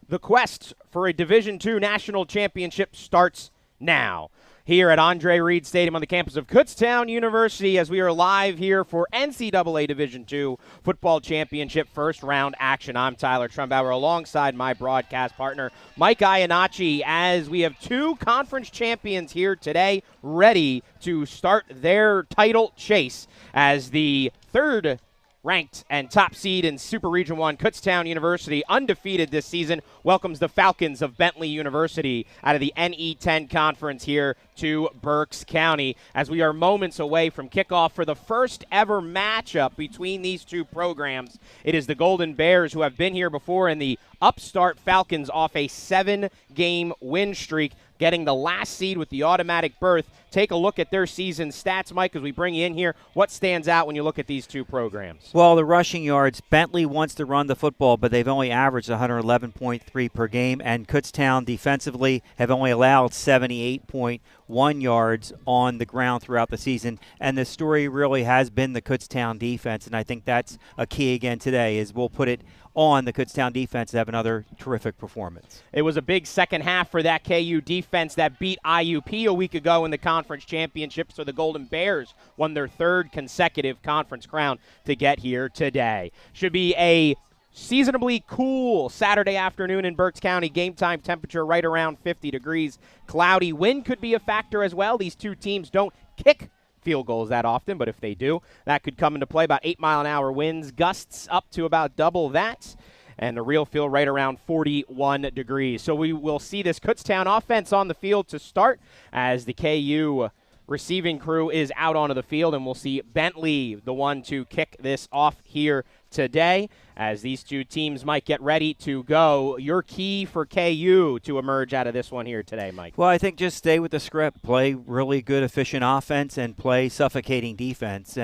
The quest for a Division II national championship starts now. Here at Andre Reed Stadium on the campus of Kutztown University, as we are live here for NCAA Division II Football Championship first round action. I'm Tyler Trumbauer alongside my broadcast partner, Mike Iannacci, as we have two conference champions here today ready to start their title chase as the third ranked and top seed in Super Region 1, Kutztown University, undefeated this season, welcomes the Falcons of Bentley University out of the NE10 conference here to Berks County, as we are moments away from kickoff for the first ever matchup between these two programs. It is the Golden Bears, who have been here before, and the upstart Falcons off a 7-game win streak, getting the last seed with the automatic berth. Take a look at their season stats, Mike, as we bring you in here. What stands out when you look at these two programs? Well, the rushing yards, Bentley wants to run the football, but they've only averaged 111.3 per game, and Kutztown defensively have only allowed 78.1 yards on the ground throughout the season, and the story really has been the Kutztown defense, and I think that's a key again today, is we'll put it on the Kutztown defense to have another terrific performance. It was a big second half for that KU defense that beat IUP a week ago in the conference championship, so the Golden Bears won their third consecutive conference crown to get here today. Should be a seasonably cool Saturday afternoon in Berks County. Game time temperature right around 50 degrees. Cloudy. Wind could be a factor as well. These two teams don't kick field goals that often, but if they do, that could come into play. About 8-mile-an-hour winds, gusts up to about double that, and the real feel right around 41 degrees. So we will see this Kutztown offense on the field to start as the KU receiving crew is out onto the field, and we'll see Bentley, the one to kick this off here today, as these two teams might get ready to go. Your key for KU to emerge out of this one here today, Mike? Well, I think just stay with the script. Play really good, efficient offense and play suffocating defense.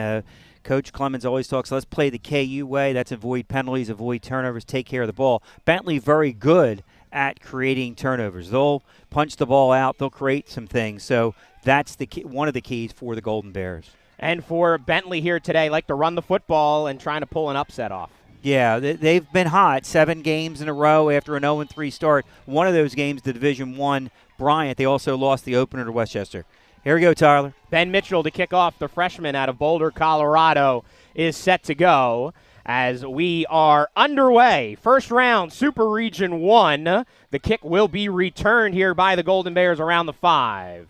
Coach Clemens always talks, let's play the KU way. That's avoid penalties, avoid turnovers, take care of the ball. Bentley very good at creating turnovers. They'll punch the ball out. They'll create some things. So that's the key, one of the keys for the Golden Bears. And for Bentley here today, like to run the football and trying to pull an upset off. Yeah, they've been hot. 7 games in a row after an 0-3 start. One of those games, the Division I Bryant, they also lost the opener to Westchester. Here we go, Tyler. Ben Mitchell to kick off. The freshman out of Boulder, Colorado, is set to go as we are underway. First round, Super Region 1. The kick will be returned here by the Golden Bears around the 5.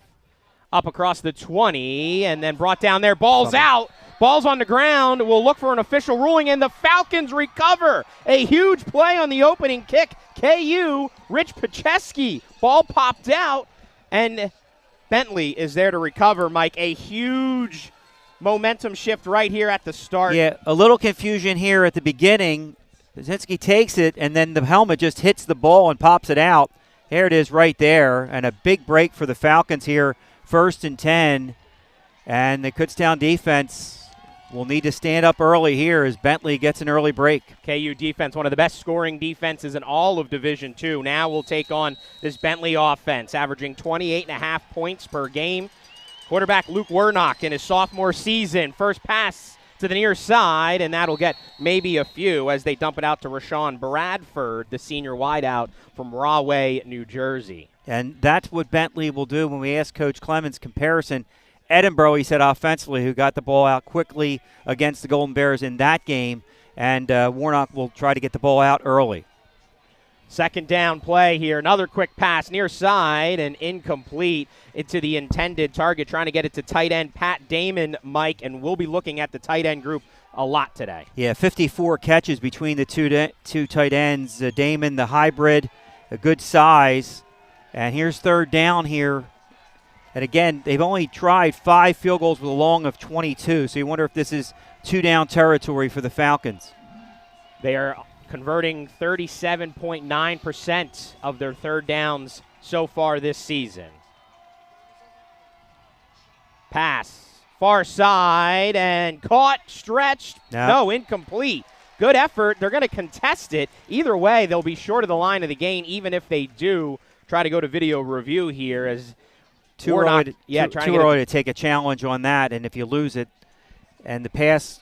Up across the 20, and then brought down there. Ball's out. Ball's on the ground. We'll look for an official ruling, and the Falcons recover. A huge play on the opening kick. KU, Rich Pacheski. Ball popped out, and Bentley is there to recover, Mike. A huge momentum shift right here at the start. Yeah, a little confusion here at the beginning. Pacheski takes it, and then the helmet just hits the ball and pops it out. There it is right there, and a big break for the Falcons here. 1st and 10, and the Kutztown defense will need to stand up early here as Bentley gets an early break. KU defense, one of the best scoring defenses in all of Division II. Now we'll take on this Bentley offense, averaging 28.5 points per game. Quarterback Luke Wernock in his sophomore season. First pass to the near side, and that'll get maybe a few as they dump it out to Rashawn Bradford, the senior wideout from Rahway, New Jersey. And that's what Bentley will do when we ask Coach Clemens comparison. Edinboro, he said offensively, who got the ball out quickly against the Golden Bears in that game, and Warnock will try to get the ball out early. Second down play here. Another quick pass near side and incomplete into the intended target, trying to get it to tight end Pat Damon, Mike, and we'll be looking at the tight end group a lot today. Yeah, 54 catches between the two tight ends. Damon, the hybrid, a good size. And here's third down here. And again, they've only tried 5 field goals with a long of 22, so you wonder if this is 2-down territory for the Falcons. They are converting 37.9% of their third downs so far this season. Pass, far side, and caught, stretched. No, incomplete. Good effort. They're going to contest it. Either way, they'll be short of the line of the gain, even if they do try to go to video review here as too early to take a challenge on that, and if you lose it, and the pass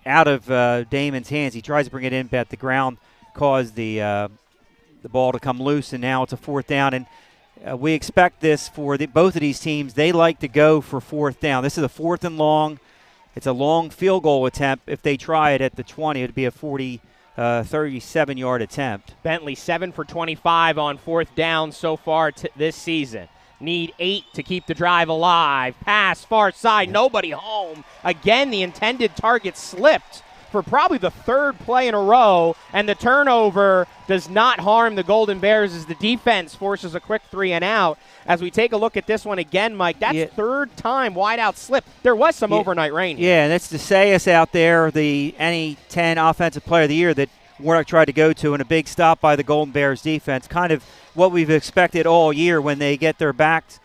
out of Damon's hands, he tries to bring it in, but the ground caused the the ball to come loose, and now it's a 4th down. And we expect this for both of these teams. They like to go for 4th down. This is a 4th and long. It's a long field goal attempt. If they try it at the 20, it would be a 37-yard attempt. Bentley 7 for 25 on 4th down so far this season. Need 8 to keep the drive alive. Pass far side, nobody home. Again, the intended target slipped for probably the 3rd play in a row, and the turnover does not harm the Golden Bears as the defense forces a quick 3 and out. As we take a look at this one again, Mike, that's 3rd time wide out slip. There was some overnight rain here. Yeah, and that's DeSayas out there, the NE10 Offensive Player of the Year that Warnock tried to go to, and a big stop by the Golden Bears defense. Kind of what we've expected all year. When they get their backs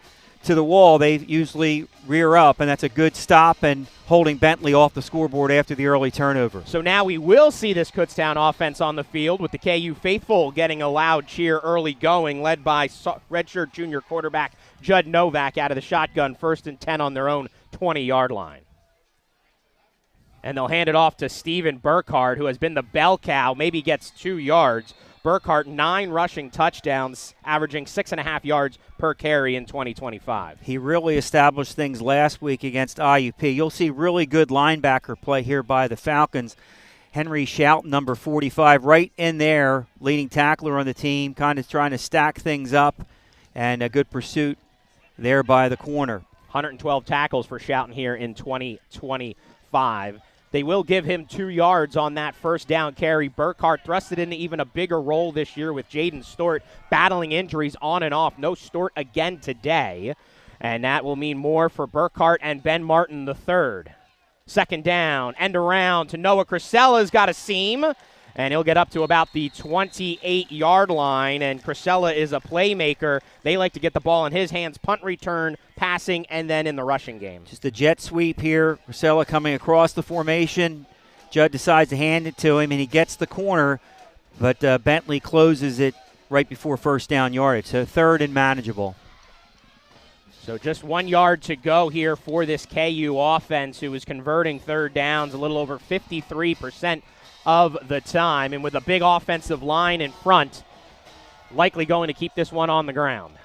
to the wall, they usually rear up, and that's a good stop and holding Bentley off the scoreboard after the early turnover. So now we will see this Kutztown offense on the field with the KU faithful getting a loud cheer early going, led by redshirt junior quarterback Judd Novak out of the shotgun, 1st and 10 on their own 20-yard line. And they'll hand it off to Steven Burkhardt, who has been the bell cow, maybe gets 2 yards. Burkhardt, 9 rushing touchdowns, averaging 6.5 yards per carry in 2025. He really established things last week against IUP. You'll see really good linebacker play here by the Falcons. Henry Shout, number 45, right in there, leading tackler on the team, kind of trying to stack things up, and a good pursuit there by the corner. 112 tackles for Shouten here in 2025. They will give him 2 yards on that 1st down carry. Burkhardt thrusted into even a bigger role this year with Jaden Stort battling injuries on and off. No Stort again today, and that will mean more for Burkhardt and Ben Martin III. 2nd down, end around to Noah Crisella's got a seam, and he'll get up to about the 28-yard line, and Crisella is a playmaker. They like to get the ball in his hands, punt return, passing, and then in the rushing game. Just a jet sweep here. Crisella coming across the formation. Judd decides to hand it to him, and he gets the corner, but Bentley closes it right before 1st down yardage. So 3rd and manageable. So just 1 yard to go here for this KU offense, who is converting 3rd downs a little over 53% of the time, and with a big offensive line in front, likely going to keep this one on the ground.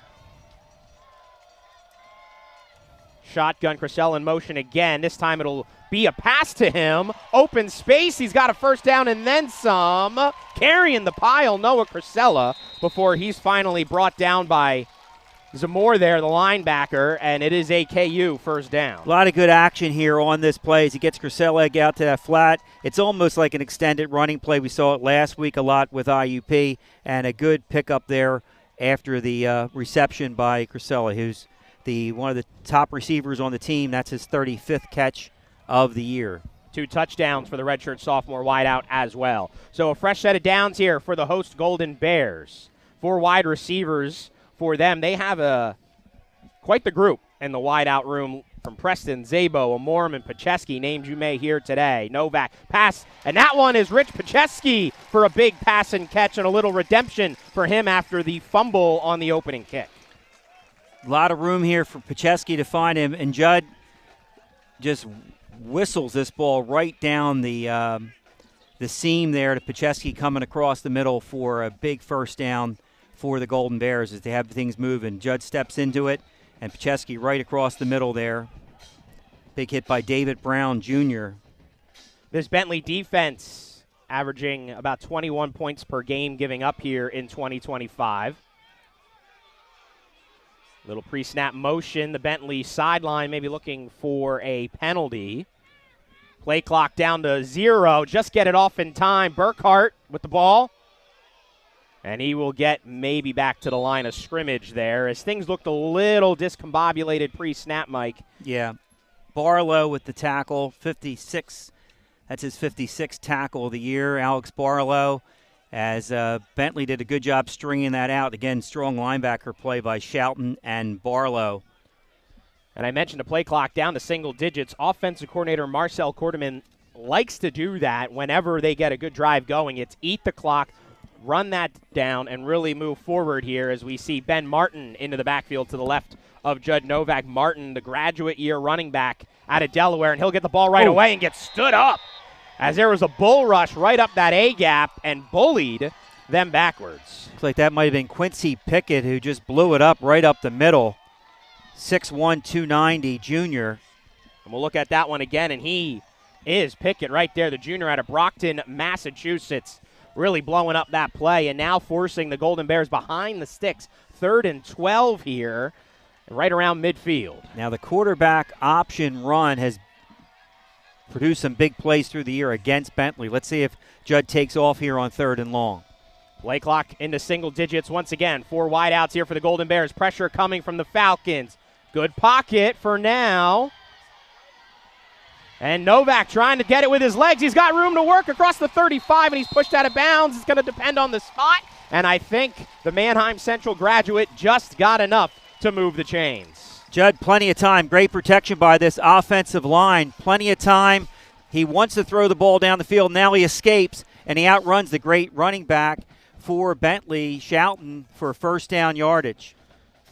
Shotgun, Crisell in motion again. This time it'll be a pass to him. Open space. He's got a 1st down and then some. Carrying the pile, Noah Crisella, before he's finally brought down by Zamore there, the linebacker, and it is a KU 1st down. A lot of good action here on this play as he gets Crisella out to that flat. It's almost like an extended running play. We saw it last week a lot with IUP, and a good pickup there after the reception by Crisella, who's one of the top receivers on the team. That's his 35th catch of the year. 2 touchdowns for the redshirt sophomore wideout as well. So a fresh set of downs here for the host Golden Bears. 4 wide receivers for them. They have quite the group in the wideout room, from Preston, Zabo, Amorim, and Pacheski, names you may hear today. Novak, pass, and that one is Rich Pacheski for a big pass and catch, and a little redemption for him after the fumble on the opening kick. A lot of room here for Pacheski to find him, and Judd just whistles this ball right down the seam there to Pacheski, coming across the middle for a big 1st down for the Golden Bears as they have things moving. Judd steps into it, and Pacheski right across the middle there. Big hit by David Brown Jr. This Bentley defense averaging about 21 points per game giving up here in 2025. Little pre-snap motion. The Bentley sideline maybe looking for a penalty. Play clock down to 0. Just get it off in time. Burkhardt with the ball. And he will get maybe back to the line of scrimmage there as things looked a little discombobulated pre-snap, Mike. Yeah. Barlow with the tackle, 56. That's his 56th tackle of the year, Alex Barlow, as Bentley did a good job stringing that out. Again, strong linebacker play by Shouten and Barlow. And I mentioned the play clock down to single digits. Offensive coordinator Marcel Korteman likes to do that whenever they get a good drive going. It's eat the clock, run that down, and really move forward here as we see Ben Martin into the backfield to the left of Judd Novak. Martin, the graduate year running back out of Delaware, and he'll get the ball right away and get stood up as there was a bull rush right up that A-gap and bullied them backwards. Looks like that might have been Quincy Pickett who just blew it up right up the middle. 6'1", 290 junior. And we'll look at that one again, and he is Pickett right there, the junior out of Brockton, Massachusetts, really blowing up that play and now forcing the Golden Bears behind the sticks. 3rd and 12 here, right around midfield. Now the quarterback option run has produced some big plays through the year against Bentley. Let's see if Judd takes off here on 3rd and long. Play clock into single digits once again. 4 wideouts here for the Golden Bears. Pressure coming from the Falcons. Good pocket for now. And Novak trying to get it with his legs. He's got room to work across the 35, and he's pushed out of bounds. It's going to depend on the spot. And I think the Mannheim Central graduate just got enough to move the chains. Judd, plenty of time. Great protection by this offensive line. Plenty of time. He wants to throw the ball down the field. Now he escapes, and he outruns the great running back for Bentley, Shelton, for first down yardage.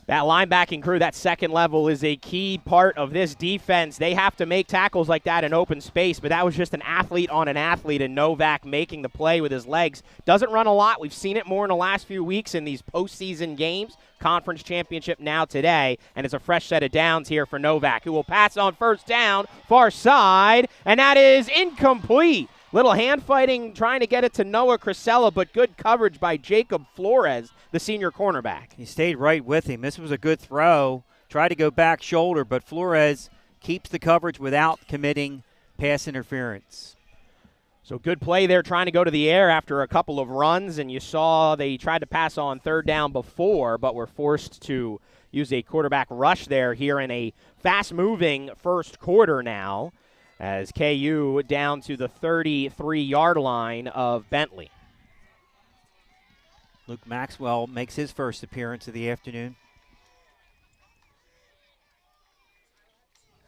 That linebacking crew, that second level, is a key part of this defense. They have to make tackles like that in open space, but that was just an athlete on an athlete, and Novak making the play with his legs. Doesn't run a lot. We've seen it more in the last few weeks in these postseason games. Conference championship now today, and it's a fresh set of downs here for Novak, who will pass on first down, far side, and that is incomplete. Little hand fighting trying to get it to Noah Crisella, but good coverage by Jacob Flores, the senior cornerback. He stayed right with him. This was a good throw. Tried to go back shoulder, but Flores keeps the coverage without committing pass interference. So good play there trying to go to the air after a couple of runs, and you saw they tried to pass on 3rd down before, but were forced to use a quarterback rush there here in a fast-moving first quarter now, as KU down to the 33-yard line of Bentley. Luke Maxwell makes his first appearance of the afternoon.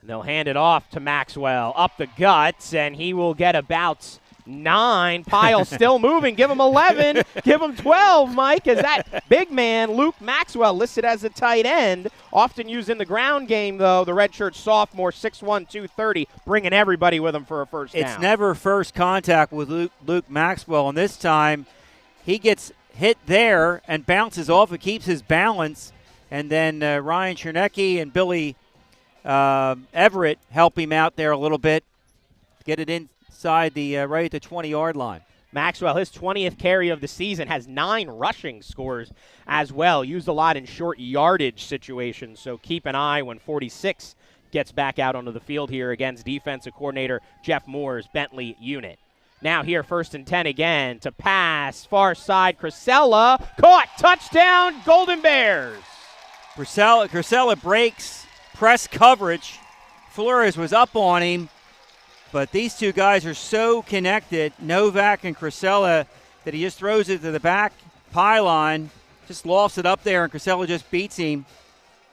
And they'll hand it off to Maxwell up the guts, and he will get about 9. Pile still moving. Give him 11. Give him 12, Mike, as that big man, Luke Maxwell, listed as a tight end, often used in the ground game, though. The redshirt sophomore, 6'1", 230, bringing everybody with him for a first down. It's never first contact with Luke Maxwell, and this time he gets hit there and bounces off. It keeps his balance, and then Ryan Chernecki and Billy Everett help him out there a little bit, get it inside the right at the 20-yard line. Maxwell, his 20th carry of the season, has 9 rushing scores as well. Used a lot in short yardage situations, so keep an eye when 46 gets back out onto the field here against defensive coordinator Jeff Moore's Bentley unit. Now here, 1st and 10 again to pass. Far side, Crisella. Caught. Touchdown, Golden Bears. Crisella breaks press coverage. Flores was up on him, but these two guys are so connected, Novak and Crisella, that he just throws it to the back pylon, just lofts it up there, and Crisella just beats him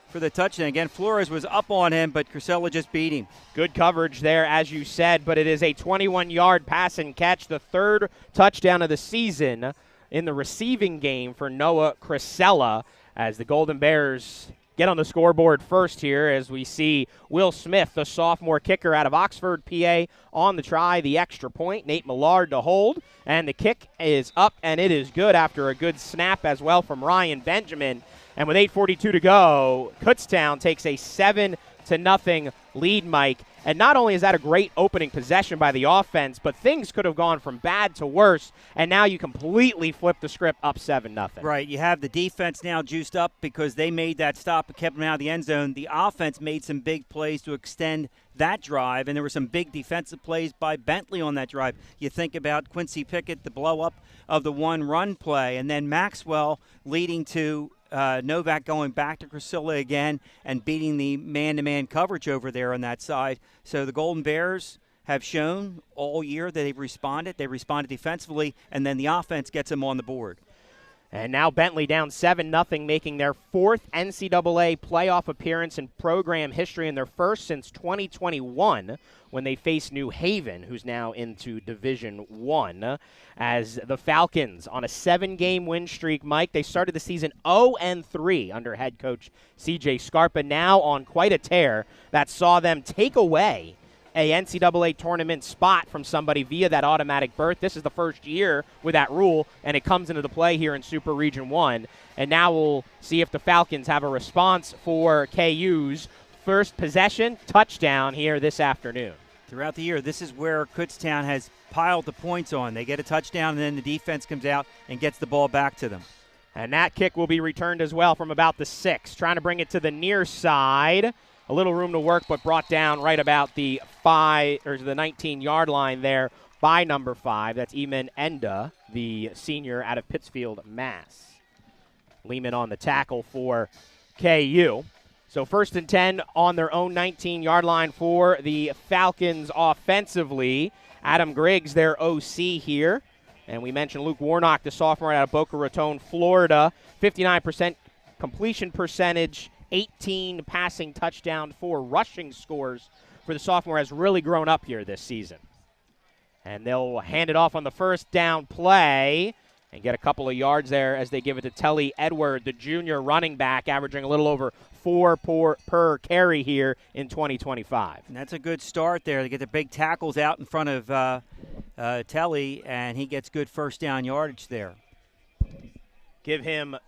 for the touchdown. Again, Flores was up on him, but Crisella just beat him. Good coverage there, as you said, but it is a 21-yard pass and catch, the 3rd touchdown of the season in the receiving game for Noah Crisella, as the Golden Bears get on the scoreboard first here, as we see Will Smith, the sophomore kicker out of Oxford, PA, on the try, the extra point. Nate Millard to hold, and the kick is up, and it is good after a good snap as well from Ryan Benjamin. And with 8:42 to go, Kutztown takes a 7-0 lead, Mike. And not only is that a great opening possession by the offense, but things could have gone from bad to worse, and now you completely flip the script up 7-0. Right, you have the defense now juiced up because they made that stop and kept them out of the end zone. The offense made some big plays to extend that drive, and there were some big defensive plays by Bentley on that drive. You think about Quincy Pickett, the blow-up of the one-run play, and then Maxwell leading to Novak going back to Crisella again and beating the man-to-man coverage over there on that side. So the Golden Bears have shown all year that they've responded. They responded defensively, and then the offense gets them on the board. And now Bentley down 7-0, making their 4th NCAA playoff appearance in program history, and their first since 2021 when they face New Haven, who's now into Division I, as the Falcons on a 7-game win streak. Mike, they started the season 0-3 under head coach C.J. Scarpa, now on quite a tear that saw them take away a NCAA tournament spot from somebody via that automatic berth. This is the first year with that rule, and it comes into the play here in Super Region 1. And now we'll see if the Falcons have a response for KU's first possession touchdown here this afternoon. Throughout the year, this is where Kutztown has piled the points on. They get a touchdown, and then the defense comes out and gets the ball back to them. And that kick will be returned as well from about the 6. Trying to bring it to the near side. A little room to work, but brought down right about the 19-yard line there by number 5. That's Eamon Enda, the senior out of Pittsfield, Mass. Lehman on the tackle for KU. So 1st and 10 on their own 19-yard line for the Falcons offensively. Adam Griggs, their OC here. And we mentioned Luke Warnock, the sophomore out of Boca Raton, Florida. 59% completion percentage, 18 passing touchdown, 4 rushing scores for the sophomore, has really grown up here this season. And they'll hand it off on the first down play and get a couple of yards there as they give it to Telly Edward, the junior running back, averaging a little over 4 per carry here in 2025. And that's a good start there. They get the big tackles out in front of Telly, and he gets good first down yardage there. Give him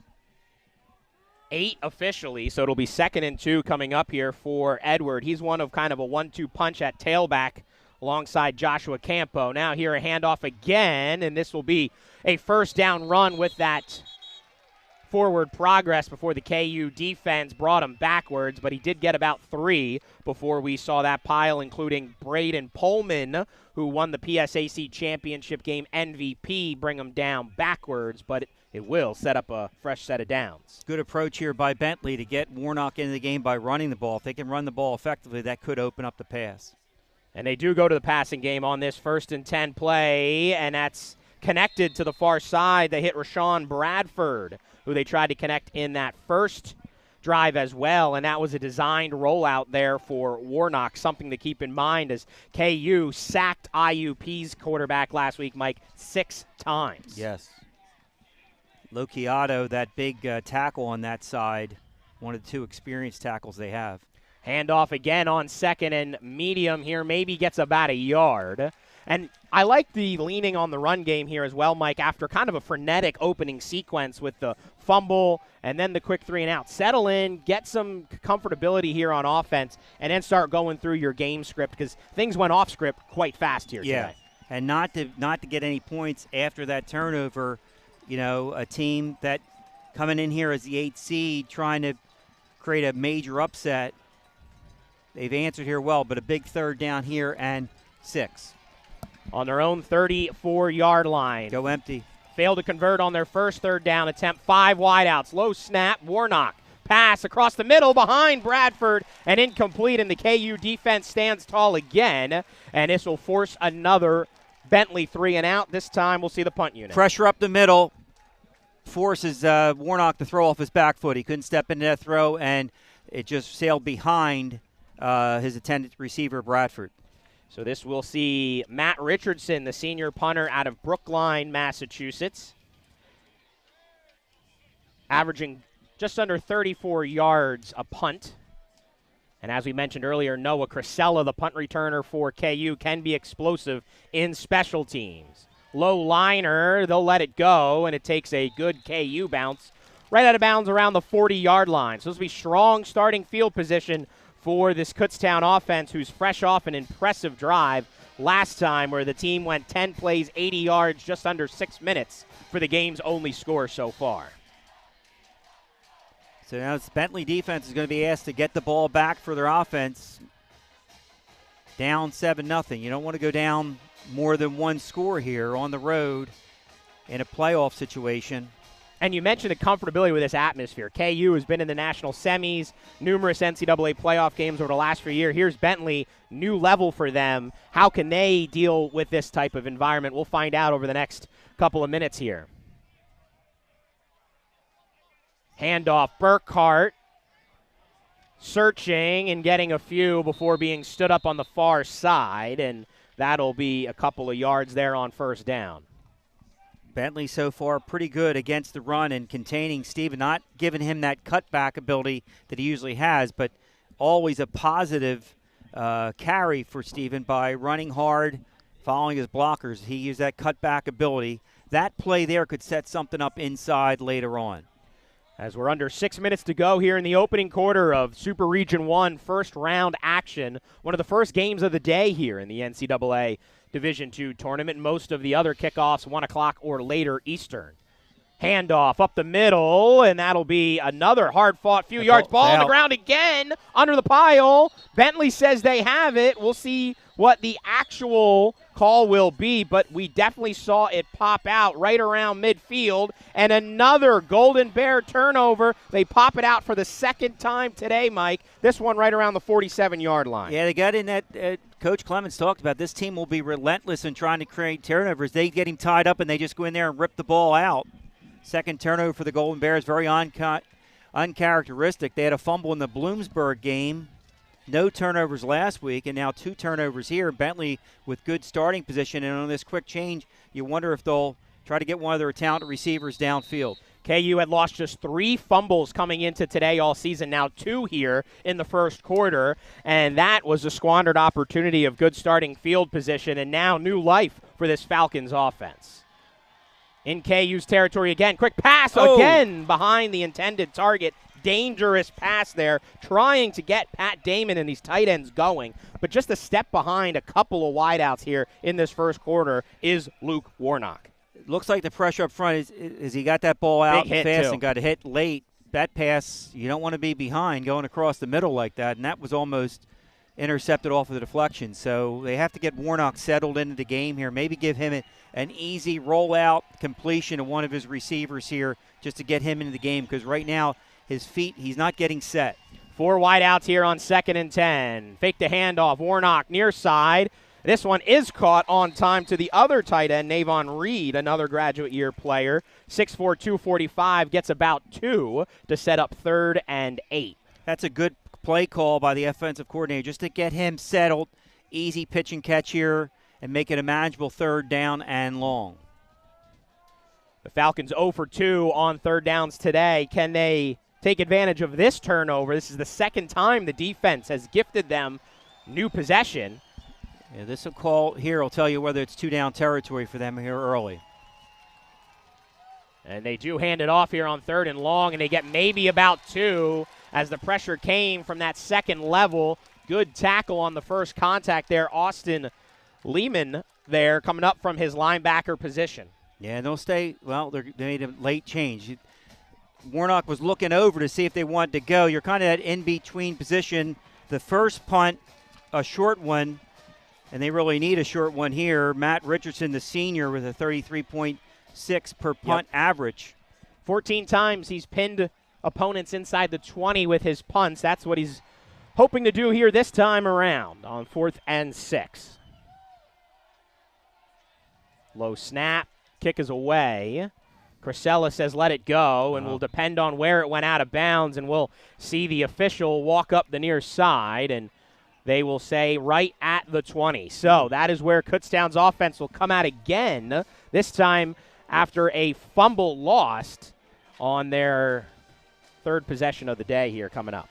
8 officially, so it'll be 2nd and 2 coming up here for Edward. He's one of kind of a 1-2 punch at tailback alongside Joshua Campo. Now here a handoff again, and this will be a first down run with that forward progress before the KU defense brought him backwards, but he did get about 3 before we saw that pile, including Braden Pullman, who won the PSAC championship game MVP, bring him down backwards, but it will set up a fresh set of downs. Good approach here by Bentley to get Warnock into the game by running the ball. If they can run the ball effectively, that could open up the pass. And they do go to the passing game on this 1st and 10 play, and that's connected to the far side. They hit Rashawn Bradford, who they tried to connect in that first drive as well, and that was a designed rollout there for Warnock, something to keep in mind as KU sacked IUP's quarterback last week, Mike, 6 times. Yes. Lokiato, that big tackle on that side, one of the 2 experienced tackles they have. Handoff again on 2nd and medium here, maybe gets about a yard. And I like the leaning on the run game here as well, Mike, after kind of a frenetic opening sequence with the fumble and then the quick 3 and out. Settle in, get some comfortability here on offense, and then start going through your game script because things went off script quite fast here today. And not to get any points after that turnover. You know, a team that coming in here as the 8th seed trying to create a major upset. They've answered here well, but a big 3rd down here and 6. On their own 34-yard line. Go empty. Failed to convert on their first 3rd down attempt. 5 wideouts. Low snap. Warnock. Pass across the middle behind Bradford and incomplete, and the KU defense stands tall again, and this will force another Bentley 3 and out. This time we'll see the punt unit. Pressure up the middle. Forces Warnock to throw off his back foot. He couldn't step into that throw, and it just sailed behind his intended receiver, Bradford. So this will see Matt Richardson, the senior punter out of Brookline, Massachusetts, averaging just under 34 yards a punt. And as we mentioned earlier, Noah Crisella, the punt returner for KU, can be explosive in special teams. Low liner, they'll let it go, and it takes a good KU bounce right out of bounds around the 40-yard line. So this will be strong starting field position for this Kutztown offense, who's fresh off an impressive drive last time where the team went 10 plays, 80 yards, just under 6 minutes for the game's only score so far. So now this Bentley defense is going to be asked to get the ball back for their offense. Down 7-0. You don't want to go down more than 1 score here on the road in a playoff situation. And you mentioned the comfortability with this atmosphere. KU has been in the national semis, numerous NCAA playoff games over the last few years. Here's Bentley, new level for them. How can they deal with this type of environment? We'll find out over the next couple of minutes here. Handoff, Burkhart searching and getting a few before being stood up on the far side, and that'll be a couple of yards there on first down. Bentley so far pretty good against the run and containing Steven, not giving him that cutback ability that he usually has, but always a positive carry for Stephen by running hard, following his blockers. He used that cutback ability. That play there could set something up inside later on. As we're under 6 minutes to go here in the opening quarter of Super Region 1 first round action, one of the first games of the day here in the NCAA Division II tournament. Most of the other kickoffs 1 o'clock or later Eastern. Handoff up the middle, and that'll be another hard-fought few yards. Ball on the ground again, under the pile. Bentley says they have it. We'll see what the actual call will be, but we definitely saw it pop out right around midfield. And another Golden Bear turnover. They pop it out for the second time today, Mike. This one right around the 47-yard line. Yeah, they got in that Coach Clemens talked about. This team will be relentless in trying to create turnovers. They get him tied up, and they just go in there and rip the ball out. Second turnover for the Golden Bears, very uncharacteristic. They had a fumble in the Bloomsburg game. No turnovers last week, and now 2 turnovers here. Bentley with good starting position, and on this quick change, you wonder if they'll try to get one of their talented receivers downfield. KU had lost just 3 fumbles coming into today all season, now 2 here in the first quarter, and that was a squandered opportunity of good starting field position, and now new life for this Falcons offense. In KU's territory again. Quick pass again behind the intended target. Dangerous pass there, trying to get Pat Damon and these tight ends going. But just a step behind a couple of wideouts here in this first quarter is Luke Warnock. It looks like the pressure up front is he got that ball out fast and got a hit late. That pass, you don't want to be behind going across the middle like that, and that was almost intercepted off of the deflection. So they have to get Warnock settled into the game here, maybe give him an easy rollout completion to one of his receivers here just to get him into the game, because right now his feet, he's not getting set. 4 wideouts here on 2nd and 10. Fake the handoff. Warnock near side. This one is caught on time to the other tight end, Navon Reed, another graduate year player. 6'4", 245, gets about 2 to set up 3rd and 8. That's a good play call by the offensive coordinator just to get him settled. Easy pitch and catch here and make it a manageable 3rd down and long. The Falcons 0 for 2 on 3rd downs today. Can they take advantage of this turnover? This is the second time the defense has gifted them new possession. Yeah, this call here will tell you whether it's 2-down territory for them here early. And they do hand it off here on 3rd and long, and they get maybe about 2 as the pressure came from that second level. Good tackle on the first contact there. Austin Lehman there coming up from his linebacker position. Yeah, they'll stay. Well, they made a late change. Warnock was looking over to see if they wanted to go. You're kind of that in-between position. The first punt, a short one, and they really need a short one here. Matt Richardson, the senior, with a 33.6 per punt average. 14 times he's pinned opponents inside the 20 with his punts. That's what he's hoping to do here this time around on 4th and 6. Low snap. Kick is away. Crisella says let it go, and will depend on where it went out of bounds, and we'll see the official walk up the near side, and they will say right at the 20. So that is where Kutztown's offense will come out again, this time after a fumble lost on their 3rd possession of the day here coming up.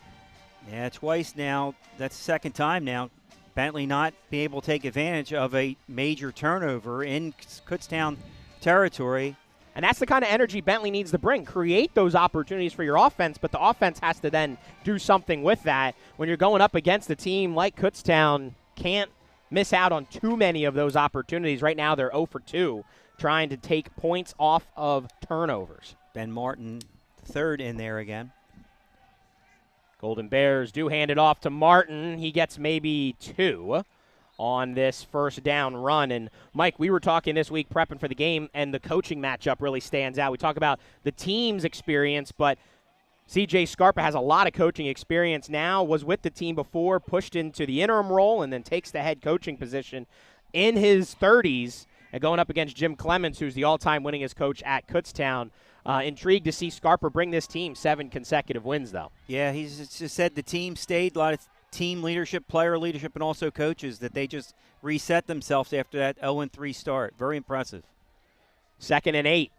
Yeah, twice now. That's the second time now. Bentley not be able to take advantage of a major turnover in Kutztown territory. And that's the kind of energy Bentley needs to bring. Create those opportunities for your offense, but the offense has to then do something with that. When you're going up against a team like Kutztown, can't miss out on too many of those opportunities. Right now they're 0 for 2, trying to take points off of turnovers. Ben Martin, 3rd in there again. Golden Bears do hand it off to Martin. He gets maybe 2 on this first down run. And, Mike, we were talking this week prepping for the game, and the coaching matchup really stands out. We talk about the team's experience, but C.J. Scarpa has a lot of coaching experience now, was with the team before, pushed into the interim role, and then takes the head coaching position in his 30s and going up against Jim Clemens, who's the all-time winningest coach at Kutztown. Intrigued to see Scarpa bring this team 7 consecutive wins, though. Yeah, he's just said the team stayed, a lot of team leadership, player leadership, and also coaches, that they just reset themselves after that 0-3 start. Very impressive. 2nd and 8.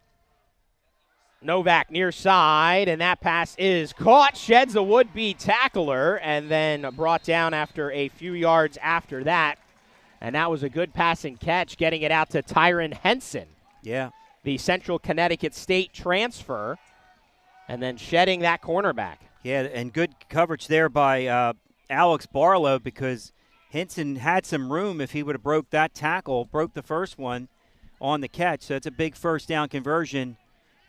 Novak near side, and that pass is caught, sheds a would-be tackler, and then brought down after a few yards after that. And that was a good pass and catch, getting it out to Tyron Henson. Yeah. The Central Connecticut State transfer, and then shedding that cornerback. Yeah, and good coverage there by Alex Barlow, because Henson had some room if he would have broke that tackle, broke the first one on the catch. So it's a big first down conversion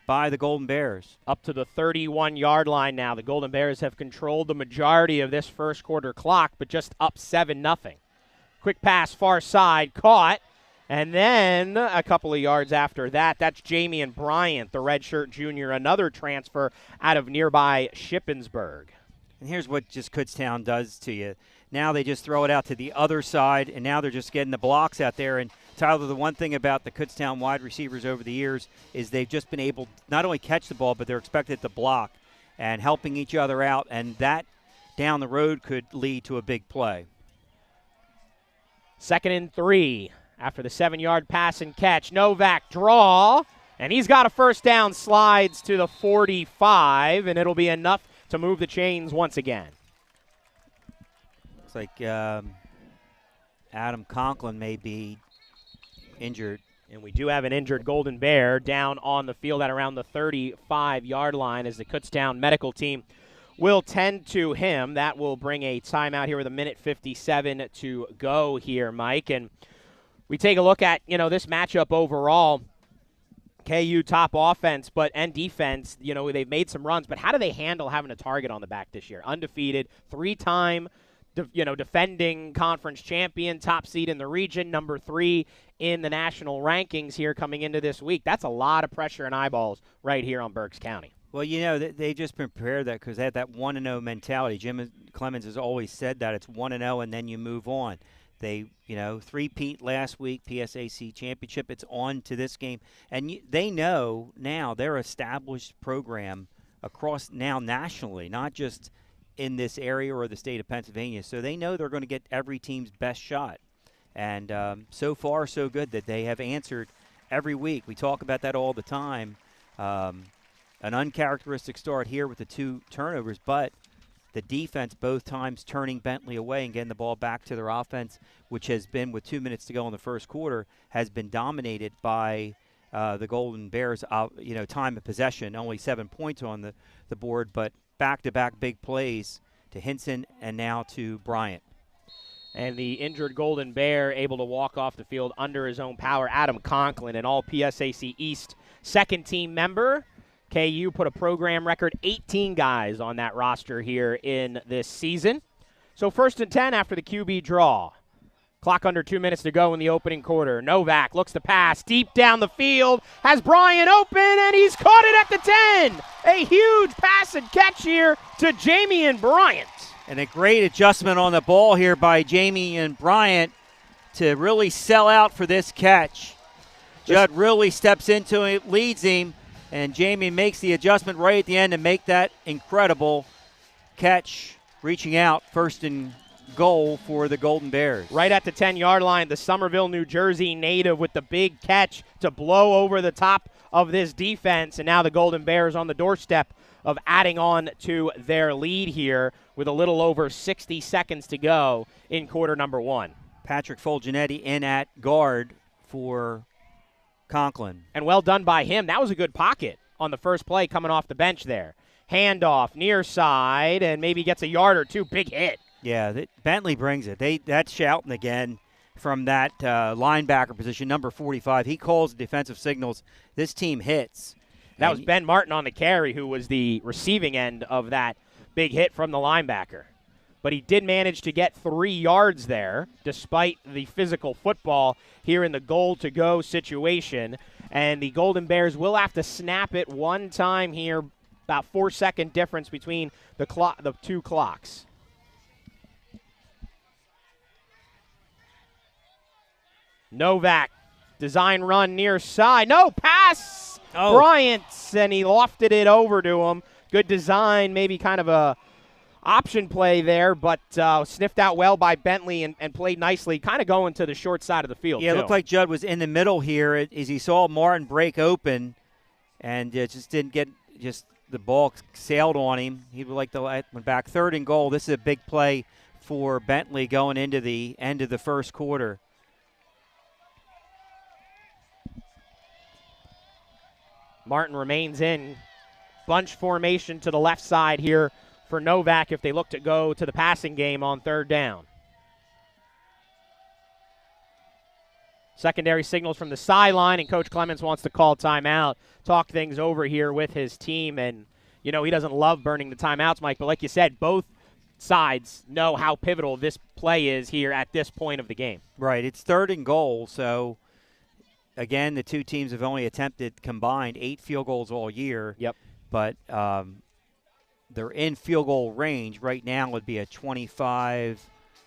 by the Golden Bears. Up to the 31-yard line now. The Golden Bears have controlled the majority of this first quarter clock, but just up 7-0. Quick pass far side, caught. And then a couple of yards after that, that's Jamian Bryant, the redshirt junior, another transfer out of nearby Shippensburg. And here's what just Kutztown does to you. Now they just throw it out to the other side, and now they're just getting the blocks out there. And Tyler, the one thing about the Kutztown wide receivers over the years is they've just been able to not only catch the ball, but they're expected to block and helping each other out, and that down the road could lead to a big play. 2nd and 3 after the 7-yard pass and catch. Novak draw, and he's got a first down, slides to the 45, and it'll be enough to move the chains once again. Looks like Adam Conklin may be injured. And we do have an injured Golden Bear down on the field at around the 35-yard line as the Kutztown medical team will tend to him. That will bring a timeout here with 1:57 to go here, Mike. And we take a look at, this matchup overall. KU top offense and defense, they've made some runs, but how do they handle having a target on the back this year? Undefeated, 3-time defending conference champion, top seed in the region, number 3 in the national rankings here coming into this week. That's a lot of pressure and eyeballs right here on Berks County. Well, they just prepared that because they had that 1-0 mentality. Jim Clemens has always said that it's 1-0 and then you move on. They, 3-peat last week, PSAC championship. It's on to this game. And they know now they're an established program across now nationally, not just in this area or the state of Pennsylvania. So they know they're going to get every team's best shot. And so far, so good that they have answered every week. We talk about that all the time. An uncharacteristic start here with the 2 turnovers, but the defense both times turning Bentley away and getting the ball back to their offense, which has been, with 2 minutes to go in the first quarter, has been dominated by the Golden Bears, time of possession. Only 7 points on the board, but back-to-back big plays to Hinson and now to Bryant. And the injured Golden Bear able to walk off the field under his own power. Adam Conklin, an all-PSAC East second-team member. KU put a program record 18 guys on that roster here in this season. So 1st and 10 after the QB draw. Clock under 2 minutes to go in the opening quarter. Novak looks to pass deep down the field, has Bryant open, and he's caught it at the 10. A huge pass and catch here to Jamian Bryant. And a great adjustment on the ball here by Jamian Bryant to really sell out for this catch. Judd really steps into it, leads him, and Jamie makes the adjustment right at the end to make that incredible catch, reaching out 1st and goal for the Golden Bears. Right at the 10-yard line, the Somerville, New Jersey native with the big catch to blow over the top of this defense, and now the Golden Bears on the doorstep of adding on to their lead here with a little over 60 seconds to go in quarter number 1. Patrick Fulgenetti in at guard for Conklin. And well done by him. That was a good pocket on the first play coming off the bench there. Handoff, near side, and maybe gets a yard or 2. Big hit. Yeah, Bentley brings it. That's shouting again from that linebacker position, number 45. He calls the defensive signals. This team hits. That was Ben Martin on the carry, who was the receiving end of that big hit from the linebacker. But he did manage to get 3 yards there, despite the physical football here in the goal-to-go situation. And the Golden Bears will have to snap it one time here, about 4-second difference between the 2 clocks. Novak, design run near side. No, pass! Oh. Bryant, and he lofted it over to him. Good design, maybe kind of a option play there, but sniffed out well by Bentley and played nicely, kind of going to the short side of the field. Yeah, it looked like Judd was in the middle here as he saw Martin break open, and just didn't get the ball sailed on him. He would went back 3rd and goal. This is a big play for Bentley going into the end of the first quarter. Martin remains in bunch formation to the left side here for Novak if they look to go to the passing game on 3rd down. Secondary signals from the sideline, and Coach Clements wants to call timeout, talk things over here with his team. And, he doesn't love burning the timeouts, Mike, but like you said, both sides know how pivotal this play is here at this point of the game. Right. It's 3rd and goal, so, again, the two teams have only attempted combined 8 field goals all year. Yep. But they're in field goal range. Right now would be a 24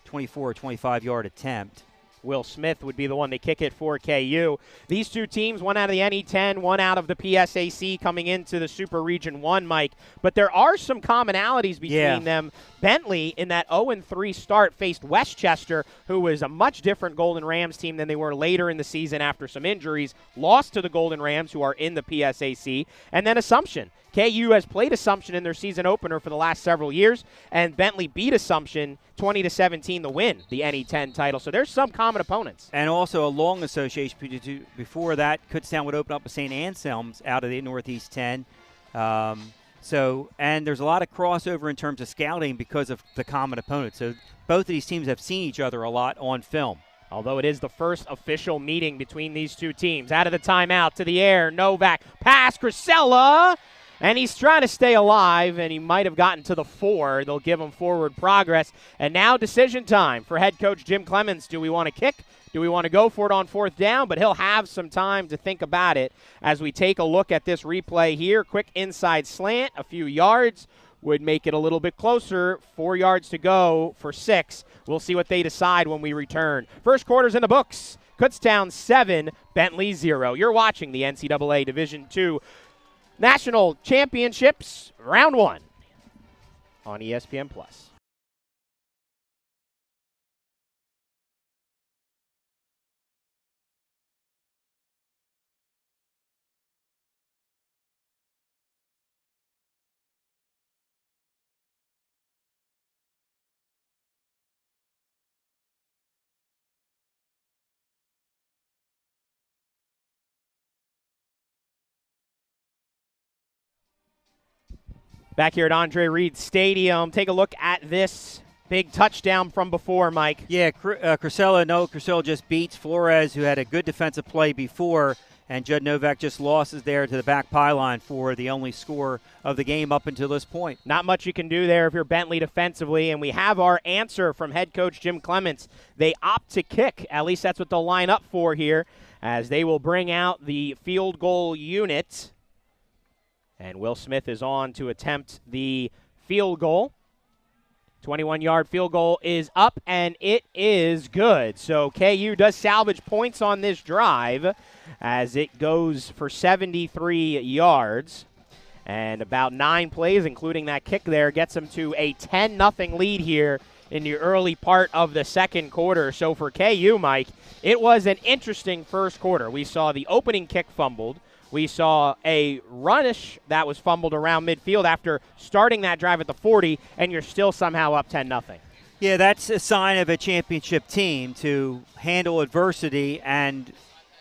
or 25-yard attempt. Will Smith would be the one to kick it for KU. These two teams, one out of the NE10, one out of the PSAC coming into the Super Region 1, Mike. But there are some commonalities between them. Bentley, in that 0-3 start, faced Westchester, who was a much different Golden Rams team than they were later in the season after some injuries. Lost to the Golden Rams, who are in the PSAC. And then Assumption. KU has played Assumption in their season opener for the last several years, and Bentley beat Assumption 20-17 to win the NE10 title. So there's some common opponents. And also a long association. Before that, Kutztown would open up with St. Anselm's out of the Northeast 10. And there's a lot of crossover in terms of scouting because of the common opponents. So both of these teams have seen each other a lot on film. Although it is the first official meeting between these two teams. Out of the timeout to the air, Novak, pass, Crisella. And he's trying to stay alive, and he might have gotten to the 4. They'll give him forward progress. And now decision time for head coach Jim Clements. Do we want to kick? Do we want to go for it on 4th down? But he'll have some time to think about it as we take a look at this replay here. Quick inside slant, a few yards would make it a little bit closer. 4 yards to go for 6. We'll see what they decide when we return. First quarter's in the books. Kutztown 7, Bentley 0. You're watching the NCAA Division II National Championships, Round 1 on ESPN+. Back here at Andre Reed Stadium, take a look at this big touchdown from before, Mike. Yeah, Crisella just beats Flores, who had a good defensive play before, and Judd Novak just losses there to the back pylon for the only score of the game up until this point. Not much you can do there if you're Bentley defensively, and we have our answer from head coach Jim Clements. They opt to kick. At least that's what they'll line up for here, as they will bring out the field goal unit. And Will Smith is on to attempt the field goal. 21-yard field goal is up, and it is good. So KU does salvage points on this drive as it goes for 73 yards. And about 9 plays, including that kick there, gets them to a 10-0 lead here in the early part of the second quarter. So for KU, Mike, it was an interesting first quarter. We saw the opening kick fumbled. We saw a runish that was fumbled around midfield after starting that drive at the 40, and you're still somehow up 10-0. Yeah, that's a sign of a championship team to handle adversity and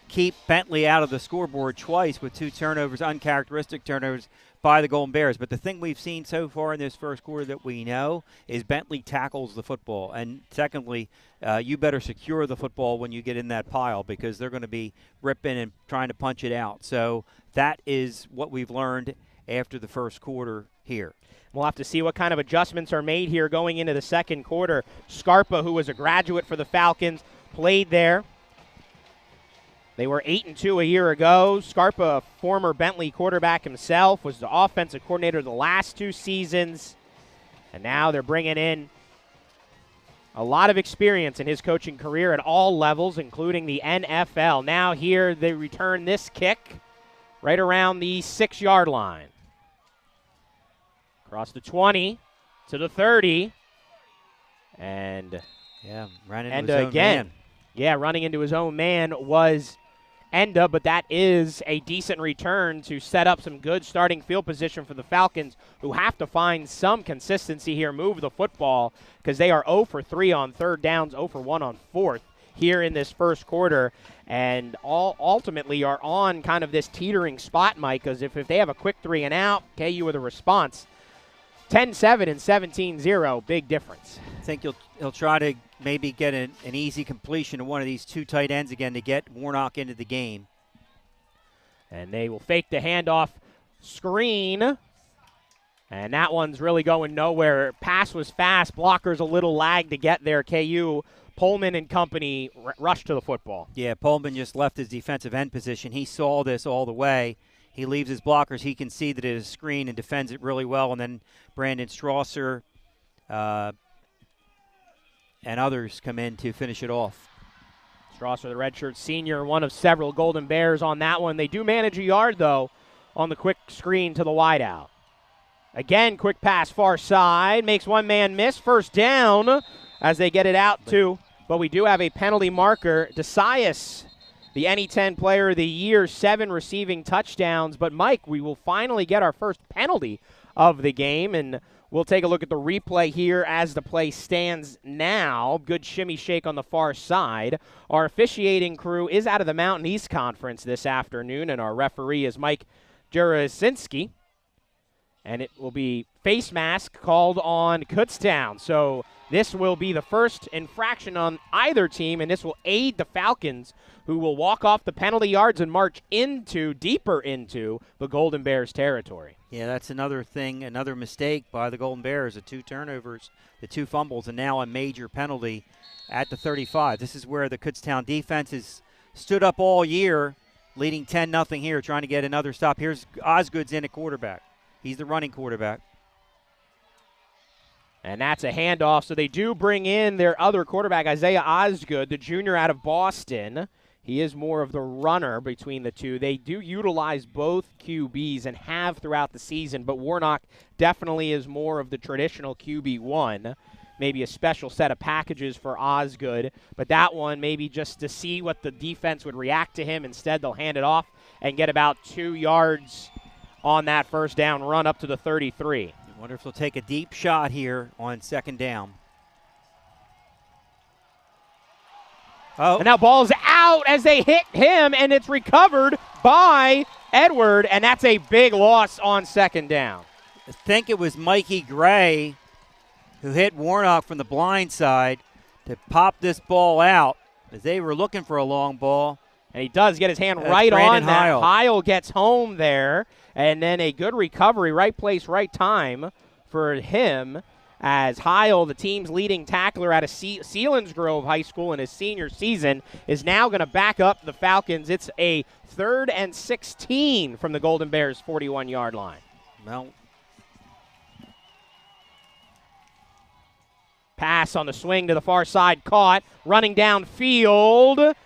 keep Bentley out of the scoreboard twice with 2 turnovers, uncharacteristic turnovers by the Golden Bears. But the thing we've seen so far in this first quarter that we know is Bentley tackles the football. And secondly, you better secure the football when you get in that pile because they're going to be ripping and trying to punch it out. So that is what we've learned after the first quarter here. We'll have to see what kind of adjustments are made here going into the second quarter. Scarpa, who was a graduate for the Falcons, played there. They were 8-2 a year ago. Scarpa, a former Bentley quarterback himself, was the offensive coordinator the last 2 seasons. And now they're bringing in a lot of experience in his coaching career at all levels, including the NFL. Now here they return this kick right around the 6-yard line. Across the 20 to the 30. And running into his own man. Yeah, running into his own man was end up, but that is a decent return to set up some good starting field position for the Falcons, who have to find some consistency here, move the football, because they are 0 for 3 on third downs, 0 for 1 on fourth here in this first quarter, and ultimately are on kind of this teetering spot, Mike, because if they have a quick 3 and out, KU with a response, 10-7 and 17-0, big difference. I think he'll try to maybe get an easy completion to one of these two tight ends again to get Warnock into the game. And they will fake the handoff screen. And that one's really going nowhere. Pass was fast. Blockers a little lag to get there. KU, Pullman and company rushed to the football. Yeah, Pullman just left his defensive end position. He saw this all the way. He leaves his blockers. He can see that it is a screen and defends it really well. And then Brandon Strasser and others come in to finish it off. Strasser, the redshirt senior, one of several Golden Bears on that one. They do manage a yard, though, on the quick screen to the wideout. Again, quick pass far side. Makes one man miss. First down as they get it out to. But we do have a penalty marker. DeSias, the NE10 Player of the Year, 7 receiving touchdowns. But, Mike, we will finally get our first penalty of the game. And we'll take a look at the replay here as the play stands now. Good shimmy shake on the far side. Our officiating crew is out of the Mountain East Conference this afternoon. And our referee is Mike Jurasinski. And it will be face mask called on Kutztown. So this will be the first infraction on either team, and this will aid the Falcons, who will walk off the penalty yards and march deeper into the Golden Bears territory. Yeah, that's another thing, another mistake by the Golden Bears, the 2 turnovers, the 2 fumbles, and now a major penalty at the 35. This is where the Kutztown defense has stood up all year, leading 10-0 here, trying to get another stop. Here's Osgood's in at quarterback. He's the running quarterback. And that's a handoff. So they do bring in their other quarterback, Isaiah Osgood, the junior out of Boston. He is more of the runner between the two. They do utilize both QBs and have throughout the season, but Warnock definitely is more of the traditional QB1. Maybe a special set of packages for Osgood, but that one maybe just to see what the defense would react to him. Instead, they'll hand it off and get about 2 yards on that first down run up to the 33. I wonder if they'll take a deep shot here on second down. Oh. And now ball's out as they hit him, and it's recovered by Edward, and that's a big loss on second down. I think it was Mikey Gray who hit Warnock from the blind side to pop this ball out as they were looking for a long ball. And he does get his hand right on that. Heil. Heil gets home there, and then a good recovery, right place, right time for him, as Heil, the team's leading tackler out of Selinsgrove High School in his senior season, is now going to back up the Falcons. It's a 3rd and 16 from the Golden Bears' 41-yard line. Well, pass on the swing to the far side, caught, running downfield. Nope.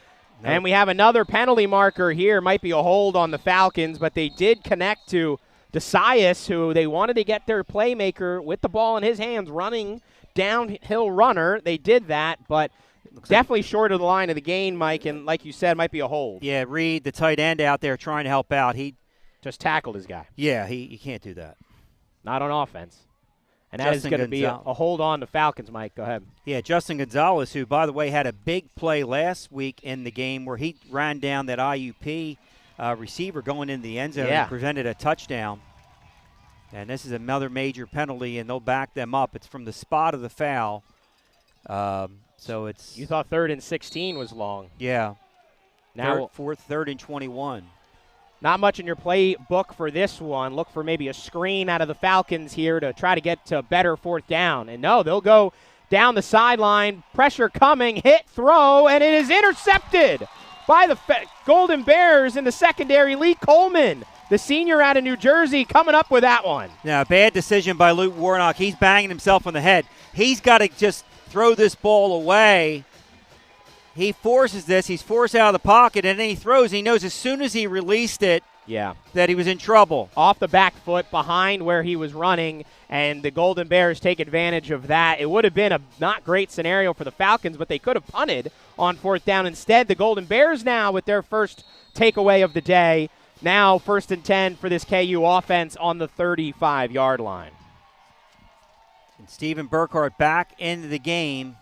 And we have another penalty marker here. Might be a hold on the Falcons, but they did connect to DeSias, who they wanted to get their playmaker with the ball in his hands, running downhill runner. They did that, but definitely short of the line of the gain, Mike, and like you said, might be a hold. Yeah, Reed, the tight end out there trying to help out. He just tackled his guy. Yeah, you can't do that. Not on offense. And that is going to be a hold on to Falcons, Mike. Go ahead. Yeah, Justin Gonzalez, who, by the way, had a big play last week in the game where he ran down that IUP receiver going into the end zone and prevented a touchdown. And this is another major penalty, and they'll back them up. It's from the spot of the foul. So it's. You thought 3rd and 16 was long. Yeah. Now 3rd and 21. Not much in your playbook for this one. Look for maybe a screen out of the Falcons here to try to get to a better 4th down. And no, they'll go down the sideline. Pressure coming, hit, throw, and it is intercepted by the Golden Bears in the secondary. Lee Coleman, the senior out of New Jersey, coming up with that one. Now, bad decision by Luke Warnock. He's banging himself on the head. He's got to just throw this ball away. He forces this. He's forced out of the pocket, and then he throws. He knows as soon as he released it that he was in trouble. Off the back foot, behind where he was running, and the Golden Bears take advantage of that. It would have been a not great scenario for the Falcons, but they could have punted on 4th down. Instead, the Golden Bears now with their first takeaway of the day. Now 1st and 10 for this KU offense on the 35-yard line. And Stephen Burkhardt back into the game.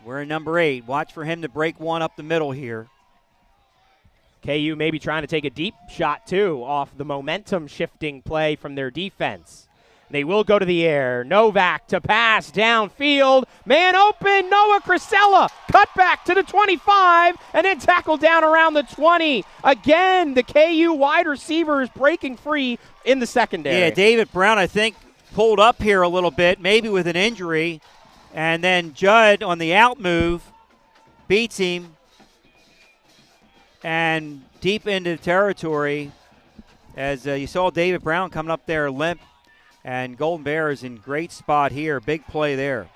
We're in number 8. Watch for him to break one up the middle here. KU maybe trying to take a deep shot, too, off the momentum-shifting play from their defense. They will go to the air. Novak to pass downfield. Man open, Noah Crisella. Cut back to the 25 and then tackled down around the 20. Again, the KU wide receiver is breaking free in the secondary. Yeah, David Brown, I think, pulled up here a little bit, maybe with an injury. And then Judd on the out move beats him and deep into the territory as you saw David Brown coming up there limp. And Golden Bears in great spot here. Big play there.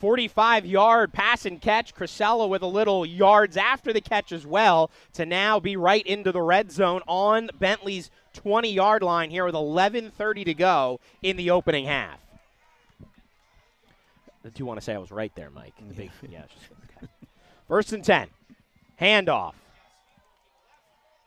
45-yard pass and catch. Crisella with a little yards after the catch as well to now be right into the red zone on Bentley's 20-yard line here with 11:30 to go in the opening half. I do want to say I was right there, Mike. Okay. 1st and 10. Handoff.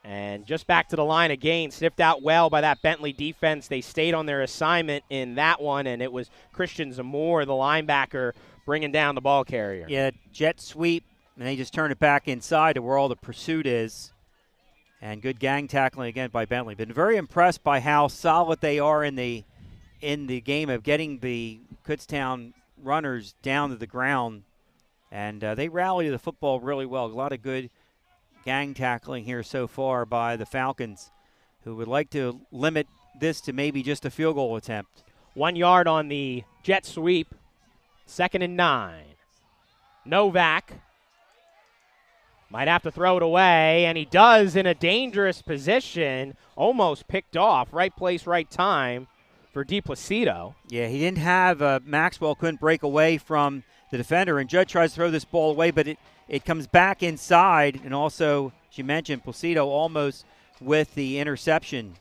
And just back to the line again, sniffed out well by that Bentley defense. They stayed on their assignment in that one, and it was Christian Zamore, the linebacker, bringing down the ball carrier. Yeah, jet sweep, and they just turned it back inside to where all the pursuit is. And good gang tackling again by Bentley. Been very impressed by how solid they are in the game of getting the Kutztown runners down to the ground. And they rally the football really well. A lot of good gang tackling here so far by the Falcons, who would like to limit this to maybe just a field goal attempt. 1 yard on the jet sweep. 2nd and 9. Novak might have to throw it away, and he does in a dangerous position. Almost picked off. Right place, right time for DiPlacido. Yeah, he didn't have Maxwell couldn't break away from the defender, and Judd tries to throw this ball away, but it comes back inside, and also, as you mentioned, Placido almost with the interception.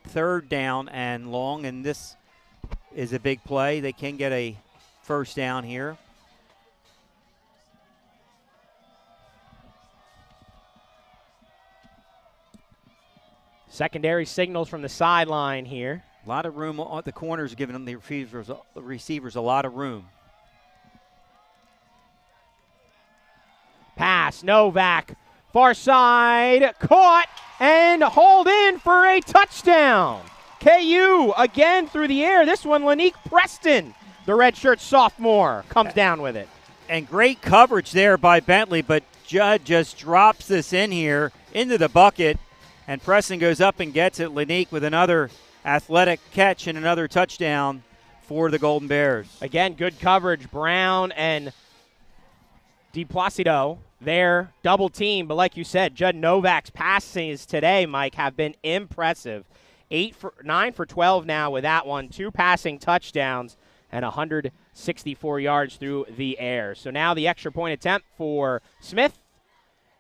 3rd down and long, and this is a big play. They can get a 1st down here. Secondary signals from the sideline here. A lot of room on the corners, giving them the receivers a lot of room. Pass, Novak, far side, caught, and hauled in for a touchdown. KU again through the air. This one, Lanique Preston, the redshirt sophomore, comes down with it. And great coverage there by Bentley, but Judd just drops this in here into the bucket, and Preston goes up and gets it. Lanique with another athletic catch and another touchdown for the Golden Bears. Again, good coverage. Brown and DiPlacido there, double team. But like you said, Judd Novak's passes today, Mike, have been impressive. 9 for 12 now with that one. 2 passing touchdowns and 164 yards through the air. So now the extra point attempt for Smith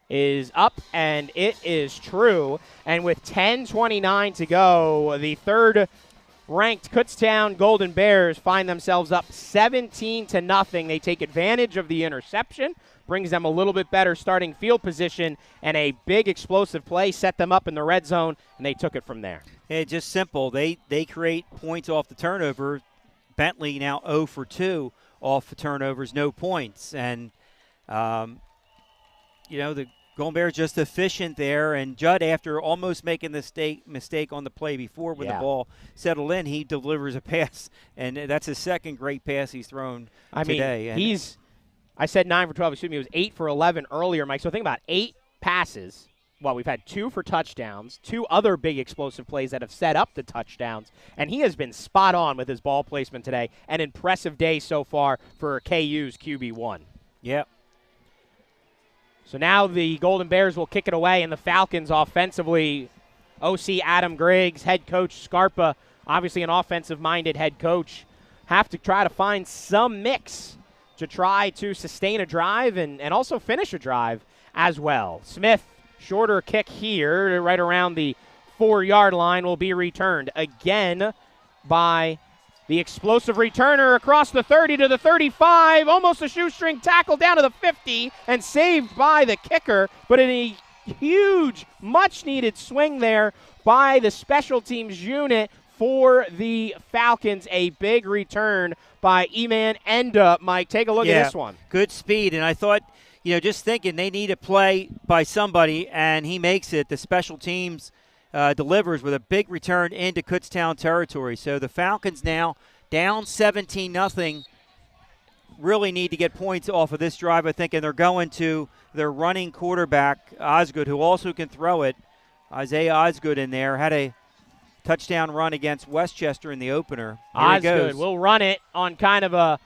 is up, and it is true. And with 10:29 to go, the 3rd-ranked Kutztown Golden Bears find themselves up 17-0. They take advantage of the interception, brings them a little bit better starting field position, and a big explosive play set them up in the red zone, and they took it from there. It's just simple. They create points off the turnover. Bentley now 0 for 2 off the turnovers, no points. And, the Golden Bears just efficient there. And Judd, after almost making the mistake on the play before when the ball settled in, he delivers a pass. And that's his 2nd great pass he's thrown today. I said 9 for 12. Excuse me. It was 8 for 11 earlier, Mike. So think about 8 passes. Well, we've had 2 for touchdowns, 2 other big explosive plays that have set up the touchdowns, and he has been spot on with his ball placement today. An impressive day so far for KU's QB1. Yep. So now the Golden Bears will kick it away, and the Falcons offensively, OC Adam Griggs, head coach Scarpa, obviously an offensive-minded head coach, have to try to find some mix to try to sustain a drive and also finish a drive as well. Smith, shorter kick here, right around the 4-yard line, will be returned again by The explosive returner across the 30 to the 35, almost a shoestring tackle down to the 50 and saved by the kicker, but in a huge, much-needed swing there by the special teams unit for the Falcons. A big return by Eman Enda. Mike, take a look at this one. Good speed, and I thought, just thinking they need a play by somebody, and he makes it. The special teams delivers with a big return into Kutztown territory. So the Falcons now down 17-0. Really need to get points off of this drive, I think, and they're going to their running quarterback, Osgood, who also can throw it. Isaiah Osgood in there had a touchdown run against Westchester in the opener. Here Osgood will run it on kind of a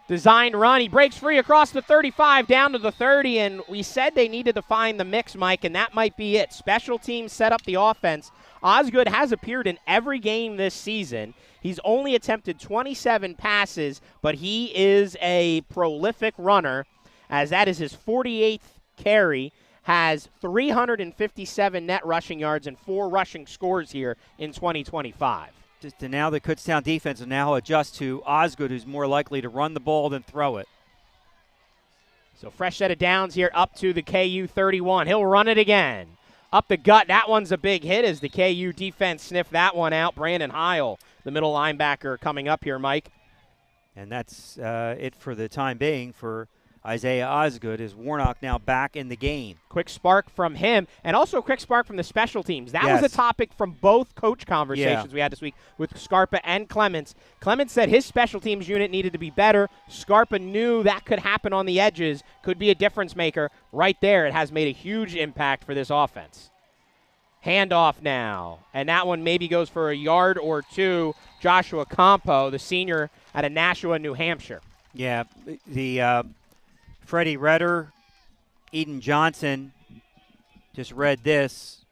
designed run. He breaks free across the 35 down to the 30, and we said they needed to find the mix, Mike, and that might be it. Special teams set up the offense. Osgood has appeared in every game this season. He's only attempted 27 passes, but he is a prolific runner, as that is his 48th carry, has 357 net rushing yards and 4 rushing scores here in 2025. And now the Kutztown defense will now adjust to Osgood, who's more likely to run the ball than throw it. So fresh set of downs here up to the KU 31. He'll run it again. Up the gut. That one's a big hit as the KU defense sniffed that one out. Brandon Heil, the middle linebacker, coming up here, Mike. And that's it for the time being for Isaiah Osgood. Is Warnock now back in the game? Quick spark from him, and also a quick spark from the special teams. That was a topic from both coach conversations we had this week with Scarpa and Clements. Clements said his special teams unit needed to be better. Scarpa knew that could happen on the edges, could be a difference maker. Right there, it has made a huge impact for this offense. Handoff now, and that one maybe goes for a yard or two. Joshua Campo, the senior out of Nashua, New Hampshire. Yeah, the Freddie Redder, Eden Johnson, just read this.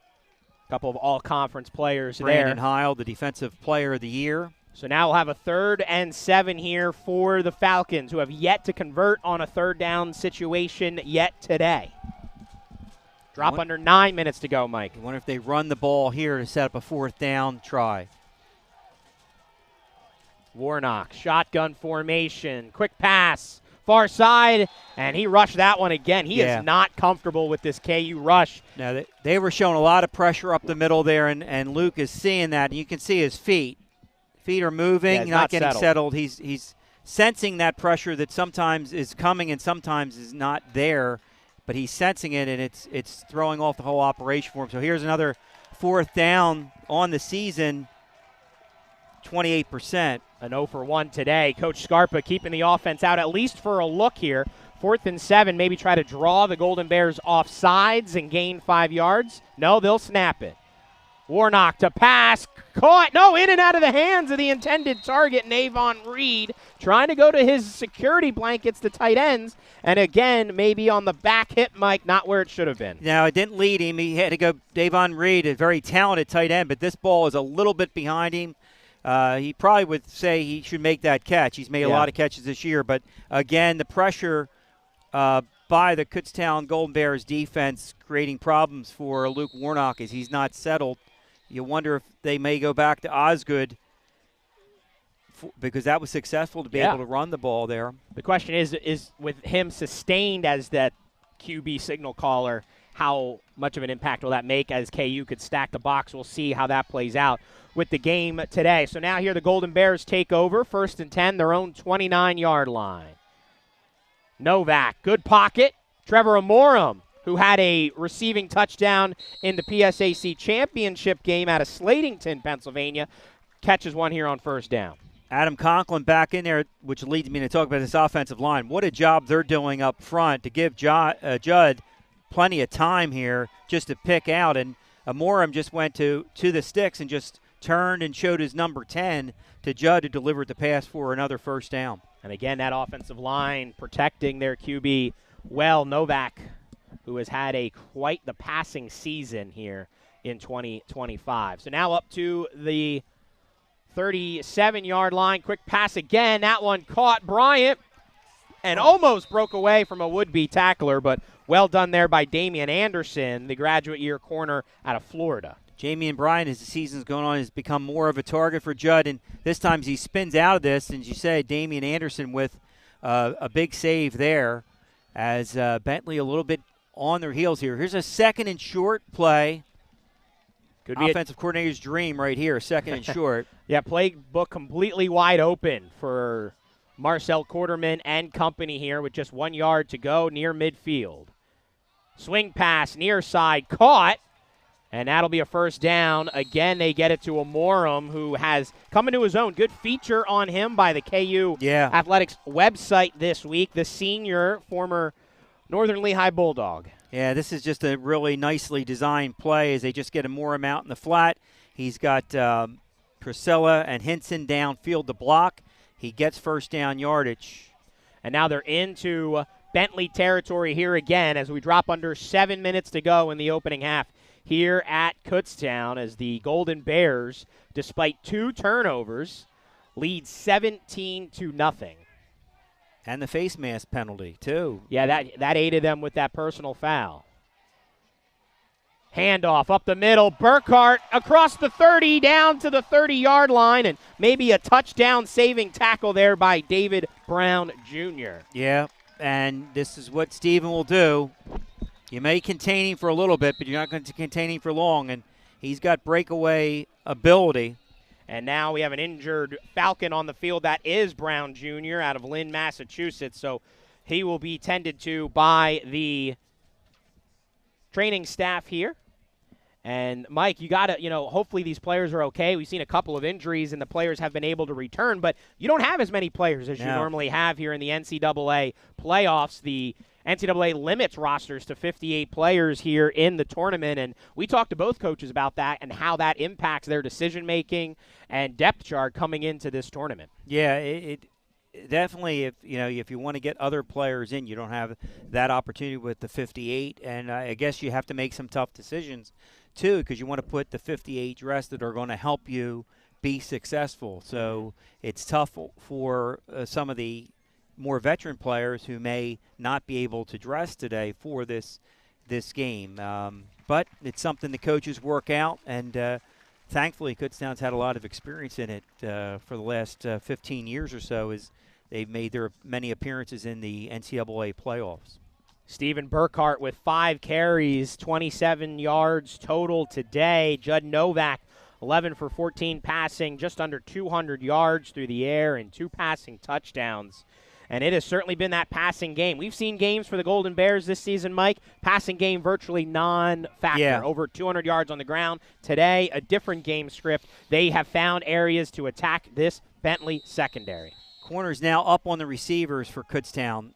A couple of all-conference players Brandon there. Heil, the defensive player of the year. So now we'll have a 3rd and 7 here for the Falcons, who have yet to convert on a third down situation yet today. Drop under 9 minutes to go, Mike. I wonder if they run the ball here to set up a 4th down try. Warnock, shotgun formation, quick pass. Far side, and he rushed that one again. He is not comfortable with this KU rush. Now, they were showing a lot of pressure up the middle there, and Luke is seeing that. And you can see his feet. Feet are moving, not getting settled. He's sensing that pressure that sometimes is coming and sometimes is not there, but he's sensing it, and it's throwing off the whole operation for him. So here's another 4th down on the season, 28%. An 0 for 1 today. Coach Scarpa keeping the offense out at least for a look here. 4th and 7, maybe try to draw the Golden Bears off sides and gain 5 yards. No, they'll snap it. Warnock to pass. Caught. No, in and out of the hands of the intended target, Navon Reed. Trying to go to his security blankets, the tight ends. And again, maybe on the back hip, Mike, not where it should have been. Now, it didn't lead him. He had to go Davon Reed, a very talented tight end, but this ball is a little bit behind him. He probably would say he should make that catch. He's made a lot of catches this year. But, again, the pressure by the Kutztown Golden Bears defense creating problems for Luke Warnock as he's not settled. You wonder if they may go back to Osgood because that was successful to be able to run the ball there. The question is with him sustained as that QB signal caller, how much of an impact will that make as KU could stack the box? We'll see how that plays out with the game today. So now here the Golden Bears take over, 1st and 10, their own 29-yard line. Novak, good pocket. Trevor Amorum, who had a receiving touchdown in the PSAC championship game out of Slatington, Pennsylvania, catches one here on 1st down. Adam Conklin back in there, which leads me to talk about this offensive line. What a job they're doing up front to give Judd plenty of time here just to pick out. And Amorum just went to the sticks and just turned and showed his number 10 to Judd, who delivered the pass for another 1st down. And again, that offensive line protecting their QB well. Novak, who has had quite the passing season here in 2025. So now up to the 37-yard line. Quick pass again. That one caught Bryant and almost broke away from a would-be tackler, but well done there by Damian Anderson, the graduate year corner out of Florida. Jamie and Bryan, as the season's going on, has become more of a target for Judd, and this time he spins out of this, and as you say, Damian Anderson with a big save there as Bentley a little bit on their heels here. Here's a 2nd and short play. Could be offensive coordinator's dream right here, 2nd and short. Yeah, playbook completely wide open for Marcel Quarterman and company here with just 1 yard to go near midfield. Swing pass, near side, caught. And that'll be a first down. Again, they get it to Amorum, who has come into his own. Good feature on him by the KU Athletics website this week. The senior, former Northern Lehigh Bulldog. Yeah, this is just a really nicely designed play as they just get Amorum out in the flat. He's got Priscilla and Hinson downfield to block. He gets first down yardage. And now they're into Bentley territory here again as we drop under 7 minutes to go in the opening half here at Kutztown as the Golden Bears, despite 2 turnovers, lead 17-0. And the face mask penalty, too. Yeah, that aided them with that personal foul. Handoff up the middle. Burkhart across the 30, down to the 30-yard line, and maybe a touchdown-saving tackle there by David Brown Jr. Yeah, and this is what Steven will do. You may contain him for a little bit, but you're not going to contain him for long, and he's got breakaway ability. And now we have an injured Falcon on the field. That is Brown Jr. out of Lynn, Massachusetts. So he will be tended to by the training staff here. And, Mike, you got to, hopefully these players are okay. We've seen a couple of injuries, and the players have been able to return. But you don't have as many players as you normally have here in the NCAA playoffs. The NCAA limits rosters to 58 players here in the tournament, and we talked to both coaches about that and how that impacts their decision-making and depth chart coming into this tournament. Yeah, it definitely, if you want to get other players in, you don't have that opportunity with the 58, and I guess you have to make some tough decisions, too, because you want to put the 58 dressed that are going to help you be successful. So it's tough for some of the more veteran players who may not be able to dress today for this game. But it's something the coaches work out, and thankfully Kutztown's had a lot of experience in it for the last 15 years or so as they've made their many appearances in the NCAA playoffs. Stephen Burkhart with 5 carries, 27 yards total today. Judd Novak, 11 for 14 passing, just under 200 yards through the air and 2 passing touchdowns. And it has certainly been that passing game. We've seen games for the Golden Bears this season, Mike. Passing game virtually non-factor. Yeah. Over 200 yards on the ground. Today, a different game script. They have found areas to attack this Bentley secondary. Corners now up on the receivers for Kutztown.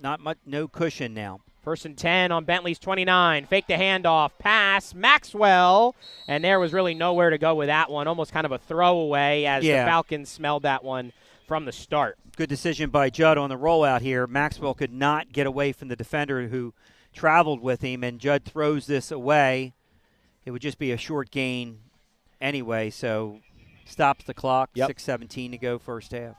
Not much, no cushion now. 1st and 10 on Bentley's 29. Fake the handoff. Pass. Maxwell. And there was really nowhere to go with that one. Almost kind of a throwaway as the Falcons smelled that one from the start. Good decision by Judd on the rollout here. Maxwell could not get away from the defender who traveled with him, and Judd throws this away. It would just be a short gain anyway, so stops the clock. 6:17 to go first half.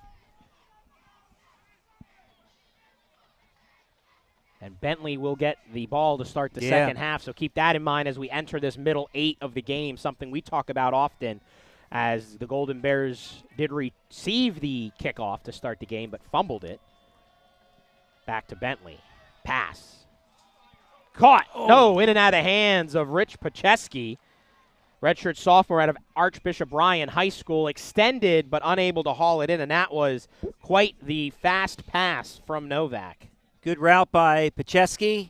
And Bentley will get the ball to start the second half, so keep that in mind as we enter this middle 8 of the game, something we talk about often, as the Golden Bears did receive the kickoff to start the game, but fumbled it. Back to Bentley. Pass. Caught. Oh. No, in and out of the hands of Rich Pacheski. Redshirt sophomore out of Archbishop Bryan High School. Extended, but unable to haul it in, and that was quite the fast pass from Novak. Good route by Pacheski.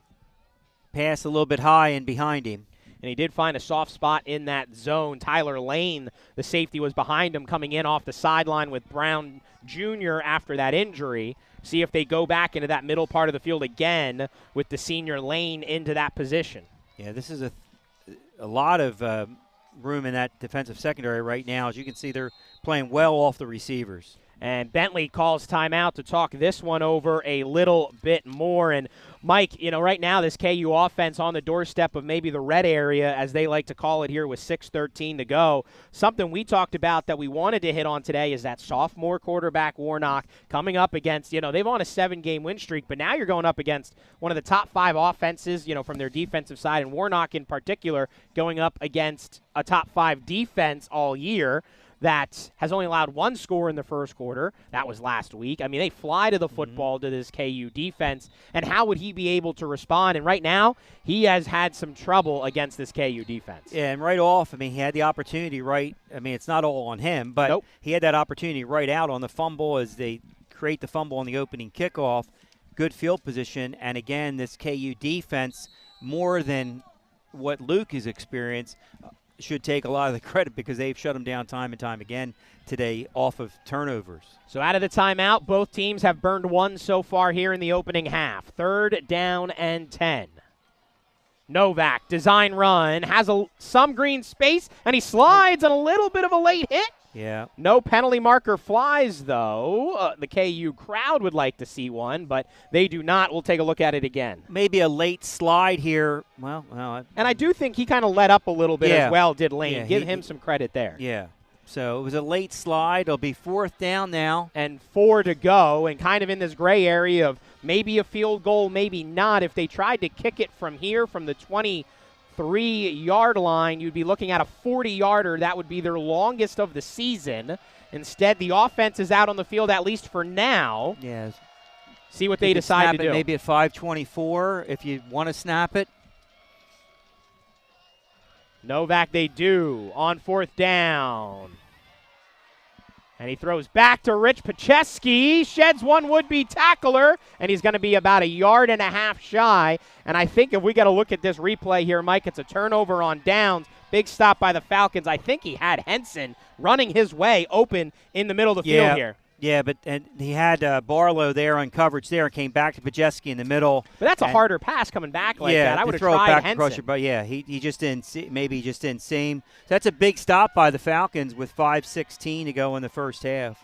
Pass a little bit high and behind him. And he did find a soft spot in that zone. Tyler Lane, the safety, was behind him coming in off the sideline with Brown Jr. after that injury. See if they go back into that middle part of the field again with the senior Lane into that position. Yeah, this is a lot of room in that defensive secondary right now. As you can see, they're playing well off the receivers. And Bentley calls timeout to talk this one over a little bit more. And Mike, right now this KU offense on the doorstep of maybe the red area, as they like to call it here, with 6:13 to go. Something we talked about that we wanted to hit on today is that sophomore quarterback Warnock coming up against, they've on a 7-game win streak, but now you're going up against one of the top 5 offenses, from their defensive side, and Warnock in particular going up against a top 5 defense all year that has only allowed 1 score in the first quarter. That was last week. I mean, they fly to the football to this KU defense. And how would he be able to respond? And right now, he has had some trouble against this KU defense. Yeah, and right off, he had the opportunity it's not all on him, but nope. He had that opportunity right out on the fumble as they create the fumble on the opening kickoff. Good field position. And again, this KU defense, more than what Luke has experienced, should take a lot of the credit because they've shut them down time and time again today off of turnovers. So out of the timeout, both teams have burned 1 so far here in the opening half. 3rd down and 10. Novak, design run, has some green space, and he slides on a little bit of a late hit. Yeah. No penalty marker flies, though. The KU crowd would like to see one, but they do not. We'll take a look at it again. Maybe a late slide here. And I do think he kind of let up a little bit as well, did Lane. Yeah, Give him some credit there. Yeah. So it was a late slide. It'll be 4th down now. And 4 to go, and kind of in this gray area of maybe a field goal, maybe not. If they tried to kick it from here, from the 23-yard line, you'd be looking at a 40-yarder. That would be their longest of the season. Instead, the offense is out on the field, at least for now. Yes. See what they decide to do. Maybe at 5:24 if you want to snap it. Novak, they do on 4th down. And he throws back to Rich Pacheski, sheds one would-be tackler, and he's going to be about 1.5 yards shy. And I think if we got to look at this replay here, Mike, it's a turnover on downs. Big stop by the Falcons. I think he had Henson running his way open in the middle of the field here. Yeah, and he had Barlow there on coverage there and came back to Pajeski in the middle. But that's a harder pass coming back like that. I would have tried Henson. But he just didn't see. Maybe he just didn't see him. So that's a big stop by the Falcons with 5:16 to go in the first half.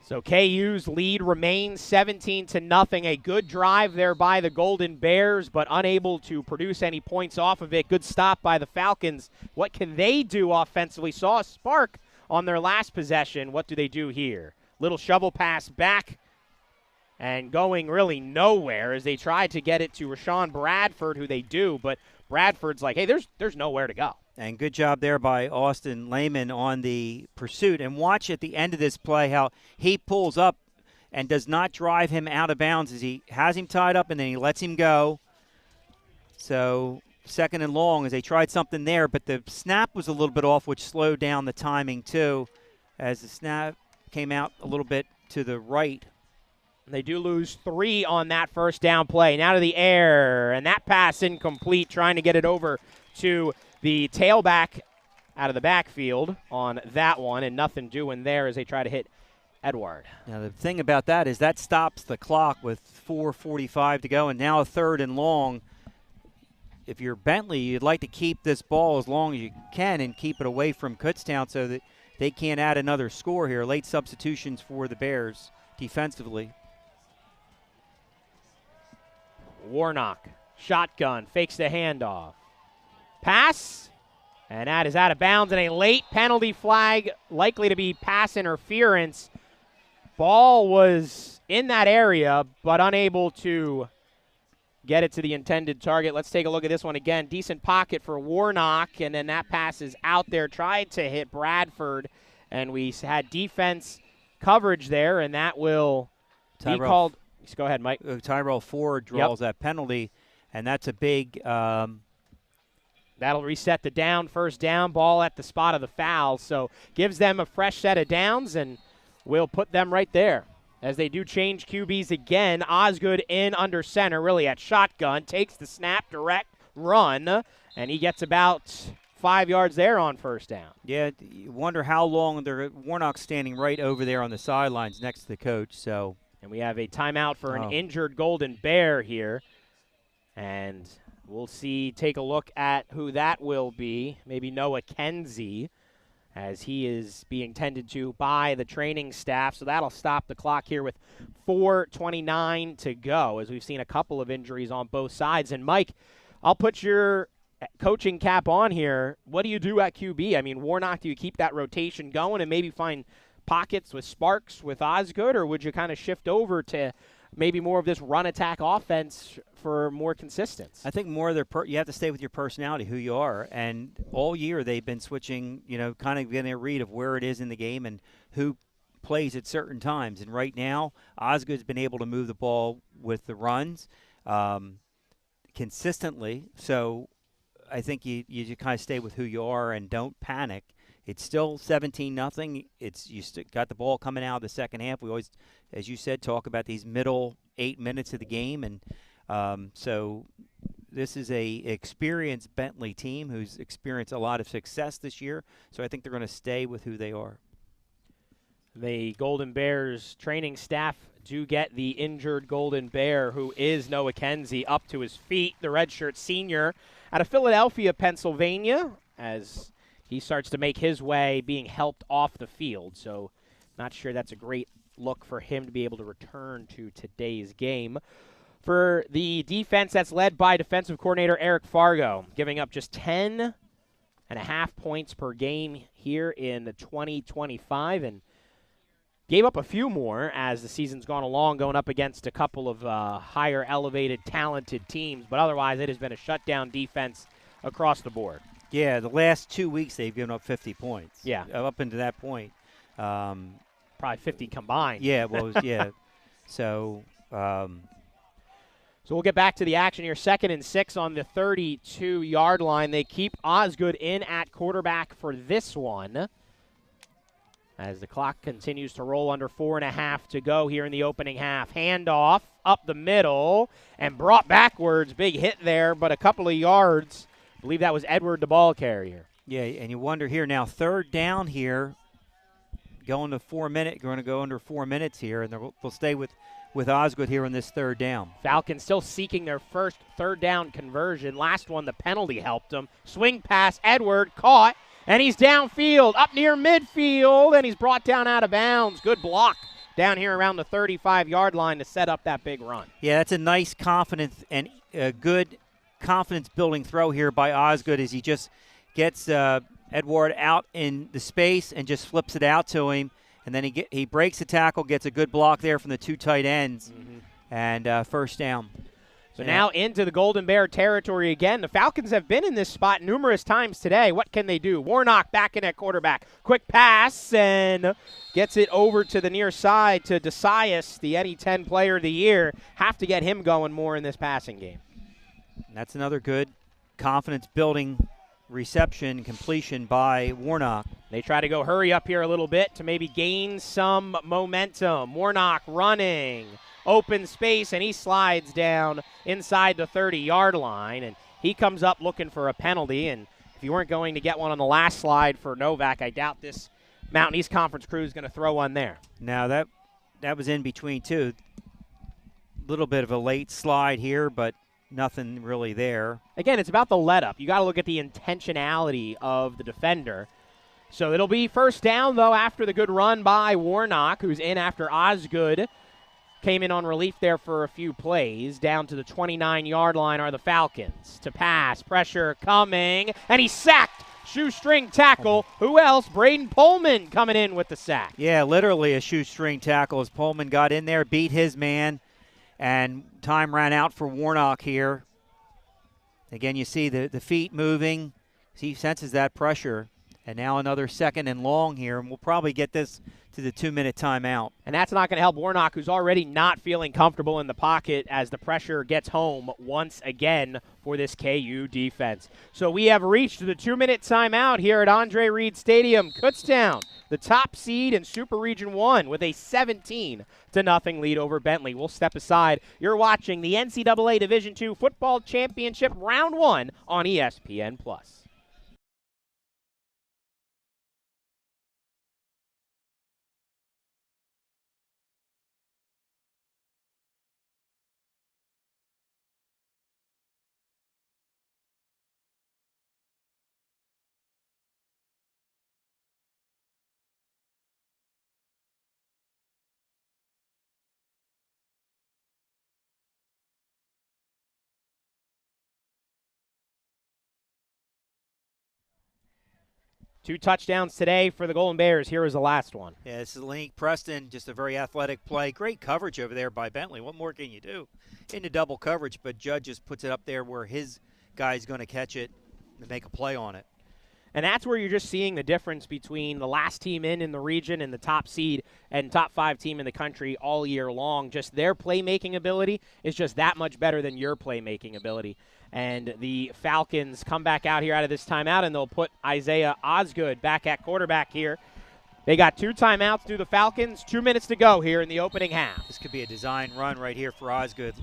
So KU's lead remains 17-0. A good drive there by the Golden Bears, but unable to produce any points off of it. Good stop by the Falcons. What can they do offensively? Saw a spark on their last possession. What do they do here? Little shovel pass back and going really nowhere as they try to get it to Rashawn Bradford, who they do, but Bradford's like, hey, there's nowhere to go. And good job there by Austin Lehman on the pursuit. And watch at the end of this play how he pulls up and does not drive him out of bounds as he has him tied up and then he lets him go. So 2nd and long as they tried something there, but the snap was a little bit off, which slowed down the timing too as the snap came out a little bit to the right. They do lose 3 on that first down play. Now to the air, and that pass incomplete, trying to get it over to the tailback out of the backfield on that one, and nothing doing there as they try to hit Edward. Now, the thing about that is that stops the clock with 4:45 to go, and now a 3rd and long. If you're Bentley, you'd like to keep this ball as long as you can and keep it away from Kutztown so that they can't add another score here. Late substitutions for the Bears defensively. Warnock, shotgun, fakes the handoff. Pass, and that is out of bounds, and a late penalty flag, likely to be pass interference. Ball was in that area, but unable to get it to the intended target. Let's take a look at this one again. Decent pocket for Warnock, and then that pass is out there. Tried to hit Bradford, and we had defense coverage there, and that will be called. Go ahead, Mike. Tyrell Ford draws that penalty, and that's a big that'll reset the down, 1st down, ball at the spot of the foul. So gives them a fresh set of downs, and we'll put them right there. As they do change QBs again, Osgood in under center, really at shotgun, takes the snap, direct run, and he gets about 5 yards there on 1st down. Yeah, you wonder how long Warnock's standing right over there on the sidelines next to the coach. So, and we have a timeout for an injured Golden Bear here, and we'll take a look at who that will be. Maybe Noah Kenzie, as he is being tended to by the training staff. So that'll stop the clock here with 4:29 to go, as we've seen a couple of injuries on both sides. And Mike, I'll put your coaching cap on here. What do you do at QB? I mean, Warnock, do you keep that rotation going and maybe find pockets with Sparks, with Osgood, or would you kind of shift over to maybe more of this run attack offense for more consistency? I think more of their you have to stay with your personality, who you are. And all year they've been switching, kind of getting a read of where it is in the game and who plays at certain times. And right now, Osgood's been able to move the ball with the runs consistently. So I think you kind of stay with who you are and don't panic. It's still 17-0. You got the ball coming out of the second half. We always, as you said, talk about these middle 8 minutes of the game, and so this is a experienced Bentley team who's experienced a lot of success this year. So I think they're going to stay with who they are. The Golden Bears training staff do get the injured Golden Bear, who is Noah Kenzie, up to his feet, the redshirt senior out of Philadelphia, Pennsylvania, as he starts to make his way, being helped off the field. So not sure that's a great look for him to be able to return to today's game. For the defense, that's led by defensive coordinator Eric Fargo, giving up just 10.5 points per game here in 2025, and gave up a few more as the season's gone along, going up against a couple of higher elevated, talented teams. But otherwise, it has been a shutdown defense across the board. Yeah, the last 2 weeks they've given up 50 points. Yeah. Up into that point. Probably 50 combined. Yeah, well, yeah. So we'll get back to the action here. 2nd and 6 on the 32-yard line. They keep Osgood in at quarterback for this one, as the clock continues to roll, under 4.5 to go here in the opening half. Handoff up the middle and brought backwards. Big hit there, but a couple of yards. I believe that was Edward, the ball carrier. Yeah, and you wonder here now, 3rd down here, going to 4 minutes. Going to go under 4 minutes here, and they'll stay with Osgood here on this 3rd down. Falcons still seeking their first 3rd down conversion. Last one, the penalty helped them. Swing pass, Edward caught, and he's downfield, up near midfield, and he's brought down out of bounds. Good block down here around the 35-yard line to set up that big run. Yeah, that's a nice confidence and a good confidence-building throw here by Osgood, as he just gets Edward out in the space and just flips it out to him. And then he breaks the tackle, gets a good block there from the 2 tight ends, and 1st down. So now into the Golden Bear territory again. The Falcons have been in this spot numerous times today. What can they do? Warnock back in at quarterback. Quick pass, and gets it over to the near side to Desaias, the NE10 player of the year. Have to get him going more in this passing game. And that's another good confidence-building reception, completion by Warnock. They try to go hurry up here a little bit to maybe gain some momentum. Warnock running, open space, and he slides down inside the 30-yard line, and he comes up looking for a penalty. And if you weren't going to get one on the last slide for Novak, I doubt this Mountain East Conference crew is going to throw one there. Now that was in between too. Little bit of a late slide here, but nothing really there. Again, it's about the let-up. You got to look at the intentionality of the defender. So it'll be 1st down, though, after the good run by Warnock, who's in after Osgood came in on relief there for a few plays. Down to the 29-yard line are the Falcons. To pass, pressure coming, and he's sacked. Shoestring tackle. Who else? Braden Pullman coming in with the sack. Yeah, literally a shoestring tackle as Pullman got in there, beat his man, and time ran out for Warnock here. Again, you see the feet moving. He senses that pressure. And now another 2nd and long here, and we'll probably get this to the 2-minute timeout. And that's not going to help Warnock, who's already not feeling comfortable in the pocket as the pressure gets home once again for this KU defense. So we have reached the 2-minute timeout here at Andre Reed Stadium. Kutztown, the top seed in Super Region 1 with a 17-0 lead over Bentley. We'll step aside. You're watching the NCAA Division II Football Championship Round 1 on ESPN+. 2 touchdowns today for the Golden Bears. Here is the last one. Yeah, this is Link Preston, just a very athletic play. Great coverage over there by Bentley. What more can you do? Into double coverage, but Judd just puts it up there where his guy's going to catch it and make a play on it. And that's where you're just seeing the difference between the last team in the region and the top seed and top 5 team in the country all year long. Just their playmaking ability is just that much better than your playmaking ability. And the Falcons come back out here out of this timeout, and they'll put Isaiah Osgood back at quarterback here. They got 2 timeouts through the Falcons, 2 minutes to go here in the opening half. This could be a design run right here for Osgood.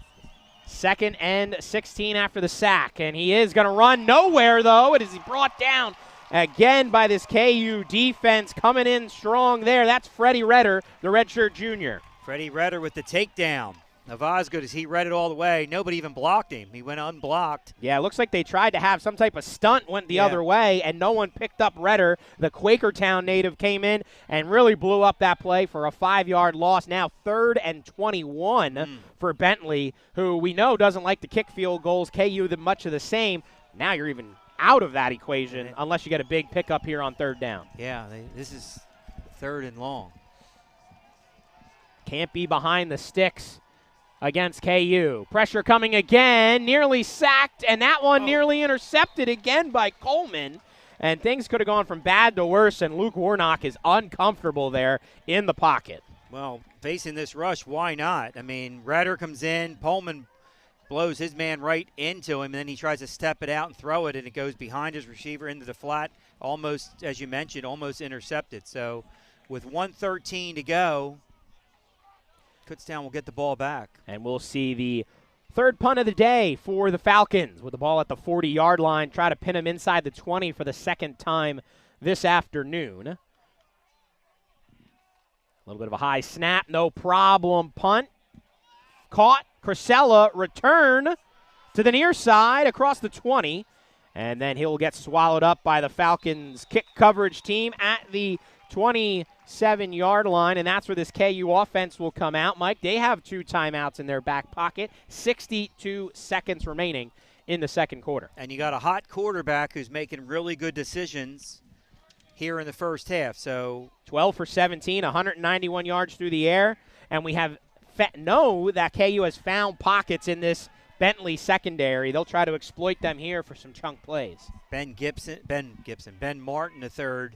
2nd and 16 after the sack, and he is going to run nowhere, though. It is brought down again by this KU defense coming in strong there. That's Freddie Redder, the redshirt junior. Freddie Redder with the takedown of Osgood as he read it all the way. Nobody even blocked him. He went unblocked. Yeah, it looks like they tried to have some type of stunt, went the other way, and no one picked up Redder. The Quakertown native came in and really blew up that play for a 5-yard loss. Now 3rd and 21 for Bentley, who we know doesn't like to kick field goals. KU, much of the same. Now you're even out of that equation unless you get a big pickup here on 3rd down. Yeah, this is 3rd and long. Can't be behind the sticks against KU. Pressure coming again, nearly sacked, and that one nearly intercepted again by Coleman. And things could have gone from bad to worse, and Luke Warnock is uncomfortable there in the pocket. Well, facing this rush, why not? I mean, Redder comes in, Pullman blows his man right into him, and then he tries to step it out and throw it, and it goes behind his receiver into the flat, almost, as you mentioned, almost intercepted. So with 1:13 to go, Kutztown will get the ball back. And we'll see the 3rd punt of the day for the Falcons with the ball at the 40-yard line. Try to pin him inside the 20 for the 2nd time this afternoon. A little bit of a high snap, no problem. Punt. Caught. Crisella return to the near side across the 20. And then he'll get swallowed up by the Falcons kick coverage team at the 27-yard line, and that's where this KU offense will come out. Mike, they have 2 timeouts in their back pocket, 62 seconds remaining in the 2nd quarter. And you got a hot quarterback who's making really good decisions here in the first half. So 12 for 17, 191 yards through the air, and we have know that KU has found pockets in this Bentley secondary. They'll try to exploit them here for some chunk plays. Ben Martin, the 3rd.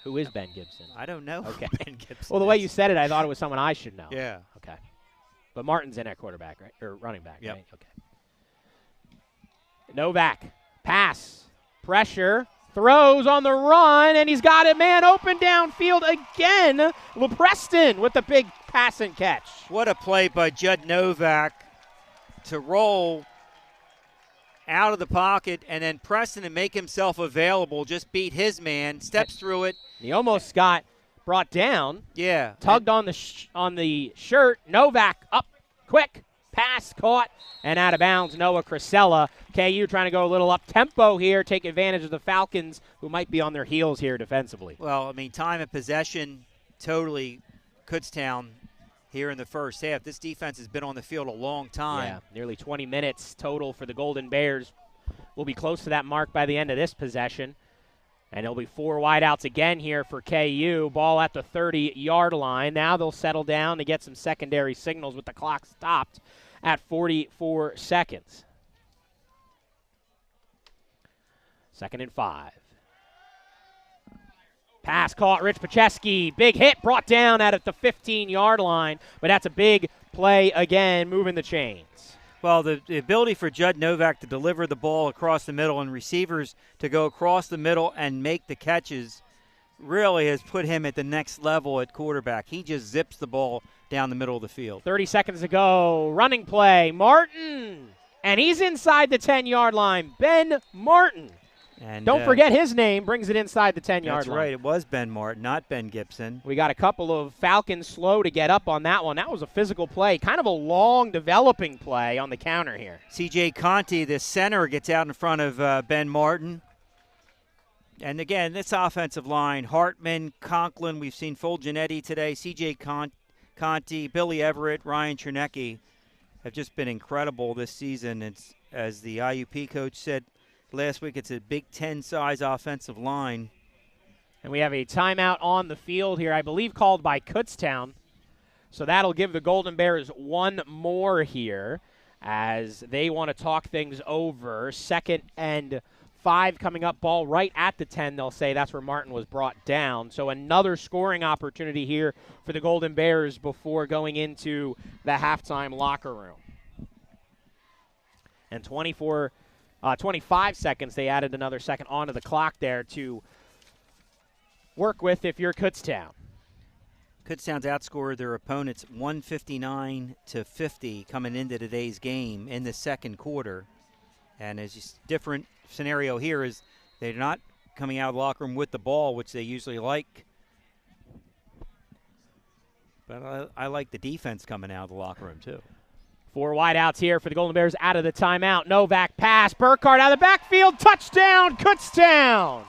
Who is Ben Gibson? I don't know. Okay. Ben Gibson. Well, the way you said it, I thought it was someone I should know. Yeah. Okay. But Martin's in at quarterback, right? Or running back, yep. Right? Okay. Novak, pass, pressure, throws on the run, and he's got a man open downfield again. LePreston with the big pass and catch. What a play by Judd Novak to roll out of the pocket, and then Preston to make himself available, just beat his man, steps through it. He almost got brought down. Yeah. Tugged on the shirt. Novak up quick. Pass caught and out of bounds. Noah Crisella. KU trying to go a little up-tempo here, take advantage of the Falcons, who might be on their heels here defensively. Well, I mean, time of possession, totally Kutztown here in the first half. This defense has been on the field a long time. Yeah, nearly 20 minutes total for the Golden Bears. We'll be close to that mark by the end of this possession. And it'll be 4 wideouts again here for KU. Ball at the 30-yard line. Now they'll settle down to get some secondary signals with the clock stopped at 44 seconds. 2nd and 5. Pass caught, Rich Pacheski. Big hit brought down at the 15-yard line, but that's a big play again, moving the chains. Well, the ability for Judd Novak to deliver the ball across the middle and receivers to go across the middle and make the catches really has put him at the next level at quarterback. He just zips the ball down the middle of the field. 30 seconds to go. Running play. Martin. And he's inside the 10-yard line. Ben Martin. And don't forget his name, brings it inside the 10-yard line. That's right. It was Ben Martin, not Ben Gibson. We got a couple of Falcons slow to get up on that one. That was a physical play, kind of a long developing play on the counter here. C.J. Conti, the center, gets out in front of Ben Martin. And again, this offensive line, Hartman, Conklin, we've seen Fulgenetti today, C.J. Conti, Billy Everett, Ryan Chernecki have just been incredible this season. It's, as the IUP coach said last week, it's a Big Ten size offensive line. And we have a timeout on the field here, I believe called by Kutztown. So that'll give the Golden Bears one more here as they want to talk things over. 2nd and 5 coming up, ball right at the 10, they'll say. That's where Martin was brought down. So another scoring opportunity here for the Golden Bears before going into the halftime locker room. And 25 seconds, they added another second onto the clock there to work with if you're Kutztown. Kutztown's outscored their opponents 159-50 coming into today's game in the second quarter. And as a different scenario here is they're not coming out of the locker room with the ball, which they usually like. But I like the defense coming out of the locker room too. 4 wideouts here for the Golden Bears out of the timeout. Novak pass. Burkhardt out of the backfield. Touchdown, Kutztown.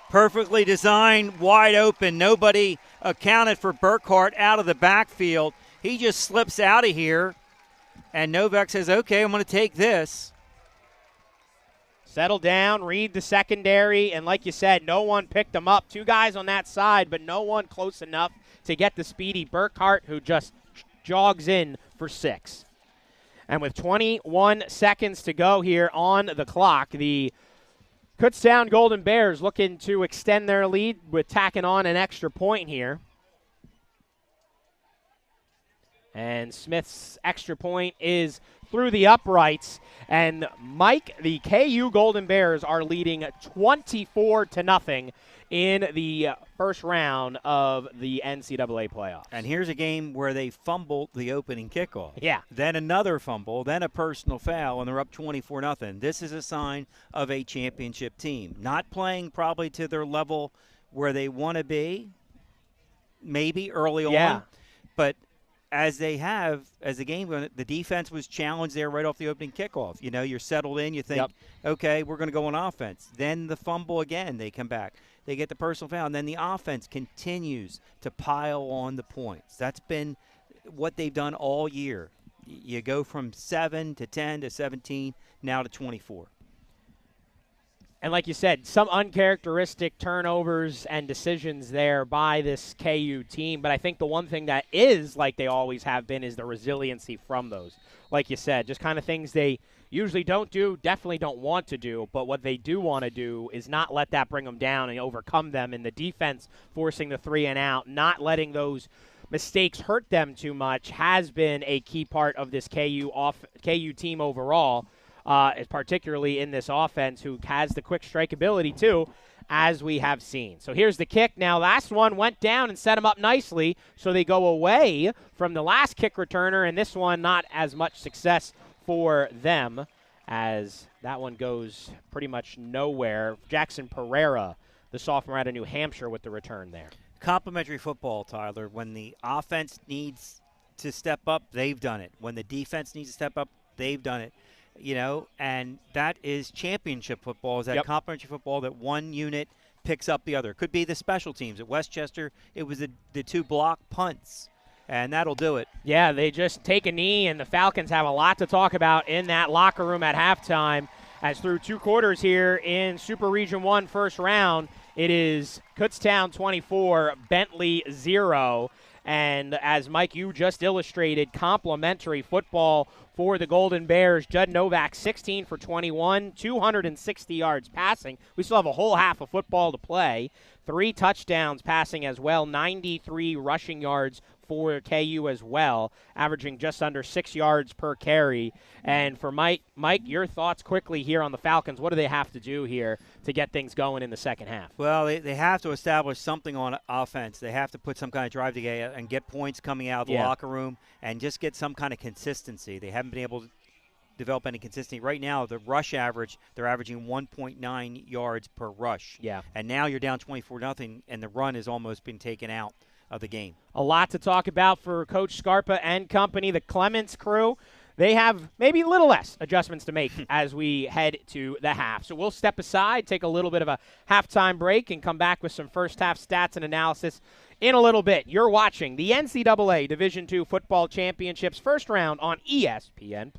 Perfectly designed, wide open. Nobody accounted for Burkhardt out of the backfield. He just slips out of here, and Novak says, okay, I'm going to take this. Settle down, read the secondary, and like you said, no one picked him up. 2 guys on that side, but no one close enough to get the speedy Burkhardt, who just jogs in for 6. And with 21 seconds to go here on the clock, the Kutztown Golden Bears looking to extend their lead with tacking on an extra point here. And Smith's extra point is through the uprights. And Mike, the KU Golden Bears are leading 24-0 in the first round of the NCAA playoffs. And here's a game where they fumbled the opening kickoff. Yeah. Then another fumble, then a personal foul, and they're up 24-0. This is a sign of a championship team. Not playing probably to their level where they want to be, maybe early on. But as the game went, the defense was challenged there right off the opening kickoff. You know, you're settled in, you think, okay, we're going to go on offense. Then the fumble again, they come back. They get the personal foul, and then the offense continues to pile on the points. That's been what they've done all year. You go from 7 to 10 to 17, now to 24. And like you said, some uncharacteristic turnovers and decisions there by this KU team. But I think the one thing that is like they always have been is the resiliency from those. Like you said, just kind of things they usually don't do, definitely don't want to do. But what they do want to do is not let that bring them down and overcome them. And the defense forcing the 3 and out, not letting those mistakes hurt them too much has been a key part of this KU team overall. Particularly in this offense, who has the quick strike ability too, as we have seen. So here's the kick. Now, last one went down and set him up nicely, so they go away from the last kick returner, and this one not as much success for them, as that one goes pretty much nowhere. Jackson Pereira, the sophomore out of New Hampshire, with the return there. Complimentary football, Tyler. When the offense needs to step up, they've done it. When the defense needs to step up, they've done it. You know, and that is championship football, is that complimentary football that one unit picks up the other. Could be the special teams. At Westchester, it was the 2 block punts, and that'll do it. Yeah, they just take a knee, and the Falcons have a lot to talk about in that locker room at halftime. As through 2 quarters here in Super Region 1 first round, it is Kutztown 24, Bentley 0. And as Mike, you just illustrated, complimentary football for the Golden Bears. Judd Novak, 16 for 21, 260 yards passing. We still have a whole half of football to play. 3 touchdowns passing as well, 93 rushing yards for KU as well, averaging just under 6 yards per carry. And for Mike, your thoughts quickly here on the Falcons. What do they have to do here to get things going in the second half? Well, they have to establish something on offense. They have to put some kind of drive together and get points coming out of the locker room and just get some kind of consistency. They haven't been able to develop any consistency. Right now, the rush average, they're averaging 1.9 yards per rush. Yeah. And now you're down 24-0, and the run has almost been taken out of the game. A lot to talk about for Coach Scarpa and company. The Clements crew, they have maybe a little less adjustments to make as we head to the half. So we'll step aside, take a little bit of a halftime break, and come back with some first half stats and analysis in a little bit. You're watching the NCAA Division II Football Championships first round on ESPN+.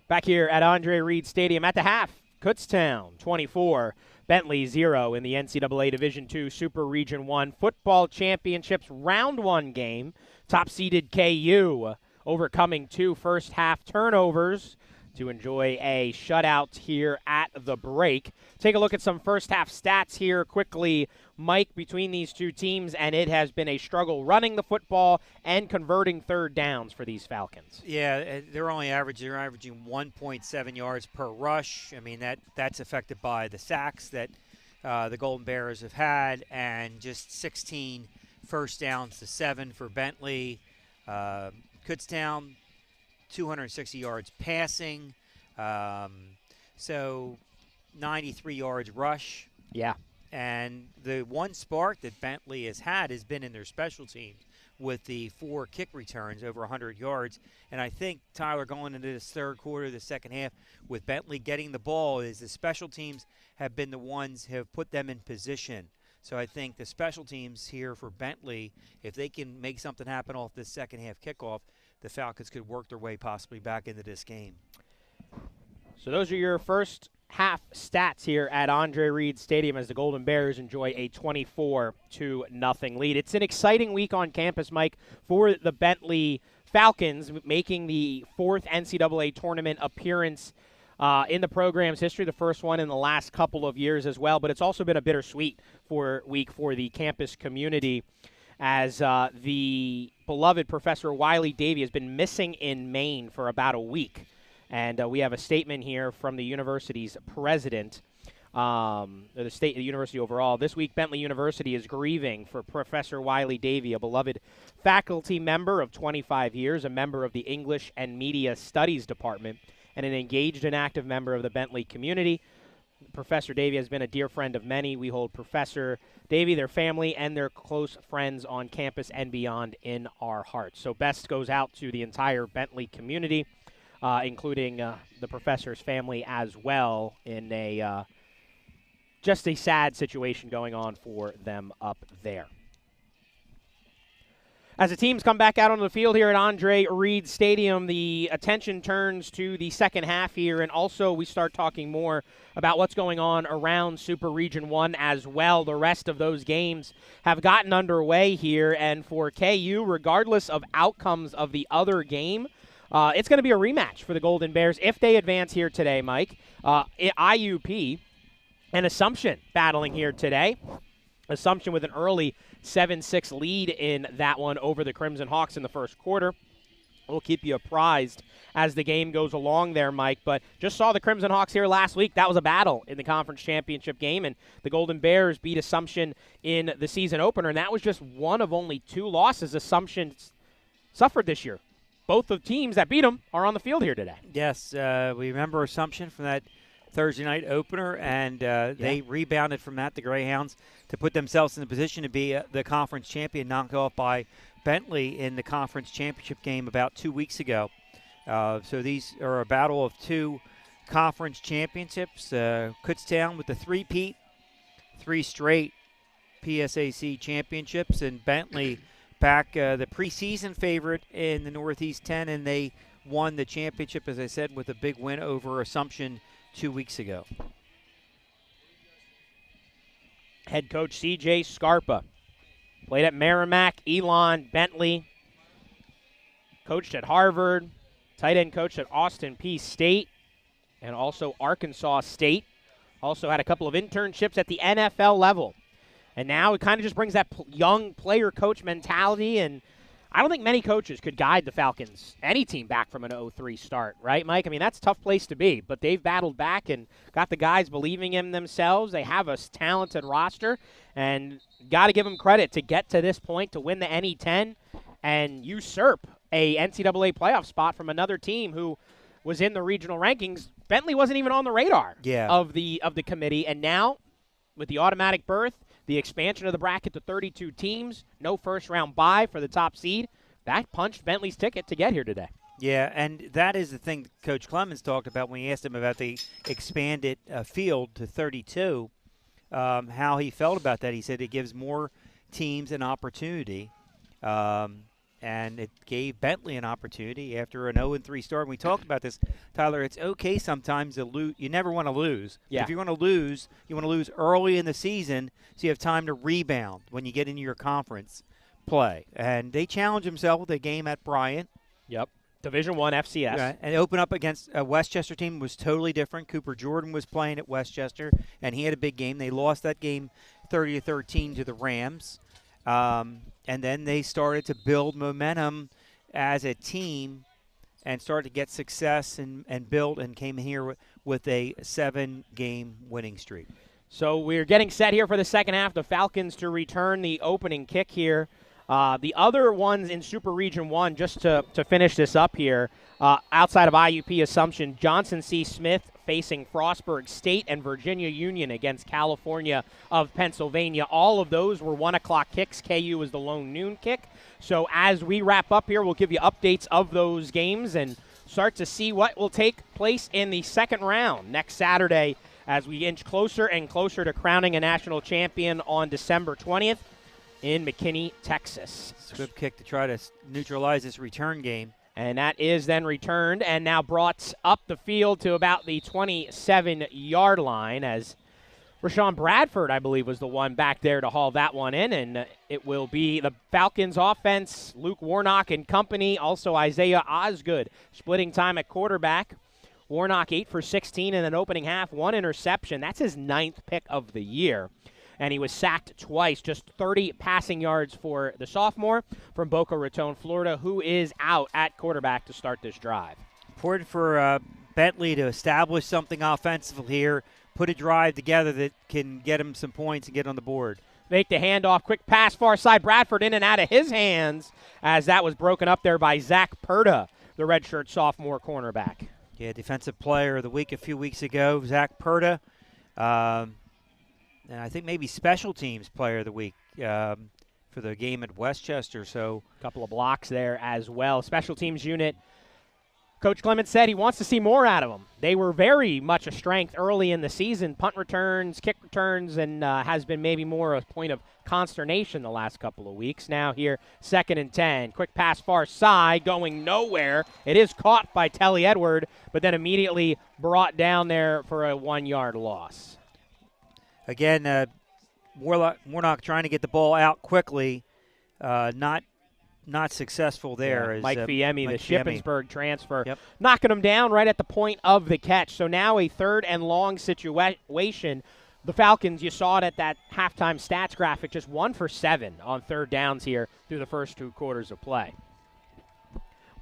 Back here at Andre Reed Stadium at the half, Kutztown 24, Bentley 0 in the NCAA Division II Super Region 1 Football Championships Round 1 game. Top-seeded KU overcoming 2 first-half turnovers to enjoy a shutout here at the break. Take a look at some first-half stats here quickly, Mike, between these two teams, and it has been a struggle running the football and converting third downs for these Falcons. Yeah, they're averaging 1.7 yards per rush. I mean, that's affected by the sacks that the Golden Bears have had, and just 16 first downs to 7 for Bentley. Kutztown, 260 yards passing, so 93 yards rush. Yeah. And the one spark that Bentley has had has been in their special teams with the 4 kick returns over 100 yards. And I think, Tyler, going into this third quarter, the second half, with Bentley getting the ball, is the special teams have been the ones who have put them in position. So I think the special teams here for Bentley, if they can make something happen off this second half kickoff, the Falcons could work their way possibly back into this game. So those are your first half stats here at Andre Reed Stadium as the Golden Bears enjoy a 24-0 lead. It's an exciting week on campus, Mike, for the Bentley Falcons, making the 4th NCAA tournament appearance in the program's history, the first one in the last couple of years as well. But it's also been a bittersweet week for the campus community, as the beloved Professor Wiley Davy has been missing in Maine for about a week. And we have a statement here from the university's president, the university overall. This week, Bentley University is grieving for Professor Wiley Davy, a beloved faculty member of 25 years, a member of the English and Media Studies Department, and an engaged and active member of the Bentley community. Professor Davy has been a dear friend of many. We hold Professor Davy, their family, and their close friends on campus and beyond in our hearts. So best goes out to the entire Bentley community, including the professor's family as well, in a just a sad situation going on for them up there. As the teams come back out on the field here at Andre Reed Stadium, the attention turns to the second half here, and also we start talking more about what's going on around Super Region 1 as well. The rest of those games have gotten underway here, and for KU, regardless of outcomes of the other game, it's going to be a rematch for the Golden Bears if they advance here today, Mike. IUP and Assumption battling here today. Assumption with an early 7-6 lead in that one over the Crimson Hawks in the first quarter. We'll keep you apprised as the game goes along there, Mike. But just saw the Crimson Hawks here last week. That was a battle in the conference championship game, and the Golden Bears beat Assumption in the season opener, and that was just one of only 2 losses Assumption suffered this year. Both of the teams that beat them are on the field here today. Yes, we remember Assumption from that Thursday night opener, and they rebounded from that, the Greyhounds, to put themselves in the position to be the conference champion, knocked off by Bentley in the conference championship game about 2 weeks ago. So these are a battle of 2 conference championships. Kutztown with the 3-peat, 3 straight PSAC championships, and Bentley back the preseason favorite in the Northeast 10, and they won the championship, as I said, with a big win over Assumption 2 weeks ago. Head coach C.J. Scarpa played at Merrimack, Elon, Bentley, coached at Harvard, tight end coached at Austin Peay State, and also Arkansas State. Also had a couple of internships at the NFL level. And now it kind of just brings that young player coach mentality, and I don't think many coaches could guide the Falcons, any team, back from an 0-3 start, right, Mike? I mean, that's a tough place to be, but they've battled back and got the guys believing in themselves. They have a talented roster, and got to give them credit to get to this point, to win the NE10 and usurp a NCAA playoff spot from another team who was in the regional rankings. Bentley wasn't even on the radar of the committee, and now with the automatic berth, the expansion of the bracket to 32 teams, no first-round bye for the top seed, that punched Bentley's ticket to get here today. Yeah, and that is the thing Coach Clemens talked about when he asked him about the expanded field to 32, how he felt about that. He said it gives more teams an opportunity, and and it gave Bentley an opportunity after an 0-3 start. And we talked about this, Tyler. It's okay sometimes to lose. You never want to lose. Yeah. If you want to lose early in the season so you have time to rebound when you get into your conference play. And they challenged themselves with a game at Bryant. Yep. Division I FCS. Yeah, and open up against a Westchester team was totally different. Cooper Jordan was playing at Westchester, and he had a big game. They lost that game 30-13 to the Rams. And then they started to build momentum as a team and started to get success and build and came here with a 7-game winning streak. So we're getting set here for the second half. The Falcons to return the opening kick here. The other ones in Super Region 1, just to finish this up here, outside of IUP Assumption, Johnson C. Smith facing Frostburg State and Virginia Union against California of Pennsylvania. All of those were 1 o'clock kicks. KU was the lone noon kick. So as we wrap up here, we'll give you updates of those games and start to see what will take place in the second round next Saturday as we inch closer and closer to crowning a national champion on December 20th. In McKinney, Texas. Good kick to try to neutralize this return game. And that is then returned and now brought up the field to about the 27-yard line as Rashawn Bradford, I believe, was the one back there to haul that one in. And it will be the Falcons offense, Luke Warnock and company, also Isaiah Osgood splitting time at quarterback. Warnock 8 for 16 in an opening half, 1 interception. That's his 9th pick of the year. And he was sacked twice, just 30 passing yards for the sophomore from Boca Raton, Florida, who is out at quarterback to start this drive. Important for Bentley to establish something offensive here, put a drive together that can get him some points and get on the board. Make the handoff, quick pass, far side, Bradford in and out of his hands as that was broken up there by Zach Perda, the redshirt sophomore cornerback. Yeah, defensive player of the week a few weeks ago, Zach Perda. And I think maybe special teams player of the week for the game at Westchester. So a couple of blocks there as well. Special teams unit. Coach Clements said he wants to see more out of them. They were very much a strength early in the season. Punt returns, kick returns, and has been maybe more a point of consternation the last couple of weeks. Now here, 2nd and 10. Quick pass far side, going nowhere. It is caught by Telly Edward, but then immediately brought down there for a 1-yard loss. Again, Warnock trying to get the ball out quickly, not successful there. Yeah, Mike Fiemme, the Shippensburg transfer, yep, knocking him down right at the point of the catch. So now a 3rd and long situation. The Falcons, you saw it at that halftime stats graphic, just 1 for 7 on 3rd downs here through the first 2 quarters of play.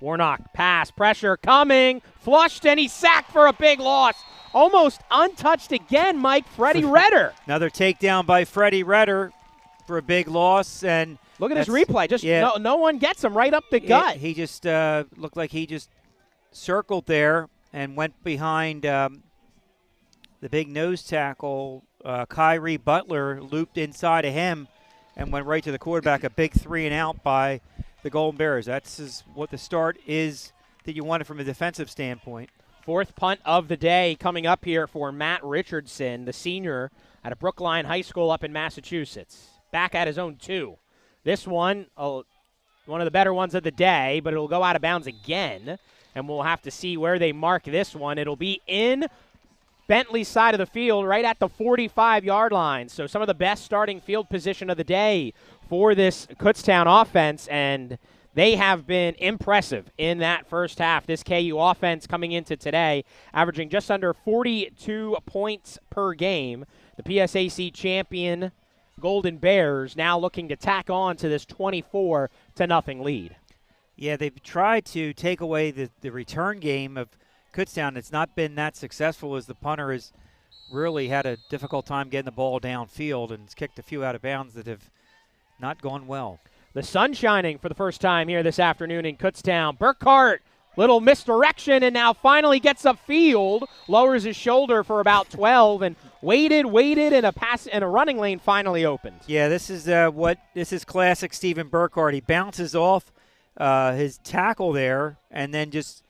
Warnock, pass, pressure coming, flushed, and he's sacked for a big loss. Almost untouched again, Mike, Freddie Redder. Another takedown by Freddie Redder for a big loss. And look at this replay. Just no one gets him right up the gut. He just looked like he just circled there and went behind the big nose tackle. Kyrie Butler looped inside of him and went right to the quarterback. A big 3-and-out by the Golden Bears. That's what the start is that you wanted from a defensive standpoint. 4th punt of the day coming up here for Matt Richardson, the senior at a Brookline High School up in Massachusetts. Back at his own 2. This one, one of the better ones of the day, but it'll go out of bounds again, and we'll have to see where they mark this one. It'll be in Bentley's side of the field, right at the 45-yard line. So some of the best starting field position of the day for this Kutztown offense, and they have been impressive in that first half. This KU offense coming into today, averaging just under 42 points per game. The PSAC champion Golden Bears now looking to tack on to this 24-0 lead. Yeah, they've tried to take away the return game of Kutztown. It's not been that successful as the punter has really had a difficult time getting the ball downfield and has kicked a few out of bounds that have not gone well. The sun shining for the first time here this afternoon in Kutztown. Burkhart, little misdirection, and now finally gets upfield, lowers his shoulder for about 12, and waited, and a running lane finally opened. Yeah, this is classic Stephen Burkhart. He bounces off his tackle there, and then just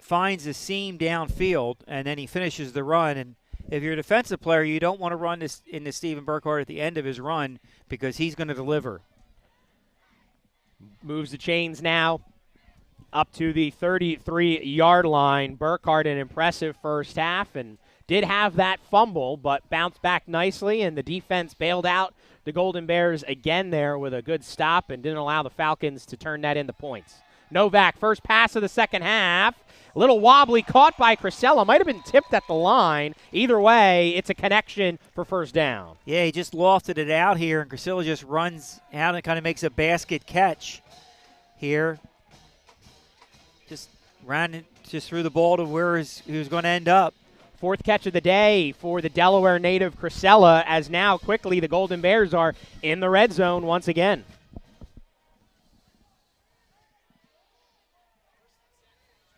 finds a seam downfield, and then he finishes the run. And if you're a defensive player, you don't want to run this into Stephen Burkhart at the end of his run because he's going to deliver. Moves the chains now up to the 33-yard line. Burkhardt, an impressive first half, and did have that fumble, but bounced back nicely, and the defense bailed out the Golden Bears again there with a good stop and didn't allow the Falcons to turn that into points. Novak, first pass of the second half. A little wobbly, caught by Crisella. Might have been tipped at the line. Either way, it's a connection for first down. Yeah, he just lofted it out here, and Crisella just runs out and kind of makes a basket catch here. Just ran it just threw the ball to where he was going to end up. Fourth catch of the day for the Delaware native Crisella, as now quickly the Golden Bears are in the red zone once again.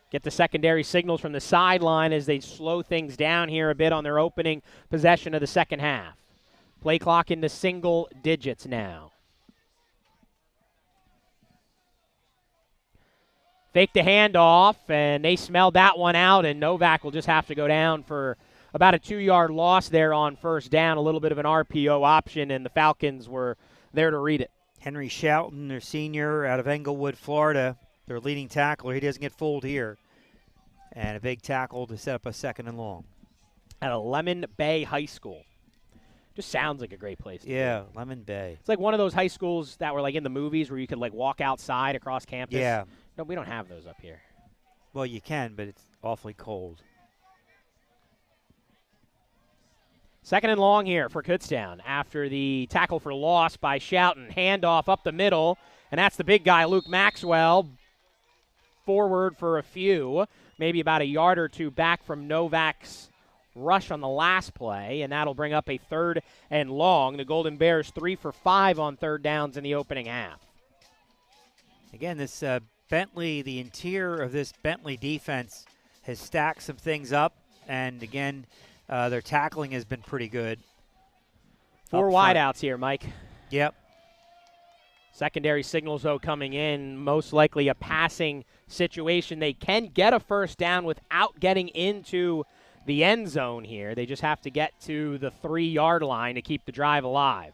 Get the secondary signals from the sideline as they slow things down here a bit on their opening possession of the second half. Play clock into single digits now. Fake the handoff, and they smelled that one out, and Novak will just have to go down for about a 2-yard loss there on first down, a little bit of an RPO option, and the Falcons were there to read it. Henry Shelton, their senior out of Englewood, Florida, their leading tackler. He doesn't get fooled here. And a big tackle to set up a second and long. At a Lemon Bay High School. Just sounds like a great place to Yeah, be. Lemon Bay. It's like one of those high schools that were like in the movies where you could like walk outside across campus. Yeah. No, we don't have those up here. Well, you can, but it's awfully cold. Second and long here for Kutztown after the tackle for loss by Shelton. Handoff up the middle, and that's the big guy, Luke Maxwell. Forward for a few, maybe about a yard or two back from Novak's rush on the last play, and that'll bring up a third and long. The Golden Bears 3 for 5 on third downs in the opening half. Again, this Bentley, the interior of this Bentley defense has stacked some things up, and again, their tackling has been pretty good. 4 wideouts here, Mike. Yep. Secondary signals, though, coming in, most likely a passing situation. They can get a first down without getting into the end zone here. They just have to get to the 3-yard line to keep the drive alive.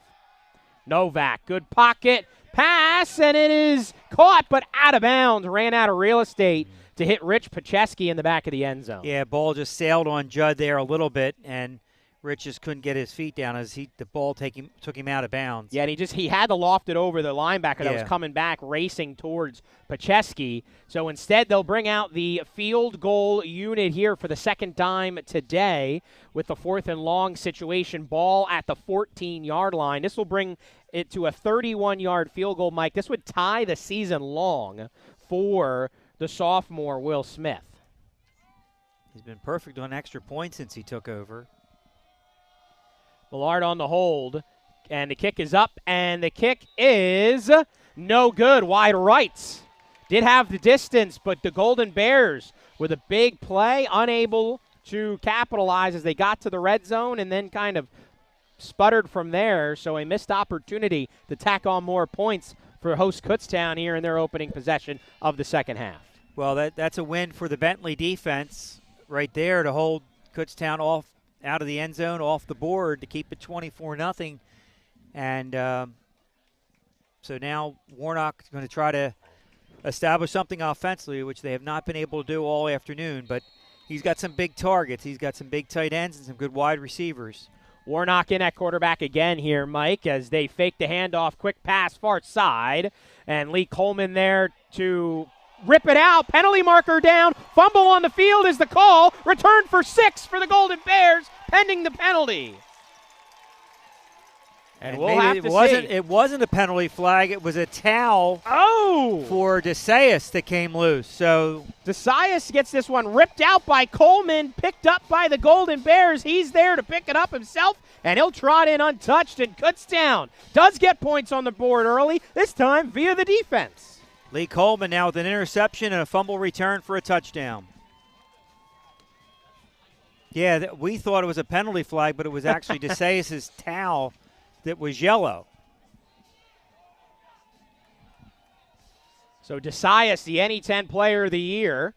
Novak, good pocket pass, and it is caught but out of bounds. Ran out of real estate to hit Rich Pacheski in the back of the end zone. Yeah, ball just sailed on Judd there a little bit, and Rich just couldn't get his feet down as the ball took him out of bounds. Yeah, and he had to loft it over the linebacker that was coming back, racing towards Pacheski. So instead, they'll bring out the field goal unit here for the second time today with the 4th and long situation. Ball at the 14-yard line. This will bring it to a 31-yard field goal, Mike. This would tie the season long for the sophomore Will Smith. He's been perfect on extra points since he took over. Millard on the hold, and the kick is up, and the kick is no good. Wide right. Did have the distance, but the Golden Bears, with a big play, unable to capitalize as they got to the red zone and then kind of sputtered from there. So a missed opportunity to tack on more points for host Kutztown here in their opening possession of the second half. Well, that's a win for the Bentley defense right there to hold Kutztown off out of the end zone, off the board, to keep it 24-0. And so now Warnock is going to try to establish something offensively, which they have not been able to do all afternoon. But he's got some big targets. He's got some big tight ends and some good wide receivers. Warnock in at quarterback again here, Mike, as they fake the handoff, quick pass far side. And Lee Coleman there to rip it out. Penalty marker down. Fumble on the field is the call. Return for 6 for the Golden Bears, pending the penalty. And we'll have to see. It wasn't a penalty flag. It was a towel for DeSayas that came loose. So DeSayas gets this one ripped out by Coleman, picked up by the Golden Bears. He's there to pick it up himself, and he'll trot in untouched, and Kutztown does get points on the board early, this time via the defense. Lee Coleman now with an interception and a fumble return for a touchdown. Yeah, we thought it was a penalty flag, but it was actually DeSayas' towel that was yellow. So DeSayas, the NE10 player of the year.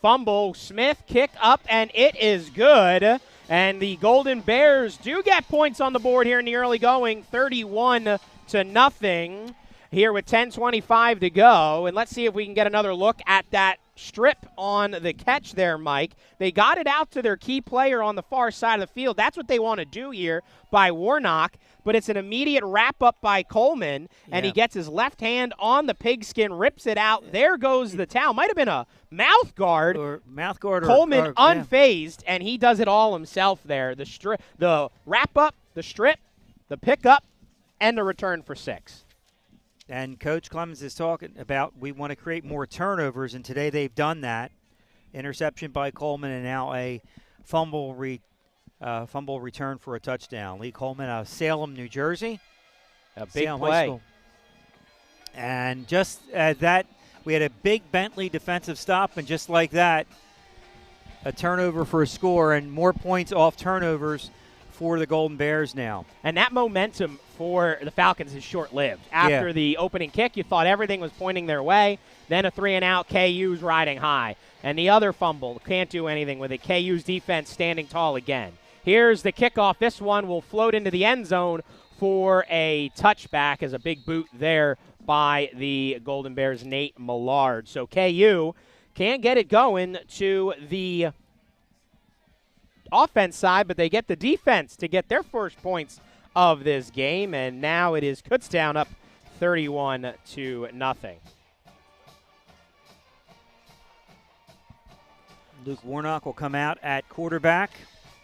Fumble, Smith, kick up, and it is good. And the Golden Bears do get points on the board here in the early going, 31-0. here with 10:25 to go. And let's see if we can get another look at that strip on the catch there, Mike. They got it out to their key player on the far side of the field. That's what they want to do here by Warnock. But it's an immediate wrap-up by Coleman, and he gets his left hand on the pigskin, rips it out. There goes the towel. Might have been a mouth guard. Coleman unfazed, and he does it all himself there. The wrap-up, the strip, the pickup, and the return for 6. And Coach Clemens is talking about we want to create more turnovers, and today they've done that. Interception by Coleman, and now a fumble return for a touchdown. Lee Coleman out of Salem, New Jersey. A big play. And just that, we had a big Bentley defensive stop, and just like that, a turnover for a score, and more points off turnovers for the Golden Bears now. And that momentum for the Falcons is short-lived. After the opening kick, you thought everything was pointing their way. Then a 3-and-out, KU's riding high. And the other fumble, can't do anything with it. KU's defense standing tall again. Here's the kickoff. This one will float into the end zone for a touchback as a big boot there by the Golden Bears' Nate Millard. So KU can't get it going to the offense side, but they get the defense to get their first points of this game, and now it is Kutztown up 31-0. Luke Warnock will come out at quarterback.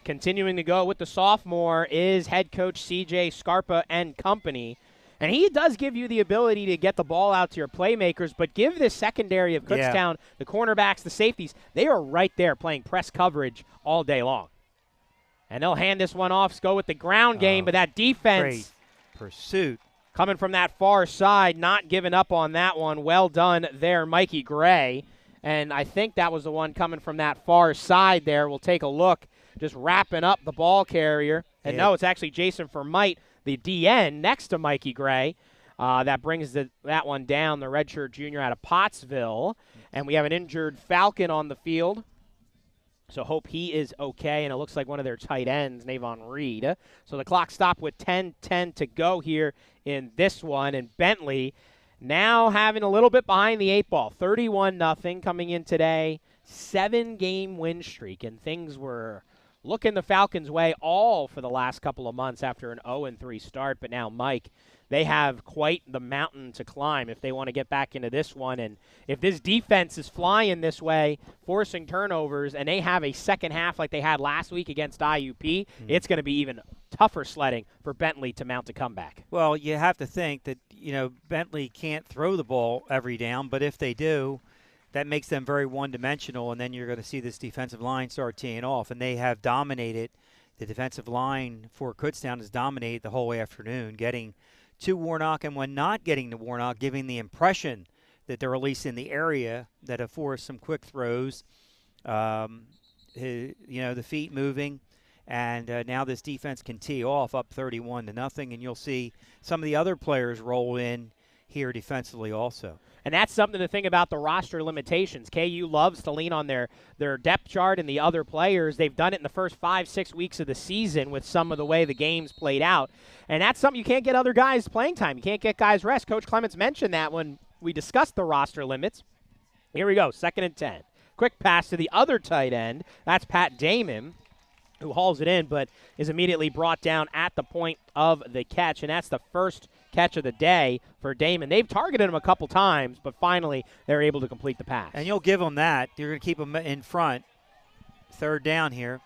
Continuing to go with the sophomore is head coach C.J. Scarpa and company. And he does give you the ability to get the ball out to your playmakers, but give this secondary of Kutztown, the cornerbacks, the safeties, they are right there playing press coverage all day long. And they'll hand this one off, go with the ground game, but that defense. Great pursuit. Coming from that far side, not giving up on that one. Well done there, Mikey Gray. And I think that was the one coming from that far side there. We'll take a look, just wrapping up the ball carrier. And no, it's actually Jason Vermite, the DN, next to Mikey Gray. That brings that one down, the redshirt junior out of Pottsville. And we have an injured Falcon on the field. So hope he is okay, and it looks like one of their tight ends, Navon Reed. So the clock stopped with 10:10 to go here in this one. And Bentley now having a little bit behind the 8 ball, 31-0 coming in today, 7-game win streak, and things were looking the Falcons' way all for the last couple of months after an 0-3 start. But now, Mike, they have quite the mountain to climb if they want to get back into this one. And if this defense is flying this way, forcing turnovers, and they have a second half like they had last week against IUP, it's going to be even tougher sledding for Bentley to mount a comeback. Well, you have to think that, Bentley can't throw the ball every down, but if they do, that makes them very one-dimensional, and then you're going to see this defensive line start teeing off. And they have dominated. The defensive line for Kutztown has dominated the whole afternoon, getting to Warnock, and when not getting to Warnock, giving the impression that they're at least in the area that have forced some quick throws, the feet moving, and now this defense can tee off up 31-0, and you'll see some of the other players roll in here defensively also. And that's something to think about the roster limitations. KU loves to lean on their depth chart and the other players. They've done it in the first 5-6 weeks of the season with some of the way the games played out. And that's something you can't get other guys playing time. You can't get guys rest. Coach Clements mentioned that when we discussed the roster limits. Here we go, 2nd and 10. Quick pass to the other tight end. That's Pat Damon, who hauls it in, but is immediately brought down at the point of the catch. And that's the first catch of the day for Damon. They've targeted him a couple times, but finally they're able to complete the pass. And you'll give them that. You're going to keep them in front. 3rd down here.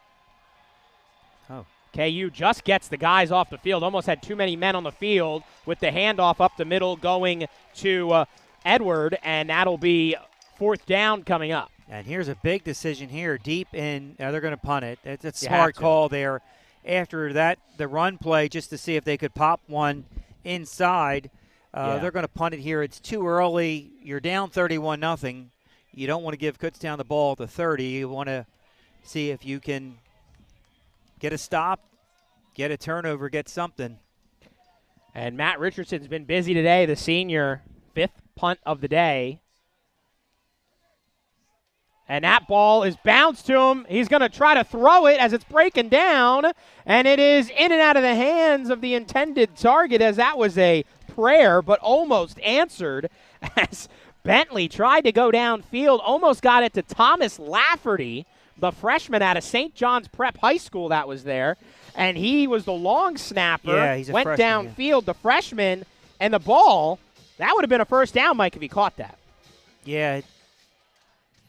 KU just gets the guys off the field. Almost had too many men on the field with the handoff up the middle going to Edward, and that'll be 4th down coming up. And here's a big decision here, deep in. They're going to punt it. It's a smart call there. After that, the run play, just to see if they could pop one inside. They're going to punt it here. It's too early. You're down 31-0. You don't want to give Kutztown the ball at the 30. You want to see if you can get a stop, get a turnover, get something. And Matt Richardson's been busy today, the senior, 5th punt of the day. And that ball is bounced to him. He's going to try to throw it as it's breaking down. And it is in and out of the hands of the intended target, as that was a prayer, but almost answered as Bentley tried to go downfield, almost got it to Thomas Lafferty, the freshman out of St. John's Prep High School that was there, and he was the long snapper. Yeah, he's a went freshman, downfield, the freshman, and the ball, that would have been a first down, Mike, if he caught that. Yeah,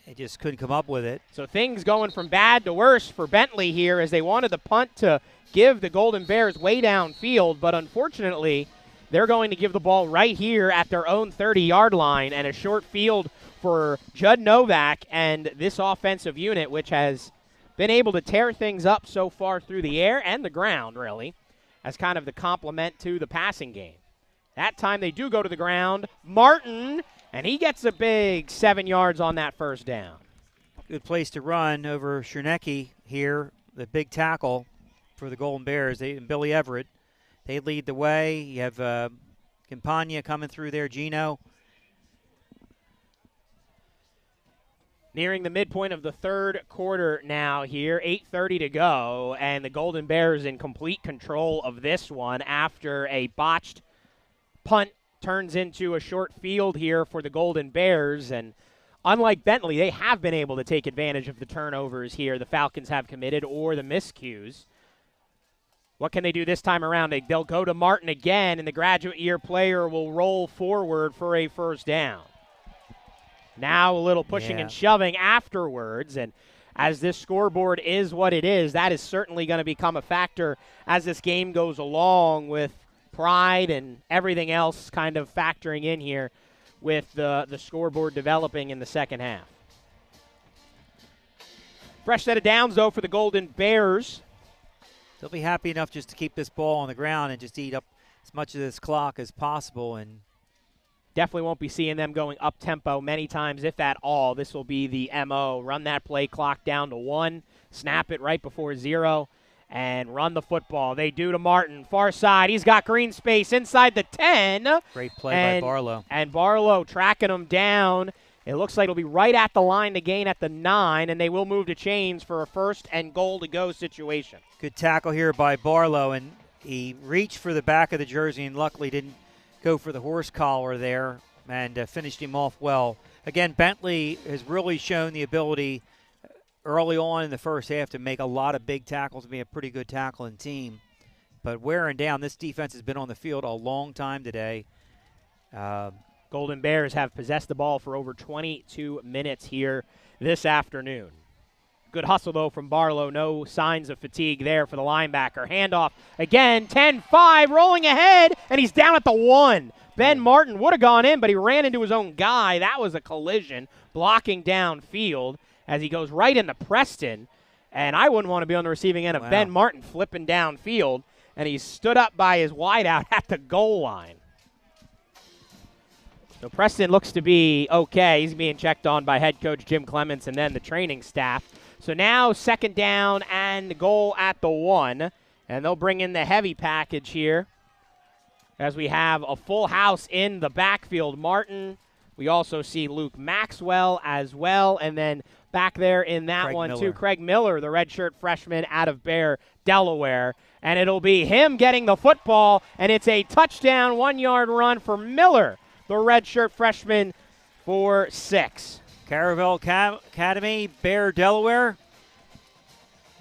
it just couldn't come up with it. So things going from bad to worse for Bentley here as they wanted the punt to give the Golden Bears way downfield, but unfortunately they're going to give the ball right here at their own 30-yard line, and a short field for Judd Novak and this offensive unit, which has been able to tear things up so far through the air and the ground, really, as kind of the complement to the passing game. That time they do go to the ground. Martin, and he gets a big 7 yards on that first down. Good place to run over Chernecki here, the big tackle for the Golden Bears. And Billy Everett, they lead the way. You have Campagna coming through there, Gino. Nearing the midpoint of the third quarter now here, 8:30 to go, and the Golden Bears in complete control of this one after a botched punt turns into a short field here for the Golden Bears. And unlike Bentley, they have been able to take advantage of the turnovers here the Falcons have committed or the miscues. What can they do this time around? They'll go to Martin again, and the graduate year player will roll forward for a first down. Now a little pushing and shoving afterwards, and as this scoreboard is what it is, that is certainly going to become a factor as this game goes along, with pride and everything else kind of factoring in here with the scoreboard developing in the second half. Fresh set of downs, though, for the Golden Bears. They'll be happy enough just to keep this ball on the ground and just eat up as much of this clock as possible. And definitely won't be seeing them going up-tempo many times, if at all. This will be the MO. Run that play clock down to 1, snap it right before 0, and run the football. They do to Martin. Far side. He's got green space inside the 10. Great play by Barlow. And Barlow tracking him down. It looks like it'll be right at the line to gain at the 9, and they will move to chains for a first and goal to go situation. Good tackle here by Barlow, and he reached for the back of the jersey and luckily didn't go for the horse collar there and finished him off well. Again, Bentley has really shown the ability early on in the first half to make a lot of big tackles and be a pretty good tackling team. But wearing down, this defense has been on the field a long time today. Golden Bears have possessed the ball for over 22 minutes here this afternoon. Good hustle, though, from Barlow. No signs of fatigue there for the linebacker. Handoff again, 10-5, rolling ahead, and he's down at the 1. Ben Martin would have gone in, but he ran into his own guy. That was a collision, blocking downfield as he goes right into Preston. And I wouldn't want to be on the receiving end of Ben Martin flipping downfield, and he stood up by his wideout at the goal line. So Preston looks to be okay. He's being checked on by head coach Jim Clements and then the training staff. So now second down and goal at the 1. And they'll bring in the heavy package here as we have a full house in the backfield. Martin. We also see Luke Maxwell as well. And then back there in that Craig one, Miller. too, Craig Miller, the redshirt freshman out of Bear, Delaware. And it'll be him getting the football, and it's a touchdown, 1-yard run for Miller, the redshirt freshman, for 6. Caravel Academy, Bear, Delaware.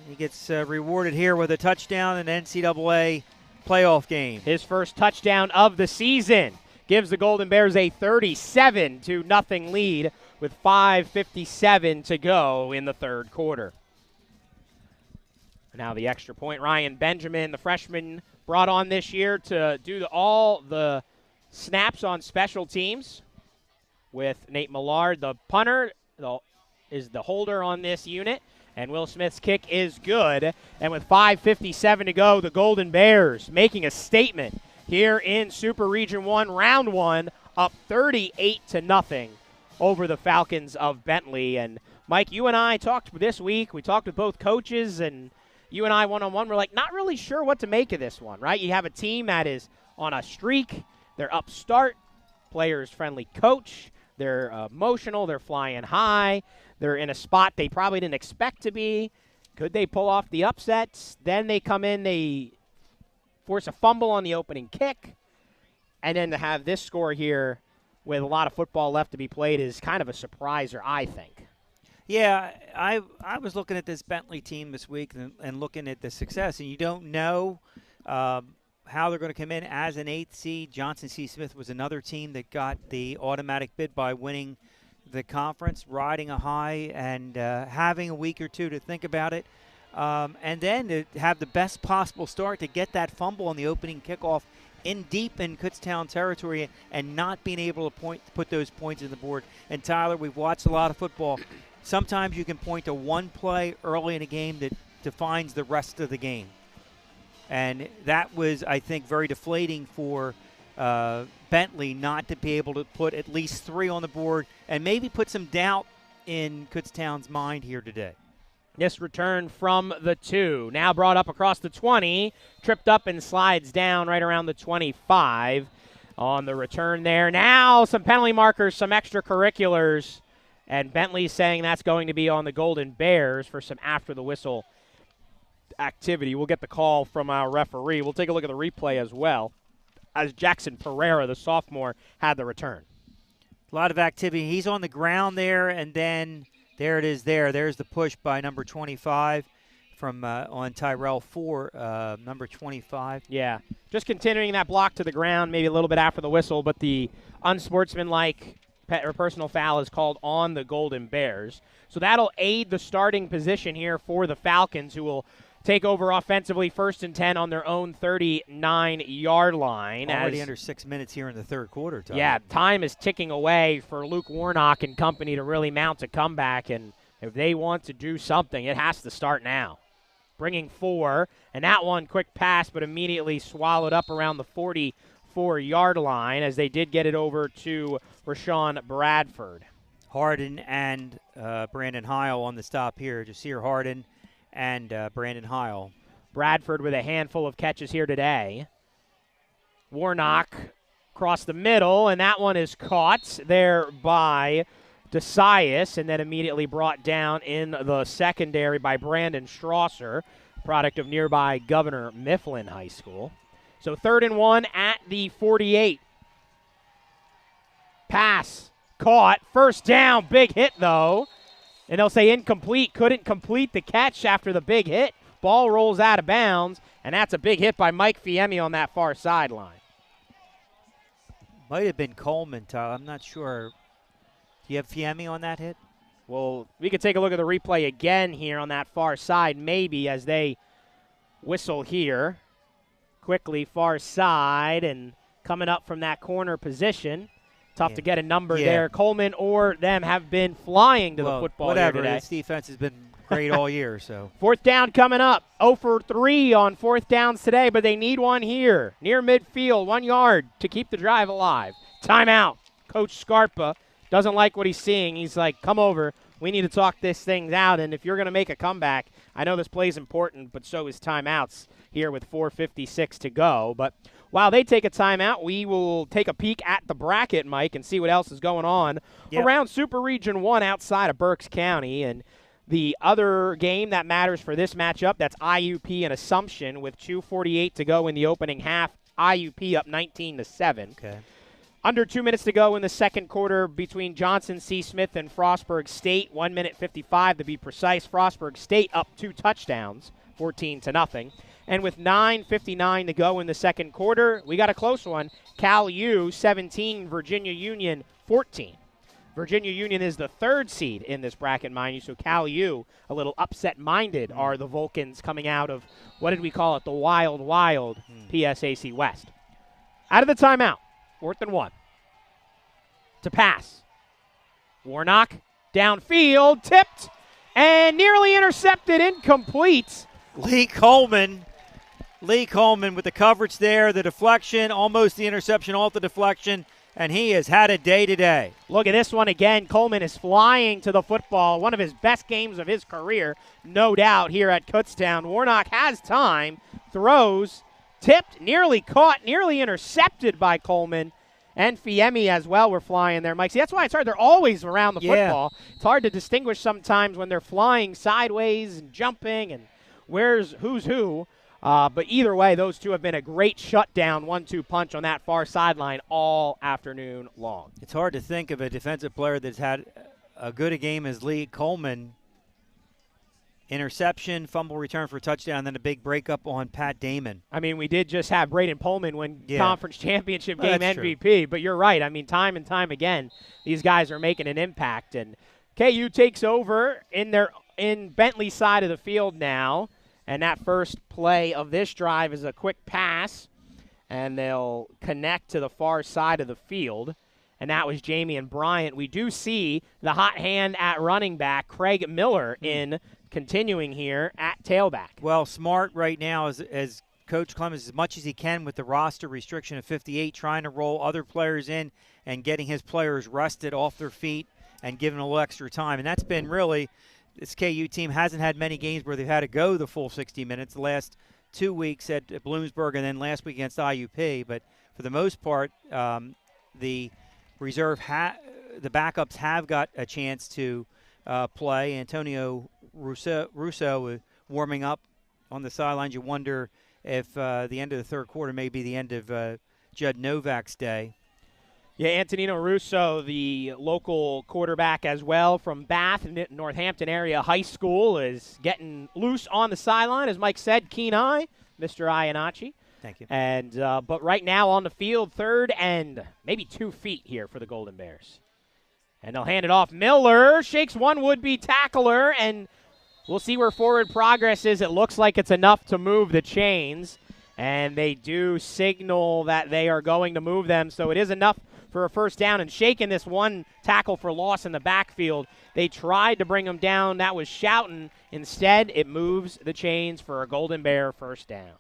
He gets rewarded here with a touchdown in the NCAA playoff game. His first touchdown of the season gives the Golden Bears a 37-0 lead with 5:57 to go in the third quarter. Now the extra point. Ryan Benjamin, the freshman, brought on this year to do all the snaps on special teams with Nate Millard. The punter is the holder on this unit, and Will Smith's kick is good. And with 5:57 to go, the Golden Bears making a statement here in Super Region 1, Round 1, up 38-0 over the Falcons of Bentley. And, Mike, you and I talked this week. We talked with both coaches, and you and I one-on-one were like, not really sure what to make of this one, right? You have a team that is on a streak. They're upstart, players-friendly coach. They're emotional. They're flying high. They're in a spot they probably didn't expect to be. Could they pull off the upsets? Then they come in, they force a fumble on the opening kick. And then to have this score here with a lot of football left to be played is kind of a surpriser, I think. Yeah, I was looking at this Bentley team this week and looking at the success, and you don't know how they're going to come in as an 8th seed. Johnson C. Smith was another team that got the automatic bid by winning the conference, riding a high and having a week or two to think about it. And then to have the best possible start, to get that fumble on the opening kickoff in deep in Kutztown territory and not being able to put those points in the board. And Tyler, we've watched a lot of football. Sometimes you can point to one play early in a game that defines the rest of the game. And that was, I think, very deflating for Bentley not to be able to put at least 3 on the board and maybe put some doubt in Kutztown's mind here today. This return from the 2. Now brought up across the 20. Tripped up and slides down right around the 25 on the return there. Now some penalty markers, some extracurriculars. And Bentley saying that's going to be on the Golden Bears for some after-the-whistle activity. We'll get the call from our referee. We'll take a look at the replay as well, as Jackson Pereira, the sophomore, had the return. A lot of activity. He's on the ground there, and then there it is there. There's the push by number 25 from on Tyrell 4, number 25. Yeah, just continuing that block to the ground, maybe a little bit after the whistle, but the unsportsmanlike or personal foul is called on the Golden Bears. So that'll aid the starting position here for the Falcons, who will take over offensively, 1st and 10 on their own 39-yard line. Already under 6 minutes here in the third quarter, Tyler. Yeah, time is ticking away for Luke Warnock and company to really mount a comeback, and if they want to do something, it has to start now. Bringing 4, and that one quick pass, but immediately swallowed up around the 44-yard line as they did get it over to Rashawn Bradford. Harden and Brandon Heil on the stop here. Jasir Harden and Brandon Heil. Bradford with a handful of catches here today. Warnock across the middle, and that one is caught there by DeSias, and then immediately brought down in the secondary by Brandon Strasser, product of nearby Governor Mifflin High School. So 3rd and 1 at the 48. Pass caught. 1st down. Big hit, though. And they'll say incomplete. Couldn't complete the catch after the big hit. Ball rolls out of bounds, and that's a big hit by Mike Fiemme on that far sideline. Might have been Coleman, Tyler. I'm not sure. Do you have Fiemme on that hit? Well, we could take a look at the replay again here on that far side, maybe, as they whistle here. Quickly, far side, and coming up from that corner position. Tough to get a number there. Coleman or them have been flying to the football here today. This defense has been great all year. So 4th down coming up. 0 for 3 on 4th downs today, but they need one here. Near midfield, 1 yard to keep the drive alive. Timeout. Coach Scarpa doesn't like what he's seeing. He's like, come over. We need to talk this thing out, and if you're going to make a comeback, I know this play is important, but so is timeouts here with 4:56 to go. But while they take a timeout, we will take a peek at the bracket, Mike, and see what else is going on around Super Region 1 outside of Berks County. And the other game that matters for this matchup, that's IUP and Assumption with 2:48 to go in the opening half. IUP up 19-7. Okay. Under 2 minutes to go in the second quarter between Johnson C. Smith and Frostburg State. 1 minute 55 to be precise. Frostburg State up 2 touchdowns, 14-0. And with 9:59 to go in the second quarter, we got a close one. Cal U 17, Virginia Union 14. Virginia Union is the 3rd seed in this bracket, mind you, so Cal U, a little upset-minded, are the Vulcans coming out of, what did we call it, the Wild PSAC West. Out of the timeout, 4th and 1. To pass. Warnock, downfield, tipped, and nearly intercepted, incomplete. Lee Coleman with the coverage there, the deflection, almost the interception off the deflection, and he has had a day today. Look at this one again. Coleman is flying to the football. One of his best games of his career, no doubt, here at Kutztown. Warnock has time, throws, tipped, nearly caught, nearly intercepted by Coleman. And Fiemme as well were flying there, Mike. See, that's why it's hard. They're always around the football. It's hard to distinguish sometimes when they're flying sideways and jumping and who's who. But either way, those two have been a great shutdown 1-2 punch on that far sideline all afternoon long. It's hard to think of a defensive player that's had a good a game as Lee Coleman. Interception, fumble return for a touchdown, then a big breakup on Pat Damon. I mean, we did just have Braden Pullman win conference championship game MVP, true. but you're right. I mean, time and time again, these guys are making an impact. And KU takes over in Bentley side of the field now, and that first play of this drive is a quick pass, and they'll connect to the far side of the field. And that was Jamie and Bryant. We do see the hot hand at running back, Craig Miller, continuing here at tailback. Well, smart right now as Coach Clemens, as much as he can with the roster restriction of 58, trying to roll other players in and getting his players rested off their feet and giving a little extra time. And that's been really, this KU team hasn't had many games where they've had to go the full 60 minutes. The last 2 weeks at Bloomsburg and then last week against IUP. But for the most part, the the backups have got a chance to play. Antonio Russo warming up on the sidelines. You wonder if the end of the third quarter may be the end of Judd Novak's day. Yeah, Antonino Russo, the local quarterback as well from Bath, Northampton area high school, is getting loose on the sideline. As Mike said, keen eye, Mr. Iannacci. Thank you. And but right now on the field, 3rd and maybe 2 feet here for the Golden Bears. And they'll hand it off. Miller shakes one would-be tackler, and we'll see where forward progress is. It looks like it's enough to move the chains, and they do signal that they are going to move them, so it is enough for a first down. And shaking this one tackle for loss in the backfield, they tried to bring him down. That was Shoughton. Instead, it moves the chains for a Golden Bear first down.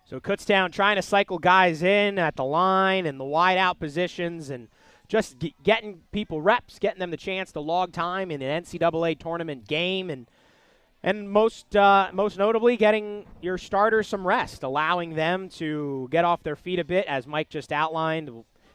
So Kutztown trying to cycle guys in at the line and the wide out positions and just getting people reps, getting them the chance to log time in an NCAA tournament game, and most notably getting your starters some rest, allowing them to get off their feet a bit, as Mike just outlined.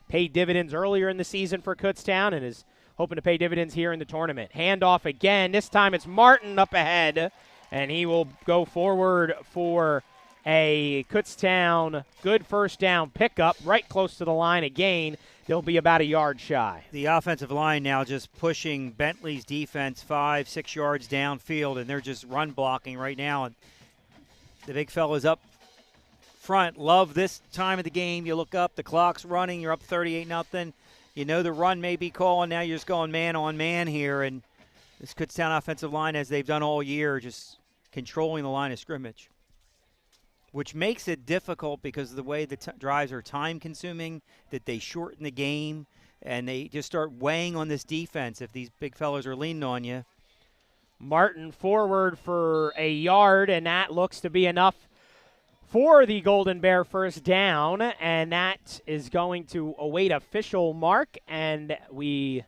Paid dividends earlier in the season for Kutztown and is hoping to pay dividends here in the tournament. Handoff again. This time it's Martin up ahead, and he will go forward for a Kutztown good first down pickup right close to the line again. They'll be about a yard shy. The offensive line now just pushing Bentley's defense 5-6 yards downfield, and they're just run blocking right now. And the big fellas up front love this time of the game. You look up, the clock's running, you're up 38-0. You know the run may be calling. Now you're just going man on man here. And this Kutztown offensive line, as they've done all year, just controlling the line of scrimmage, which makes it difficult because of the way the drives are time-consuming, that they shorten the game, and they just start weighing on this defense if these big fellas are leaning on you. Martin forward for a yard, and that looks to be enough for the Golden Bear first down, and that is going to await official mark, and we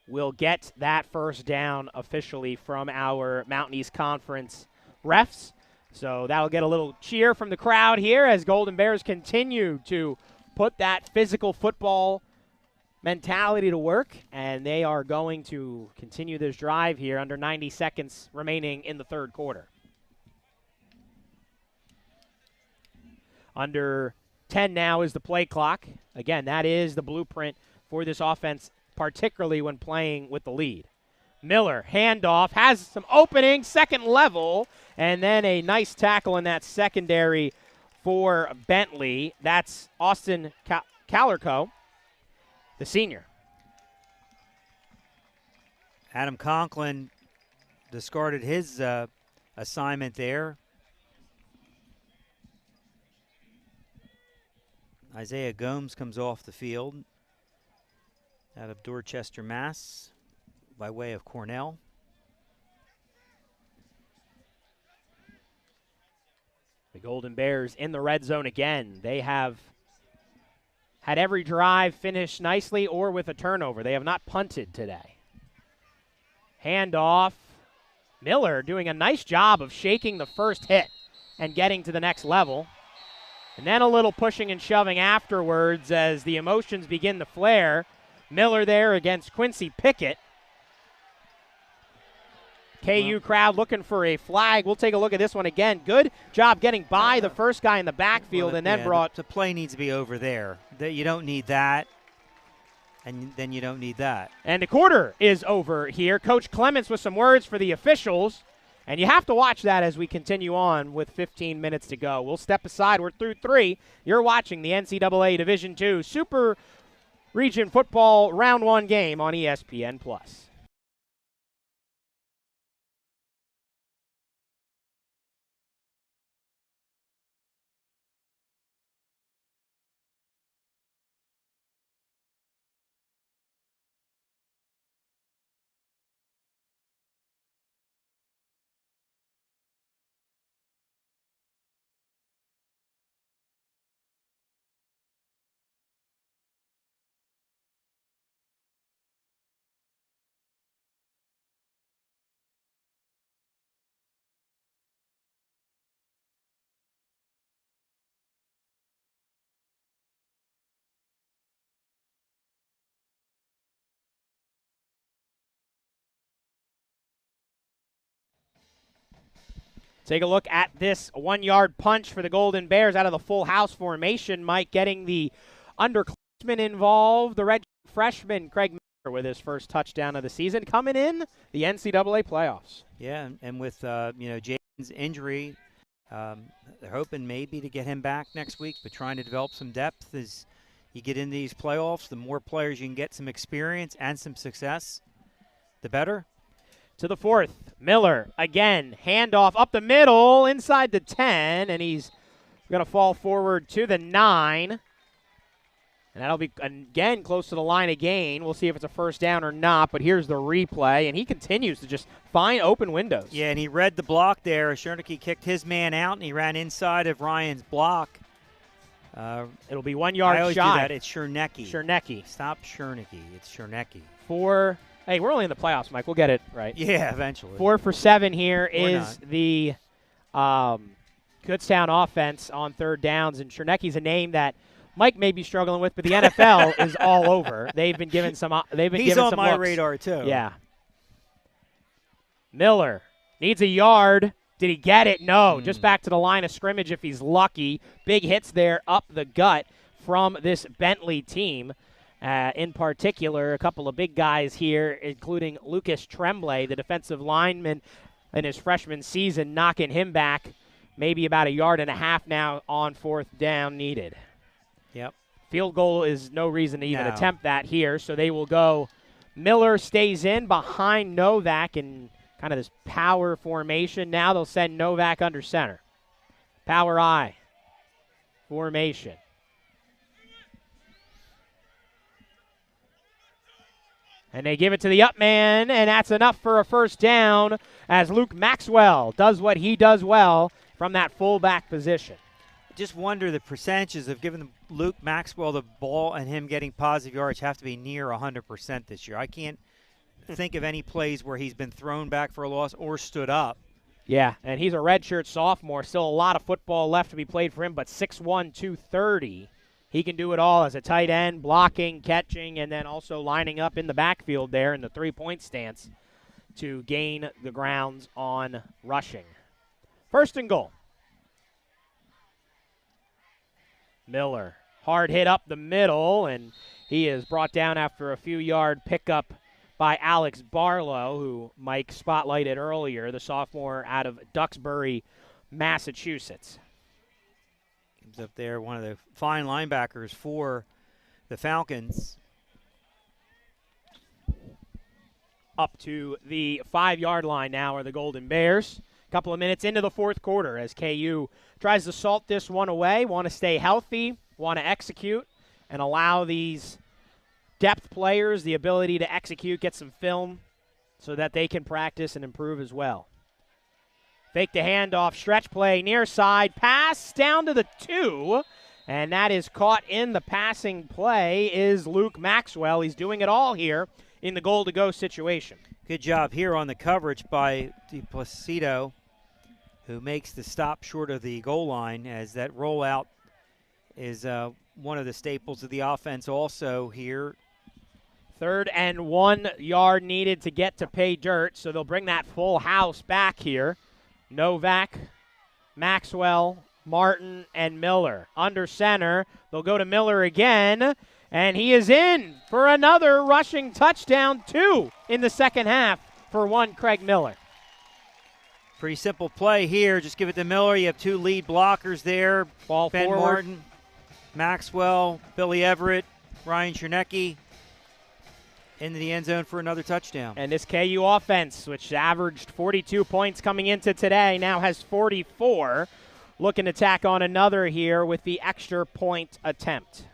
will get that first down officially from our Mountain East Conference refs. So that'll get a little cheer from the crowd here as Golden Bears continue to put that physical football mentality to work, and they are going to continue this drive here under 90 seconds remaining in the third quarter. Under 10 now is the play clock. Again, that is the blueprint for this offense, particularly when playing with the lead. Miller, handoff, has some opening, second level, and then a nice tackle in that secondary for Bentley. That's Austin Callerco, the senior. Adam Conklin discarded his assignment there. Isaiah Gomes comes off the field out of Dorchester, Mass, by way of Cornell. The Golden Bears in the red zone again. They have had every drive finish nicely or with a turnover. They have not punted today. Handoff. Miller doing a nice job of shaking the first hit and getting to the next level. And then a little pushing and shoving afterwards as the emotions begin to flare. Miller there against Quincy Pickett. KU crowd looking for a flag. We'll take a look at this one again. Good job getting by the first guy in the backfield and then brought. The play needs to be over there. You don't need that, and then you don't need that. And the quarter is over here. Coach Clements with some words for the officials. And you have to watch that as we continue on with 15 minutes to go. We'll step aside. We're through 3. You're watching the NCAA Division II Super Region Football Round 1 game on ESPN+. Take a look at this 1-yard punch for the Golden Bears out of the full house formation. Mike getting the underclassmen involved. The red freshman, Craig Miller, with his first touchdown of the season, coming in the NCAA playoffs. Yeah, and with Jason's injury, they're hoping maybe to get him back next week, but trying to develop some depth as you get into these playoffs. The more players you can get some experience and some success, the better. To the 4th, Miller again, handoff up the middle, inside the 10, and he's going to fall forward to the 9. And that'll be, again, close to the line again. We'll see if it's a first down or not, but here's the replay, and he continues to just find open windows. Yeah, and he read the block there. Chernicky kicked his man out, and he ran inside of Ryan's block. It'll be 1 yard I always shy. do that. It's Chernicky. Chernicky. Stop Chernicky. It's Chernicky. Hey, we're only in the playoffs, Mike. We'll get it right. Yeah, eventually. 4 for 7 here is the Kutztown offense on third downs, and Chernicky's a name that Mike may be struggling with, but the NFL is all over. They've been given some. He's on my radar too. Yeah. Miller needs a yard. Did he get it? No. Just back to the line of scrimmage if he's lucky. Big hits there up the gut from this Bentley team. In particular, a couple of big guys here, including Lucas Tremblay, the defensive lineman in his freshman season, knocking him back maybe about 1.5 yards now on 4th down needed. Yep. Field goal is no reason to even attempt that here, so they will go. Miller stays in behind Novak in kind of this power formation. Now they'll send Novak under center. Power I formation. And they give it to the up man, and that's enough for a first down as Luke Maxwell does what he does well from that fullback position. Just wonder the percentages of giving Luke Maxwell the ball and him getting positive yards have to be near 100% this year. I can't think of any plays where he's been thrown back for a loss or stood up. Yeah, and he's a redshirt sophomore. Still a lot of football left to be played for him, but 6'1", 230. He can do it all as a tight end, blocking, catching, and then also lining up in the backfield there in the three-point stance to gain the grounds on rushing. 1st and goal. Miller, hard hit up the middle, and he is brought down after a few-yard pickup by Alex Barlow, who Mike spotlighted earlier, the sophomore out of Duxbury, Massachusetts. Up there, one of the fine linebackers for the Falcons. Up to the 5-yard line now are the Golden Bears. A couple of minutes into the 4th quarter as KU tries to salt this one away, want to stay healthy, want to execute, and allow these depth players the ability to execute, get some film so that they can practice and improve as well. Fake the handoff, stretch play, near side, pass down to the 2, and that is caught in the passing play is Luke Maxwell. He's doing it all here in the goal-to-go situation. Good job here on the coverage by DePlacido, who makes the stop short of the goal line, as that rollout is one of the staples of the offense also here 3rd and 1 yard needed to get to pay dirt, so they'll bring that full house back here. Novak, Maxwell, Martin, and Miller. Under center, they'll go to Miller again, and he is in for another rushing touchdown, 2 in the second half for one Craig Miller. Pretty simple play here. Just give it to Miller. You have 2 lead blockers there. Ball Ben forward. Martin, Maxwell, Billy Everett, Ryan Chernecki into the end zone for another touchdown. And this KU offense, which averaged 42 points coming into today, now has 44. Looking to tack on another here with the extra point attempt.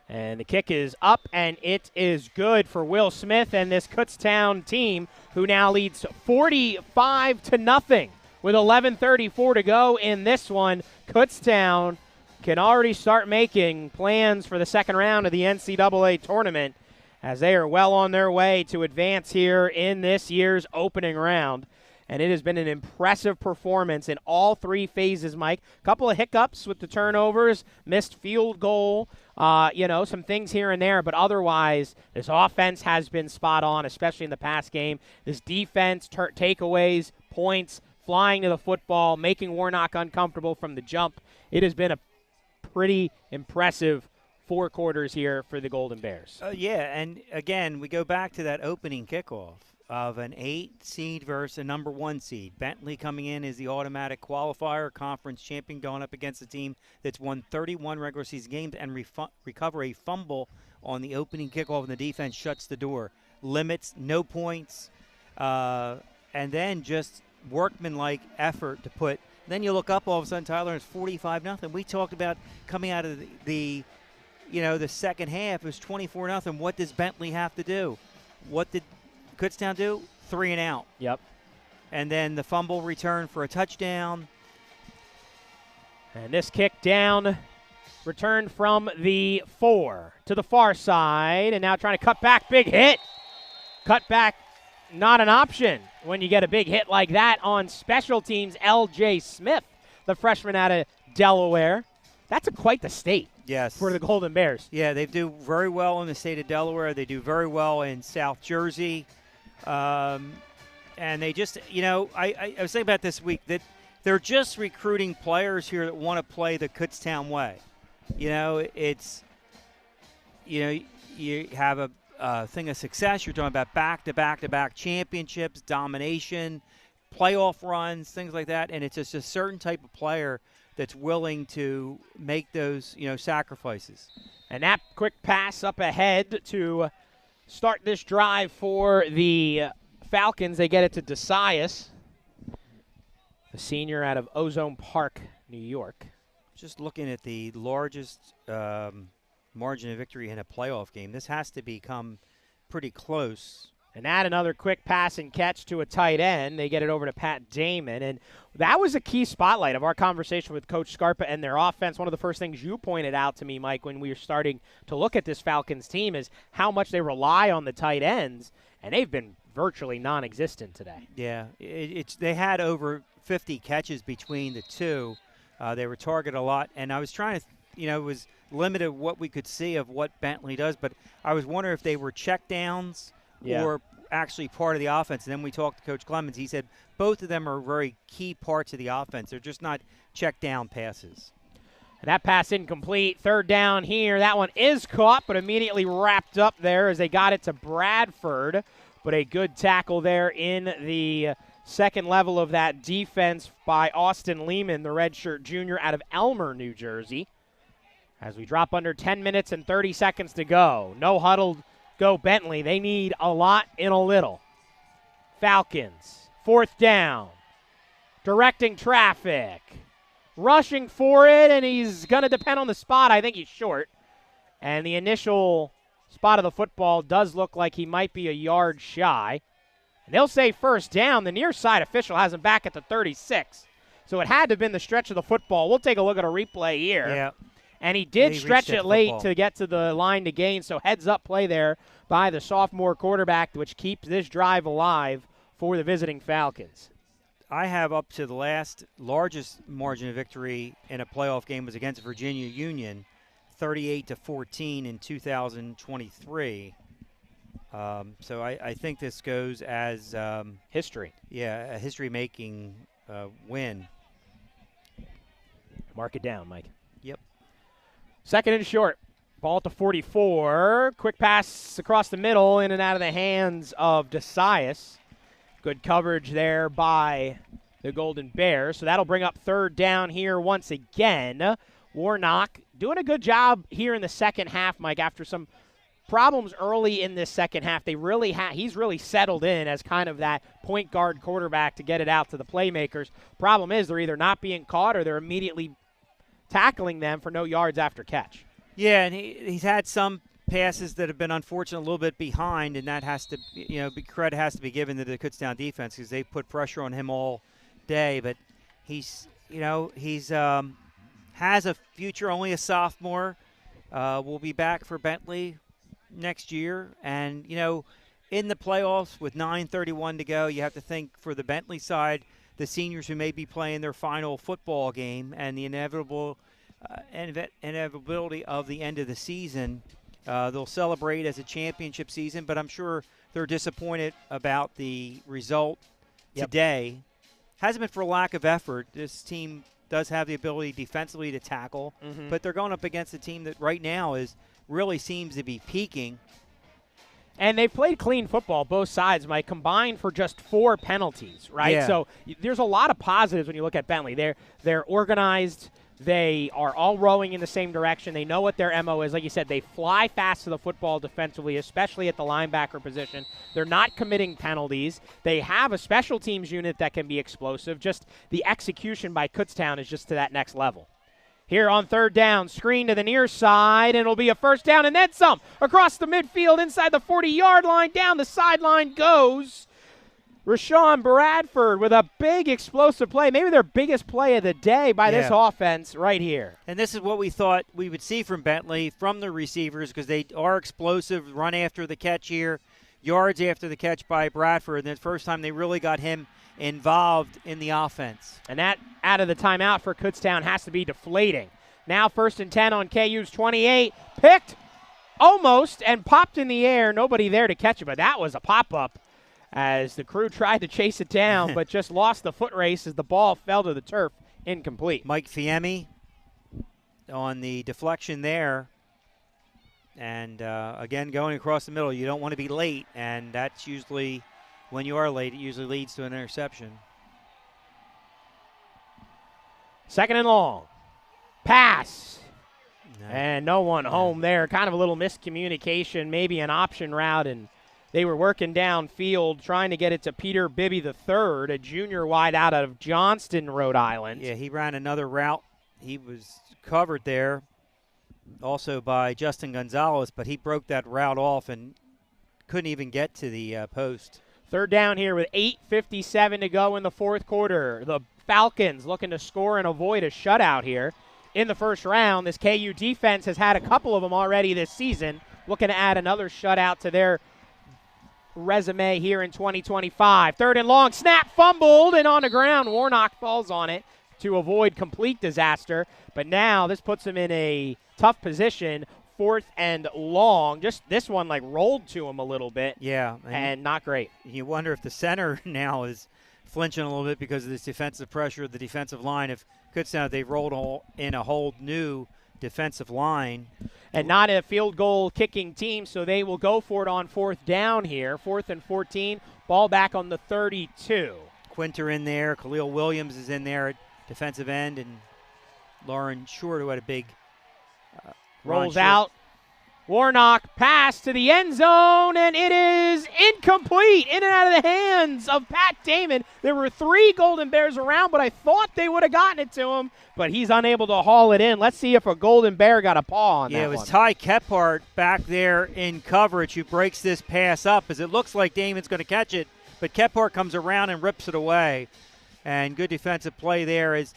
And the kick is up, and it is good for Will Smith and this Kutztown team, who now leads 45-0 with 11:34 to go in this one. Kutztown can already start making plans for the second round of the NCAA tournament, as they are well on their way to advance here in this year's opening round. And it has been an impressive performance in all 3 phases, Mike. A couple of hiccups with the turnovers, missed field goal, some things here and there. But otherwise, this offense has been spot on, especially in the pass game. This defense, takeaways, points, flying to the football, making Warnock uncomfortable from the jump. It has been a pretty impressive 4 quarters here for the Golden Bears. And again, we go back to that opening kickoff of an 8 seed versus a number 1 seed. Bentley coming in as the automatic qualifier, conference champion, going up against a team that's won 31 regular season games and recover a fumble on the opening kickoff, and the defense shuts the door. Limits, no points, and then just workmanlike effort to put. Then you look up, all of a sudden, Tyler, it's 45-0. We talked about coming out of the second half, it was 24-0. What does Bentley have to do? What did Kutztown do? 3 and out. Yep. And then the fumble return for a touchdown. And this kick down, returned from the 4 to the far side, and now trying to cut back. Big hit. Cut back, not an option when you get a big hit like that on special teams. L.J. Smith, the freshman out of Delaware. That's quite the state. Yes. For the Golden Bears. Yeah, they do very well in the state of Delaware. They do very well in South Jersey. And they just, I was thinking about this week that they're just recruiting players here that want to play the Kutztown way. It's, you have a thing of success. You're talking about back-to-back-to-back championships, domination, playoff runs, things like that. And it's just a certain type of player that's willing to make those, sacrifices. And that quick pass up ahead to start this drive for the Falcons. They get it to Desaias, the senior out of Ozone Park, New York. Just looking at the largest margin of victory in a playoff game, this has to become pretty close. And add another quick pass and catch to a tight end. They get it over to Pat Damon. And that was a key spotlight of our conversation with Coach Scarpa and their offense. One of the first things you pointed out to me, Mike, when we were starting to look at this Falcons team is how much they rely on the tight ends. And they've been virtually non-existent today. Yeah, they had over 50 catches between the two. They were targeted a lot. And I was trying to, it was limited what we could see of what Bentley does. But I was wondering if they were check downs. Yeah. Or actually part of the offense. And then we talked to Coach Clemens. He said both of them are very key parts of the offense. They're just not check down passes. And that pass incomplete. 3rd down here. That one is caught, but immediately wrapped up there as they got it to Bradford. But a good tackle there in the second level of that defense by Austin Lehman, the redshirt junior out of Elmer, New Jersey. As we drop under 10 minutes and 30 seconds to go. No huddle. Go Bentley. They need a lot in a little. Falcons, 4th down. Directing traffic. Rushing for it, and he's going to depend on the spot. I think he's short. And the initial spot of the football does look like he might be a yard shy. And they'll say 1st down. The near side official has him back at the 36. So it had to have been the stretch of the football. We'll take a look at a replay here. Yeah. And he did stretch it late to get to the line to gain, so heads-up play there by the sophomore quarterback, which keeps this drive alive for the visiting Falcons. I have up to the last largest margin of victory in a playoff game was against Virginia Union, 38-14 in 2023. So I think this goes as history. Yeah, a history-making win. Mark it down, Mike. Yep. Second and short. Ball at the 44. Quick pass across the middle, in and out of the hands of DeSias. Good coverage there by the Golden Bears. So that'll bring up third down here once again. Warnock doing a good job here in the second half, Mike, after some problems early in this second half. He's really settled in as kind of that point guard quarterback to get it out to the playmakers. Problem is they're either not being caught or they're immediately tackling them for no yards after catch. Yeah, and he's had some passes that have been unfortunate, a little bit behind, and that has to, credit has to be given to the Kutztown defense because they put pressure on him all day. But he's has a future, only a sophomore. Will be back for Bentley next year, and in the playoffs with 9:31 to go, you have to think for the Bentley side, the seniors who may be playing their final football game and the inevitability of the end of the season. They'll celebrate as a championship season, but I'm sure they're disappointed about the result today. Hasn't been for lack of effort. This team does have the ability defensively to tackle, but they're going up against a team that right now really seems to be peaking. And they've played clean football, both sides, Mike, combined for just 4 penalties, right? Yeah. So there's a lot of positives when you look at Bentley. They're organized. They are all rowing in the same direction. They know what their MO is. Like you said, they fly fast to the football defensively, especially at the linebacker position. They're not committing penalties. They have a special teams unit that can be explosive. Just the execution by Kutztown is just to that next level. Here on third down, screen to the near side, and it'll be a first down and then some. Across the midfield, inside the 40-yard line, down the sideline goes Rashawn Bradford with a big explosive play, maybe their biggest play of the day by this offense right here. And this is what we thought we would see from Bentley, from the receivers, because they are explosive, run after the catch here, yards after the catch by Bradford, and the first time they really got him involved in the offense. And that out of the timeout for Kutztown has to be deflating. Now 1st and 10 on KU's 28, picked almost and popped in the air. Nobody there to catch it, but that was a pop-up as the crew tried to chase it down, but just lost the foot race as the ball fell to the turf, incomplete. Mike Fiemme on the deflection there. And, again, going across the middle, you don't want to be late, and that's usually, when you are late, it usually leads to an interception. Second and long. Pass. No. And no one home there. Kind of a little miscommunication, maybe an option route, and they were working downfield, trying to get it to Peter Bibby III, a junior wide out of Johnston, Rhode Island. Yeah, he ran another route. He was covered there also by Justin Gonzalez, but he broke that route off and couldn't even get to the post. Third down here with 8:57 to go in the fourth quarter. The Falcons looking to score and avoid a shutout here in the first round. This KU defense has had a couple of them already this season, looking to add another shutout to their resume here in 2025. Third and long, snap fumbled and on the ground. Warnock falls on it to avoid complete disaster. But now this puts him in a tough position. 4th and long. Just this one like rolled to him a little bit. Yeah. And not great. You wonder if the center now is flinching a little bit because of this defensive pressure of the defensive line. If Kutztown, they've rolled in a whole new defensive line. And not a field goal kicking team, so they will go for it on 4th down here. 4th and 14, ball back on the 32. Quinter in there. Khalil Williams is in there at defensive end, and Lauren Short, who had a big rolls out. Warnock pass to the end zone, and it is incomplete. In and out of the hands of Pat Damon. There were 3 Golden Bears around, but I thought they would have gotten it to him, but he's unable to haul it in. Let's see if a Golden Bear got a paw on that one. Yeah, it was Ty Kephart back there in coverage who breaks this pass up, as it looks like Damon's going to catch it, but Kephart comes around and rips it away. And good defensive play there as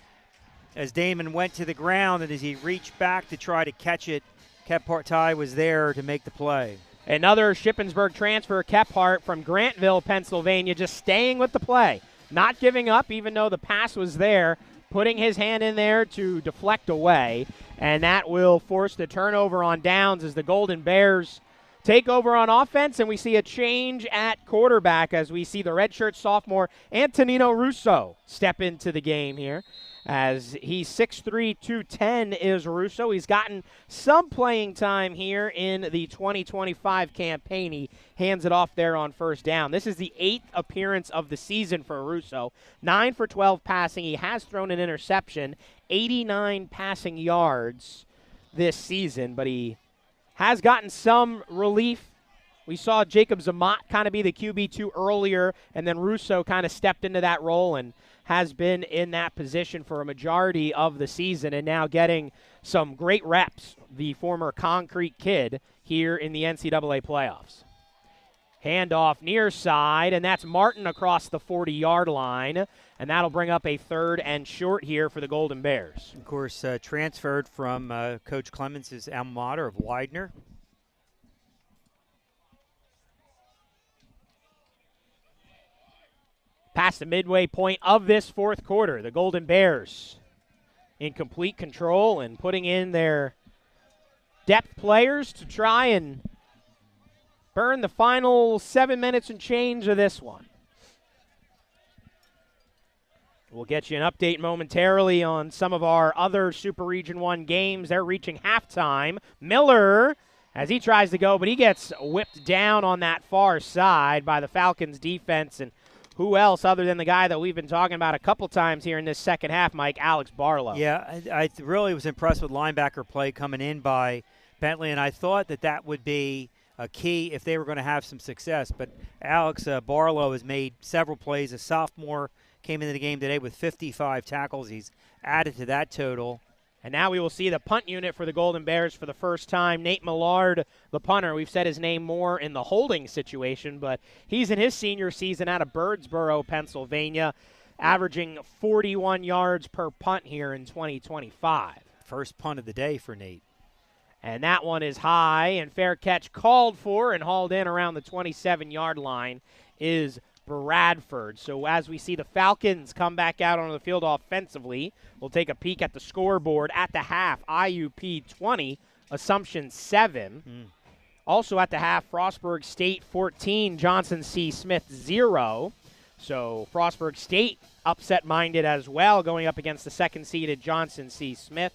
Damon went to the ground, and as he reached back to try to catch it, Kephart was there to make the play. Another Shippensburg transfer, Kephart from Grantville, Pennsylvania, just staying with the play. not giving up even though the pass was there, putting his hand in there to deflect away, and that will force the turnover on downs as the Golden Bears take over on offense, and we see a change at quarterback as we see the redshirt sophomore Antonino Russo step into the game here. As he's 6'3", 210 is Russo. He's gotten some playing time here in the 2025 campaign. He hands it off there on first down. This is the 8th appearance of the season for Russo. 9 for 12 passing. He has thrown an interception, 89 passing yards this season, but he has gotten some relief. We saw Jacob Zamat kind of be the QB2 earlier, and then Russo kind of stepped into that role and has been in that position for a majority of the season and now getting some great reps, the former Concrete Kid, here in the NCAA playoffs. Handoff near side, and that's Martin across the 40-yard line, and that'll bring up a 3rd and short here for the Golden Bears. Of course, transferred from Coach Clemens' alma mater of Widener. Past the midway point of this 4th quarter, the Golden Bears in complete control and putting in their depth players to try and burn the final 7 minutes and change of this one. We'll get you an update momentarily on some of our other Super Region 1 games. They're reaching halftime. Miller, as he tries to go, but he gets whipped down on that far side by the Falcons defense. And who else other than the guy that we've been talking about a couple times here in this second half, Mike, Alex Barlow. Yeah, I really was impressed with linebacker play coming in by Bentley, and I thought that would be a key if they were going to have some success. But Alex Barlow has made several plays. A sophomore came into the game today with 55 tackles. He's added to that total. And now we will see the punt unit for the Golden Bears for the first time. Nate Millard, the punter. We've said his name more in the holding situation, but he's in his senior season out of Birdsboro, Pennsylvania, averaging 41 yards per punt here in 2025. First punt of the day for Nate. And that one is high, and fair catch called for and hauled in around the 27-yard line is Bradford. So as we see the Falcons come back out on the field offensively, we'll take a peek at the scoreboard at the half. IUP 20, Assumption 7. Also at the half, Frostburg State 14, Johnson C. Smith 0. So Frostburg State upset-minded as well, going up against the second-seeded Johnson C. Smith.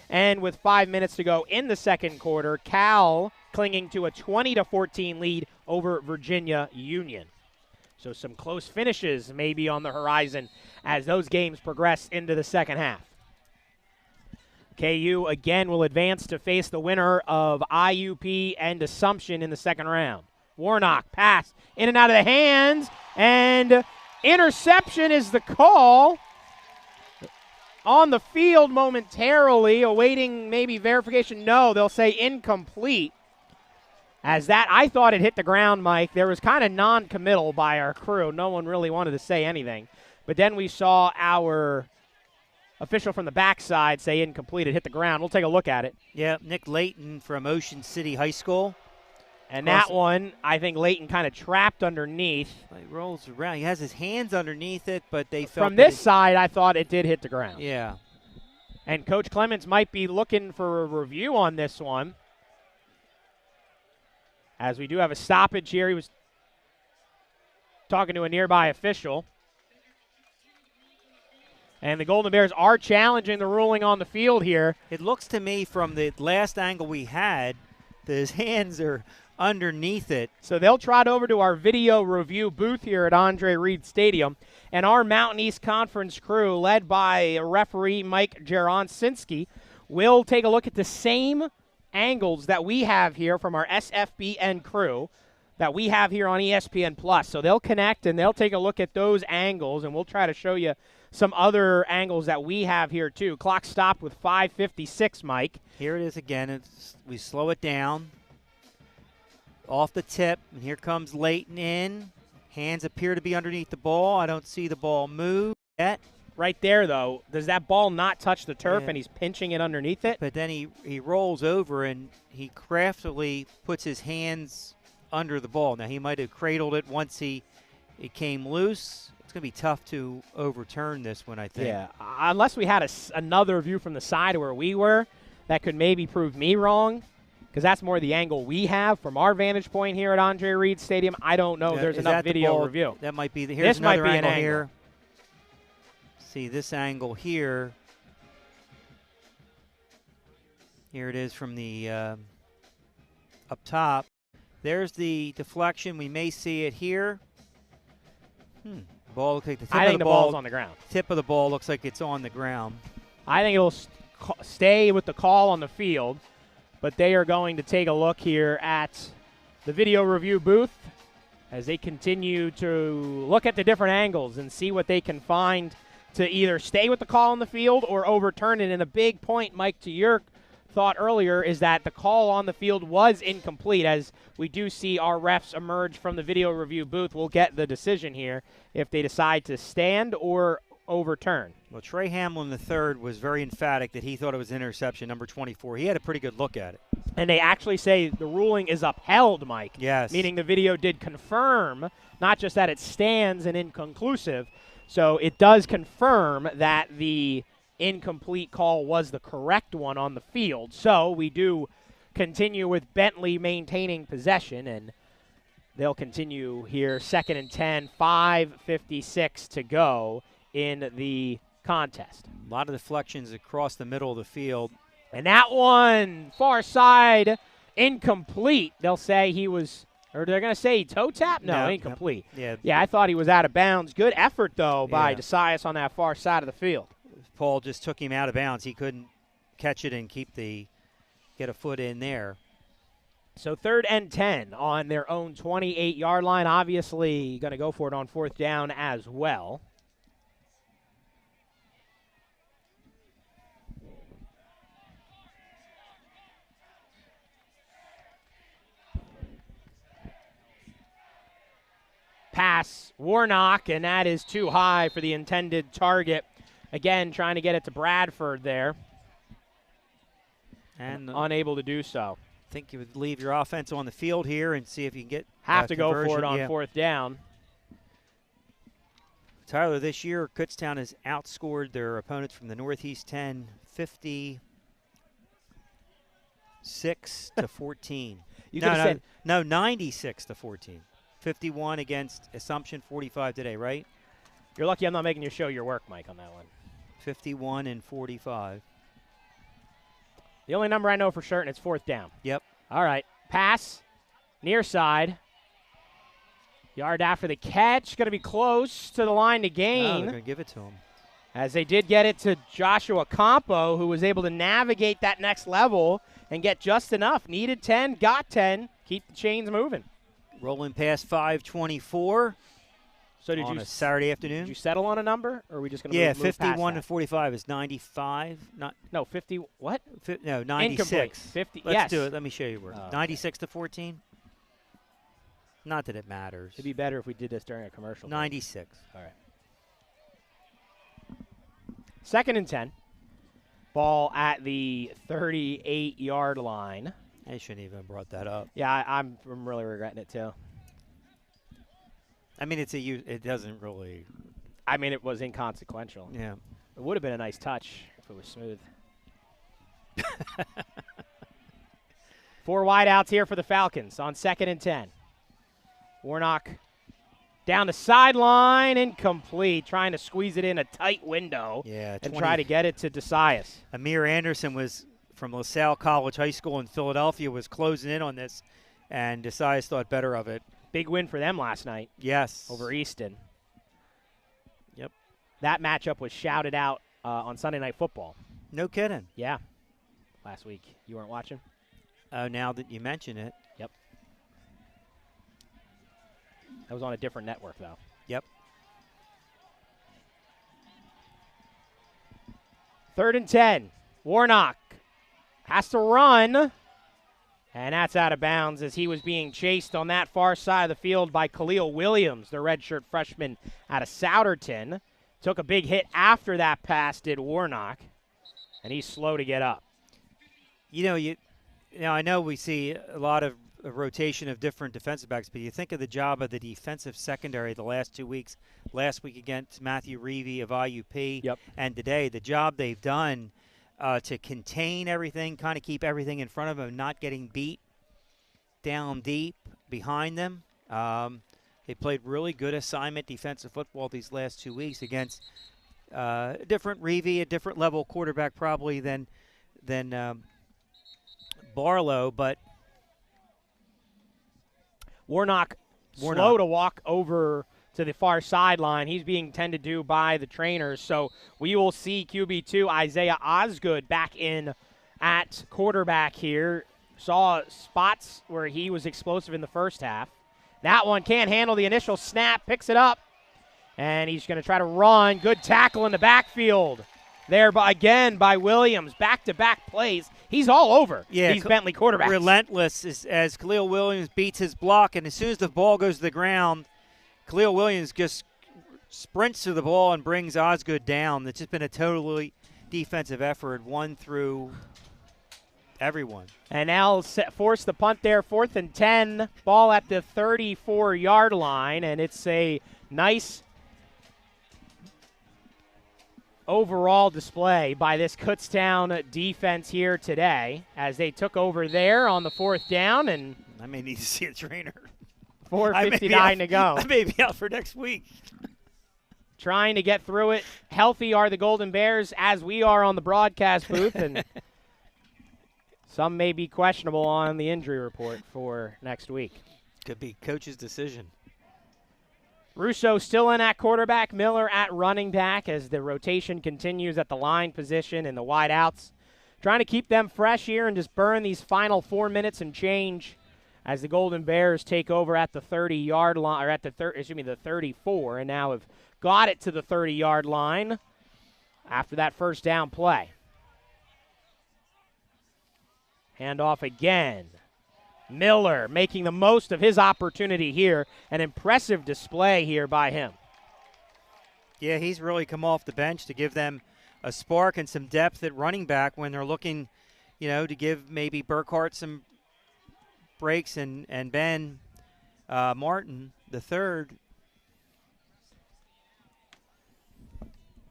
And with 5 minutes to go in the second quarter, Cal clinging to a 20-14 lead over Virginia Union. So some close finishes maybe on the horizon as those games progress into the second half. KU again will advance to face the winner of IUP and Assumption in the second round. Warnock pass in and out of the hands, and interception is the call. On the field momentarily, awaiting maybe verification. No, they'll say incomplete. As that, I thought it hit the ground, Mike. There was kind of non-committal by our crew. No one really wanted to say anything. But then we saw our official from the backside say incomplete. It hit the ground. We'll take a look at it. Yeah, Nick Layton from Ocean City High School. And that one, I think Layton kind of trapped underneath. He rolls around. He has his hands underneath it, but they felt from this side, I thought it did hit the ground. Yeah. And Coach Clemens might be looking for a review on this one, as we do have a stoppage here. He was talking to a nearby official. And the Golden Bears are challenging the ruling on the field here. It looks to me from the last angle we had that his hands are underneath it. So they'll trot over to our video review booth here at Andre Reed Stadium. And our Mountain East Conference crew, led by referee Mike Jaronsinski, will take a look at the same angles that we have here from our SFBN crew that we have here on ESPN+. So they'll connect and they'll take a look at those angles, and we'll try to show you some other angles that we have here too. Clock stopped with 5:56, Mike. Here it is again. We slow it down. Off the tip, and here comes Layton in. Hands appear to be underneath the ball. I don't see the ball move yet. Right there, though, does that ball not touch the turf, Yeah. and he's pinching it underneath it? But then he rolls over, and he craftily puts his hands under the ball. Now, he might have cradled it once it came loose. It's going to be tough to overturn this one, I think. Yeah, unless we had another view from the side where we were, that could maybe prove me wrong, because that's more the angle we have from our vantage point here at Andre Reed Stadium. I don't know if there's enough video review. That might be here's this might another be angle an angle here. See this angle here. Here it is from the up top. There's the deflection. We may see it here. Ball looks like the tip I of think the ball's on the ground. Tip of the ball looks like it's on the ground. I think it'll stay with the call on the field, but they are going to take a look here at the video review booth as they continue to look at the different angles and see what they can find to either stay with the call on the field or overturn it. And a big point, Mike, to your thought earlier, is that the call on the field was incomplete. As we do see our refs emerge from the video review booth, we'll get the decision here if they decide to stand or overturn. Well, Trey Hamlin III was very emphatic that he thought it was interception, number 24. He had a pretty good look at it. And they actually say the ruling is upheld, Mike. Yes. Meaning the video did confirm, not just that it stands and inconclusive. So it does confirm that the incomplete call was the correct one on the field. So we do continue with Bentley maintaining possession, and they'll continue here. 2nd and 10, 5:56 to go in the contest. A lot of deflections across the middle of the field. And that one, far side, incomplete. They'll say he was, or they're going to say toe tap? No, incomplete. Yeah, I thought he was out of bounds. Good effort, though, by DeSias on that far side of the field. Paul just took him out of bounds. He couldn't catch it and get a foot in there. So 3rd and 10 on their own 28-yard line. Obviously going to go for it on 4th down as well. Pass, Warnock, and that is too high for the intended target. Again, trying to get it to Bradford there. And unable to do so. I think you would leave your offense on the field here and see if you can get have to go for it on 4th down. Tyler, this year, Kutztown has outscored their opponents from the Northeast 10, 56 to 14. No, 96 to 14. 51 against Assumption, 45 today, right? You're lucky I'm not making you show your work, Mike, on that one. 51 and 45. The only number I know for certain, it's 4th down. Yep. All right. Pass, near side. Yard after the catch. Going to be close to the line to gain. Oh, they're going to give it to him. As they did get it to Joshua Campo, who was able to navigate that next level and get just enough. Needed 10, got 10. Keep the chains moving. Rolling past 5:24. So did on a Saturday afternoon. Did you settle on a number, or are we just going to move 51 past to 45 is 95. No, 50. What? No, 96. Incomplete. 50. Let's do it. Let me show you where. 96 to 14. Not that it matters. It'd be better if we did this during a commercial. 96. All right. 2nd and 10. Ball at the 38-yard line. I shouldn't even have brought that up. Yeah, I'm really regretting it too. I mean, it doesn't really. I mean, it was inconsequential. Yeah. It would have been a nice touch if it was smooth. 4 wideouts here for the Falcons on 2nd and 10. Warnock down the sideline, incomplete, trying to squeeze it in a tight window and try to get it to DeSias. Amir Anderson was from LaSalle College High School in Philadelphia, was closing in on this, and DeSias thought better of it. Big win for them last night. Yes. Over Easton. Yep. That matchup was shouted out on Sunday Night Football. No kidding. Yeah. Last week. You weren't watching? Oh, now that you mention it. Yep. That was on a different network, though. Yep. 3rd and 10. Warnock has to run. And that's out of bounds as he was being chased on that far side of the field by Khalil Williams, the redshirt freshman out of Souderton. Took a big hit after that pass, did Warnock, and he's slow to get up. I know we see a lot of a rotation of different defensive backs, but you think of the job of the defensive secondary the last 2 weeks, last week against Matthew Reevy of IUP, Yep. and today, the job they've done to contain everything, kind of keep everything in front of them, not getting beat down deep behind them. They played really good assignment defensive football these last 2 weeks against a different Reevy, a different level quarterback probably than Barlow, but Warnock slow to walk over to the far sideline. He's being tended to by the trainers. So we will see QB2 Isaiah Osgood back in at quarterback here. Saw spots where he was explosive in the first half. That one can't handle the initial snap, picks it up, and he's going to try to run. Good tackle in the backfield there again by Williams. Back-to-back plays. He's all over these Bentley quarterbacks. Relentless as Khalil Williams beats his block, and as soon as the ball goes to the ground, Khalil Williams just sprints to the ball and brings Osgood down. It's just been a totally defensive effort, one through everyone. And now force the punt there, 4th and 10, ball at the 34-yard line, and it's a nice overall display by this Kutztown defense here today as they took over there on the 4th down. And I may need to see a trainer. 4:59 to go. I may be out for next week. Trying to get through it. Healthy are the Golden Bears, as we are on the broadcast booth, and some may be questionable on the injury report for next week. Could be coach's decision. Russo still in at quarterback, Miller at running back as the rotation continues at the line position and the wide outs. Trying to keep them fresh here and just burn these final 4 minutes and change as the Golden Bears take over at the 30-yard line, or at the 34, and now have got it to the 30-yard line after that first down play. Handoff again. Miller making the most of his opportunity here. An impressive display here by him. Yeah, he's really come off the bench to give them a spark and some depth at running back when they're looking, to give maybe Burkhart some breaks and Ben Martin, the third.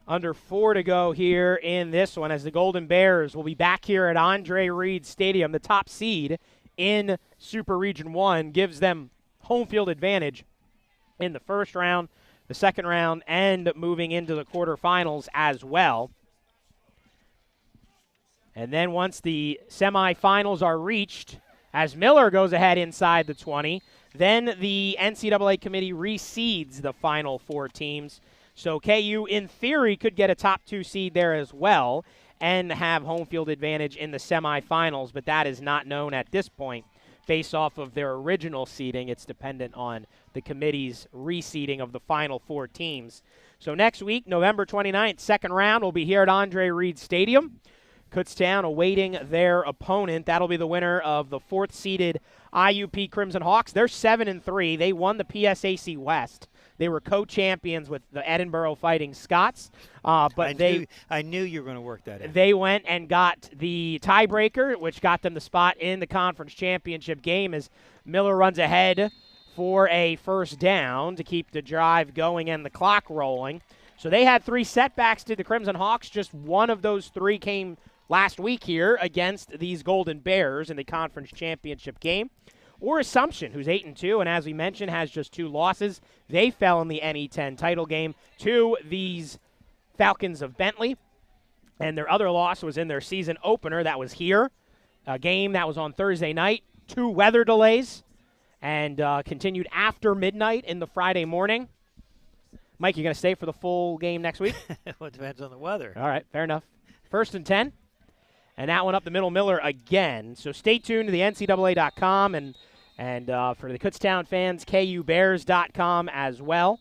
Under 4 to go here in this one as the Golden Bears will be back here at Andre Reed Stadium. The top seed in Super Region 1 gives them home field advantage in the first round, the second round, and moving into the quarterfinals as well. And then once the semifinals are reached, as Miller goes ahead inside the 20, then the NCAA committee reseeds the final 4 teams. So KU, in theory, could get a top 2 seed there as well and have home field advantage in the semifinals, but that is not known at this point based off of their original seeding. It's dependent on the committee's reseeding of the final 4 teams. So next week, November 29th, second round, will be here at Andre Reed Stadium. Kutztown awaiting their opponent. That'll be the winner of the 4th-seeded IUP Crimson Hawks. They're 7-3. They won the PSAC West. They were co-champions with the Edinburgh Fighting Scots, but I knew you were going to work that in. They went and got the tiebreaker, which got them the spot in the conference championship game as Miller runs ahead for a first down to keep the drive going and the clock rolling. So they had 3 setbacks to the Crimson Hawks. Just one of those 3 came last week here against these Golden Bears in the conference championship game. Or Assumption, who's 8-2, and as we mentioned, has just 2 losses. They fell in the NE10 title game to these Falcons of Bentley, and their other loss was in their season opener. That was here, a game that was on Thursday night. 2 weather delays, and continued after midnight in the Friday morning. Mike, you going to stay for the full game next week? Well, it depends on the weather. All right, fair enough. 1st and 10. And that one up the middle, Miller again. So stay tuned to the NCAA.com and for the Kutztown fans, KUBears.com as well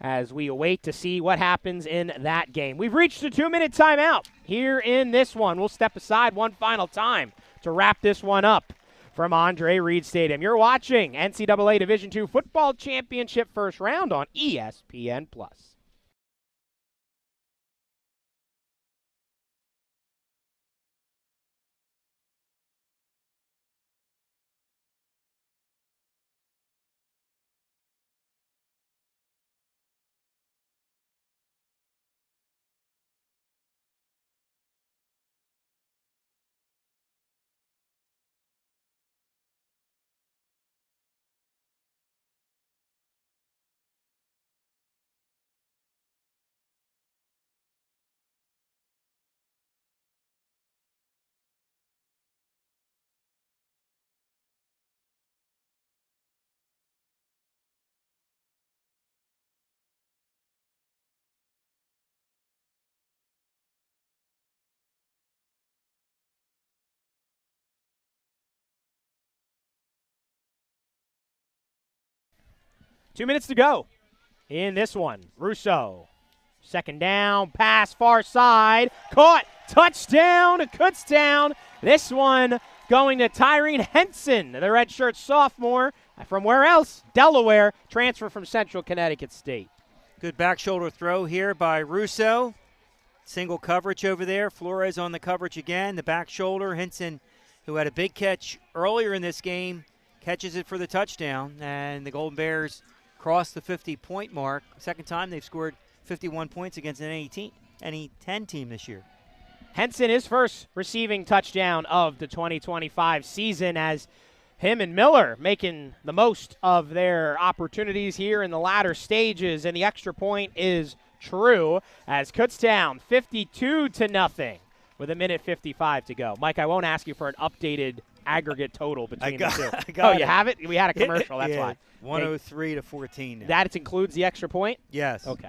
as we await to see what happens in that game. We've reached the 2-minute timeout here in this one. We'll step aside one final time to wrap this one up from Andre Reed Stadium. You're watching NCAA Division II Football Championship first round on ESPN+. 2 minutes to go in this one. Russo, second down, pass far side, caught, touchdown to Kutztown. This one going to Tyrene Henson, the redshirt sophomore from where else? Delaware, transfer from Central Connecticut State. Good back shoulder throw here by Russo. Single coverage over there. Flores on the coverage again. The back shoulder. Henson, who had a big catch earlier in this game, catches it for the touchdown. And the Golden Bears cross the 50-point mark. Second time they've scored 51 points against any 10 team this year. Henson, his first receiving touchdown of the 2025 season, as him and Miller making the most of their opportunities here in the latter stages. And the extra point is true as Kutztown 52-0 with 1:55 to go. Mike, I won't ask you for an updated aggregate total between the two. Oh, you have it? We had a commercial, that's why. 103-14 now. That includes the extra point? Yes. Okay.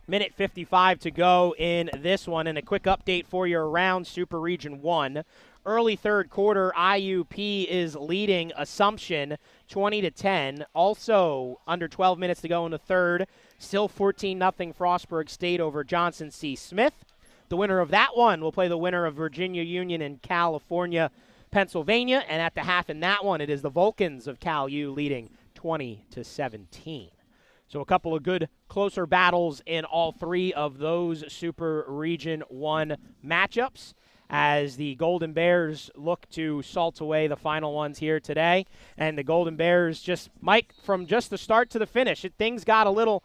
1:55 to go in this one, and a quick update for you around Super Region 1. Early third quarter, IUP is leading Assumption 20-10. Also, under 12 minutes to go in the third, still 14-0 Frostburg State over Johnson C. Smith. The winner of that one will play the winner of Virginia Union and California, Pennsylvania. And at the half in that one, it is the Vulcans of Cal U leading 20-17. So a couple of good closer battles in all three of those Super Region 1 matchups, as the Golden Bears look to salt away the final ones here today. And the Golden Bears just, Mike, from just the start to the finish, things got a little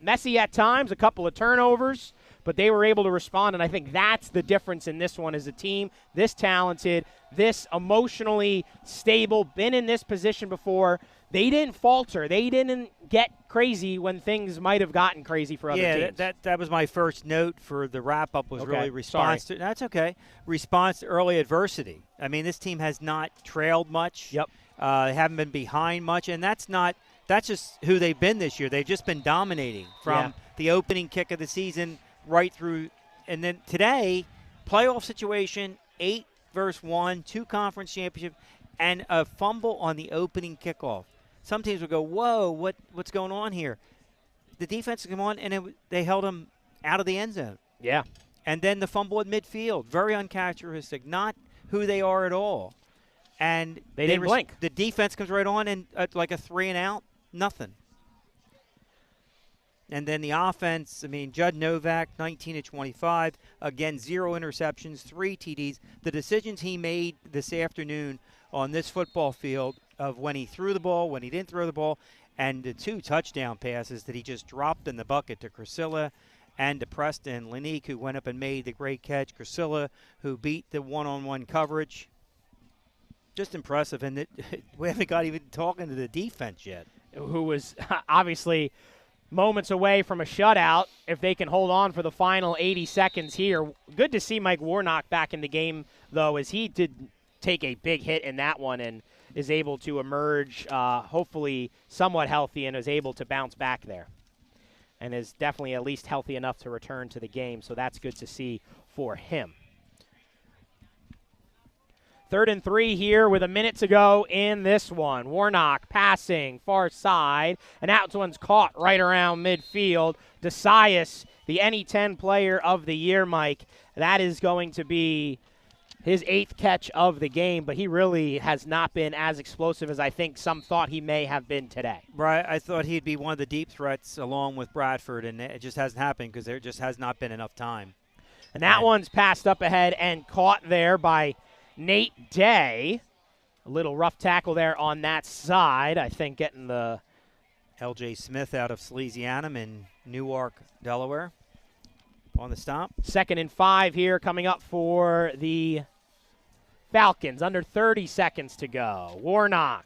messy at times, a couple of turnovers, but they were able to respond, and I think that's the difference in this one. As a team this talented, this emotionally stable, been in this position before, they didn't falter. They didn't get crazy when things might have gotten crazy for other teams. Yeah, that was my first note for the wrap-up was really response Sorry. to – that's okay. Response to early adversity. I mean, this team has not trailed much. Yep. They haven't been behind much, and that's just who they've been this year. They've just been dominating from the opening kick of the season right through. And then today, playoff situation, 8-1, 2 conference championships, and a fumble on the opening kickoff. Some teams will go, whoa, what's going on here? The defense came on, and they held them out of the end zone. Yeah. And then the fumble at midfield, very uncharacteristic, not who they are at all. And they didn't blink. The defense comes right on, and like a 3-and-out, nothing. And then the offense, I mean, Judd Novak, 19-25, again, 0 interceptions, 3 TDs. The decisions he made this afternoon on this football field of when he threw the ball, when he didn't throw the ball, and the 2 touchdown passes that he just dropped in the bucket to Crisilla and to Preston Lanique, who went up and made the great catch. Crisilla, who beat the one-on-one coverage. Just impressive. And we haven't got even talking to the defense yet. Who was obviously moments away from a shutout if they can hold on for the final 80 seconds here. Good to see Mike Warnock back in the game, though, as he did take a big hit in that one and is able to emerge hopefully somewhat healthy and is able to bounce back there and is definitely at least healthy enough to return to the game, so that's good to see for him. 3rd and 3 here with a minute to go in this one. Warnock passing far side, and that one's caught right around midfield. Desaias, the NE10 player of the year, Mike. That is going to be his 8th catch of the game, but he really has not been as explosive as I think some thought he may have been today. Right, I thought he'd be one of the deep threats along with Bradford, and it just hasn't happened because there just has not been enough time. And that one's passed up ahead and caught there by Nate Day. A little rough tackle there on that side, I think, getting the L.J. Smith out of Salesianum in Newark, Delaware on the stop. 2nd and 5 here coming up for the Falcons. Under 30 seconds to go. Warnock.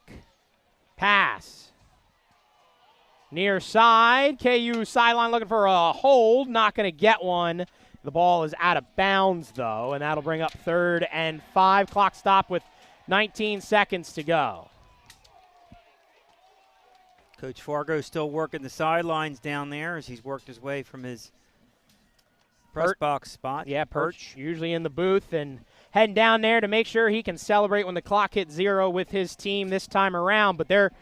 Pass. Near side. KU sideline looking for a hold. Not going to get one. The ball is out of bounds, though, and that'll bring up 3rd and 5. Clock stop with 19 seconds to go. Coach Fargo still working the sidelines down there as he's worked his way from his press box spot. Yeah, Perch usually in the booth, and heading down there to make sure he can celebrate when the clock hits 0 with his team this time around. But they're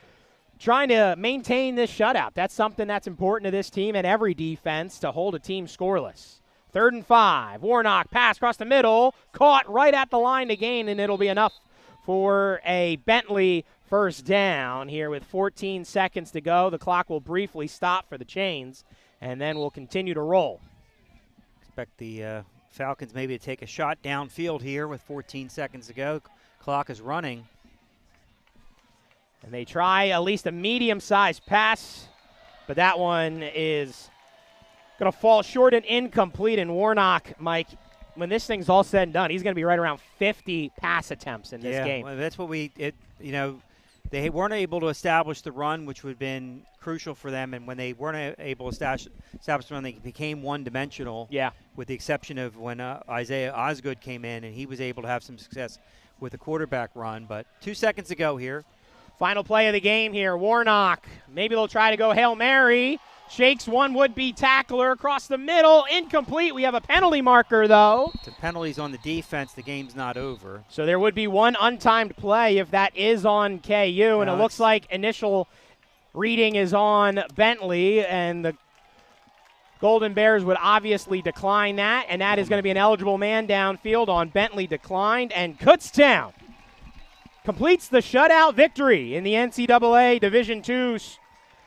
trying to maintain this shutout. That's something that's important to this team and every defense, to hold a team scoreless. 3rd and 5. Warnock pass across the middle, caught right at the line to gain, and it'll be enough for a Bentley first down here with 14 seconds to go. The clock will briefly stop for the Chains, and then we'll continue to roll. Expect the Falcons maybe to take a shot downfield here with 14 seconds to go. Clock is running. And they try at least a medium-sized pass, but that one is going to fall short and incomplete. And Warnock, Mike, when this thing's all said and done, he's going to be right around 50 pass attempts in this game. Well, that's what they weren't able to establish the run, which would have been crucial for them. And when they weren't able to establish the run, they became one-dimensional. Yeah. With the exception of when Isaiah Osgood came in, and he was able to have some success with the quarterback run. But 2 seconds to go here. Final play of the game here. Warnock, maybe they'll try to go Hail Mary. Shakes one would-be tackler across the middle. Incomplete. We have a penalty marker, though. The penalty's on the defense. The game's not over. So there would be one untimed play if that is on KU, and it looks like initial reading is on Bentley, and the Golden Bears would obviously decline that, and that is going to be an eligible man downfield on Bentley declined, and Kutztown completes the shutout victory in the NCAA Division II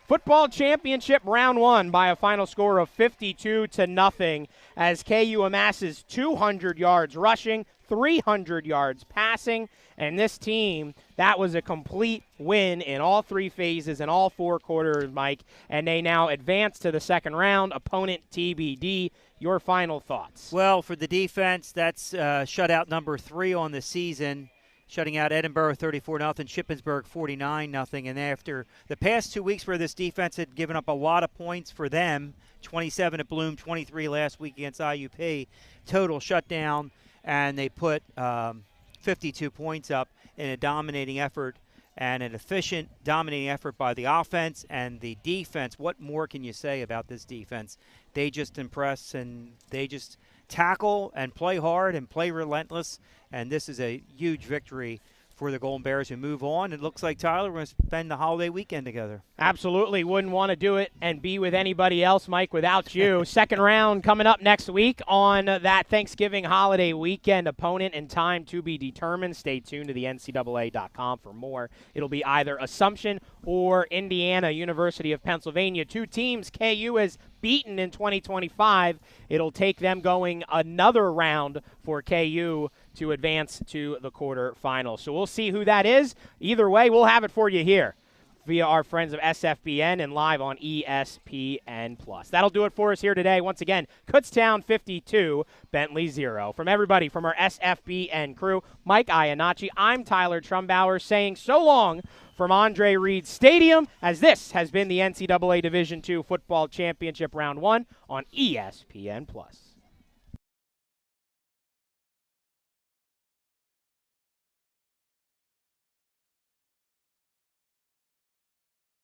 Football Championship Round 1 by a final score of 52-0 as KU amasses 200 yards rushing, 300 yards passing, and this team, that was a complete win in all 3 phases and all 4 quarters, Mike, and they now advance to the second round, opponent TBD. Your final thoughts? Well, for the defense, that's shutout number 3 on the season. Shutting out Edinburgh 34-0, Shippensburg 49-0. And after the past 2 weeks where this defense had given up a lot of points for them, 27 at Bloom, 23 last week against IUP, total shutdown, and they put 52 points up in a dominating effort and an efficient, dominating effort by the offense and the defense. What more can you say about this defense? They just impress, and they just tackle and play hard and play relentless, and this is a huge victory for the Golden Bears who move on. It looks like, Tyler, we're going to spend the holiday weekend together. Absolutely. Wouldn't want to do it and be with anybody else, Mike, without you. Second round coming up next week on that Thanksgiving holiday weekend. Opponent and time to be determined. Stay tuned to the NCAA.com for more. It'll be either Assumption or Indiana University of Pennsylvania. 2 teams KU has beaten in 2025. It'll take them going another round for KU to advance to the quarterfinals. So we'll see who that is. Either way, we'll have it for you here via our friends of SFBN and live on ESPN+. That'll do it for us here today. Once again, Kutztown 52, Bentley 0. From everybody from our SFBN crew, Mike Iannacci, I'm Tyler Trumbauer saying so long from Andre Reed Stadium, as this has been the NCAA Division II Football Championship Round 1 on ESPN+.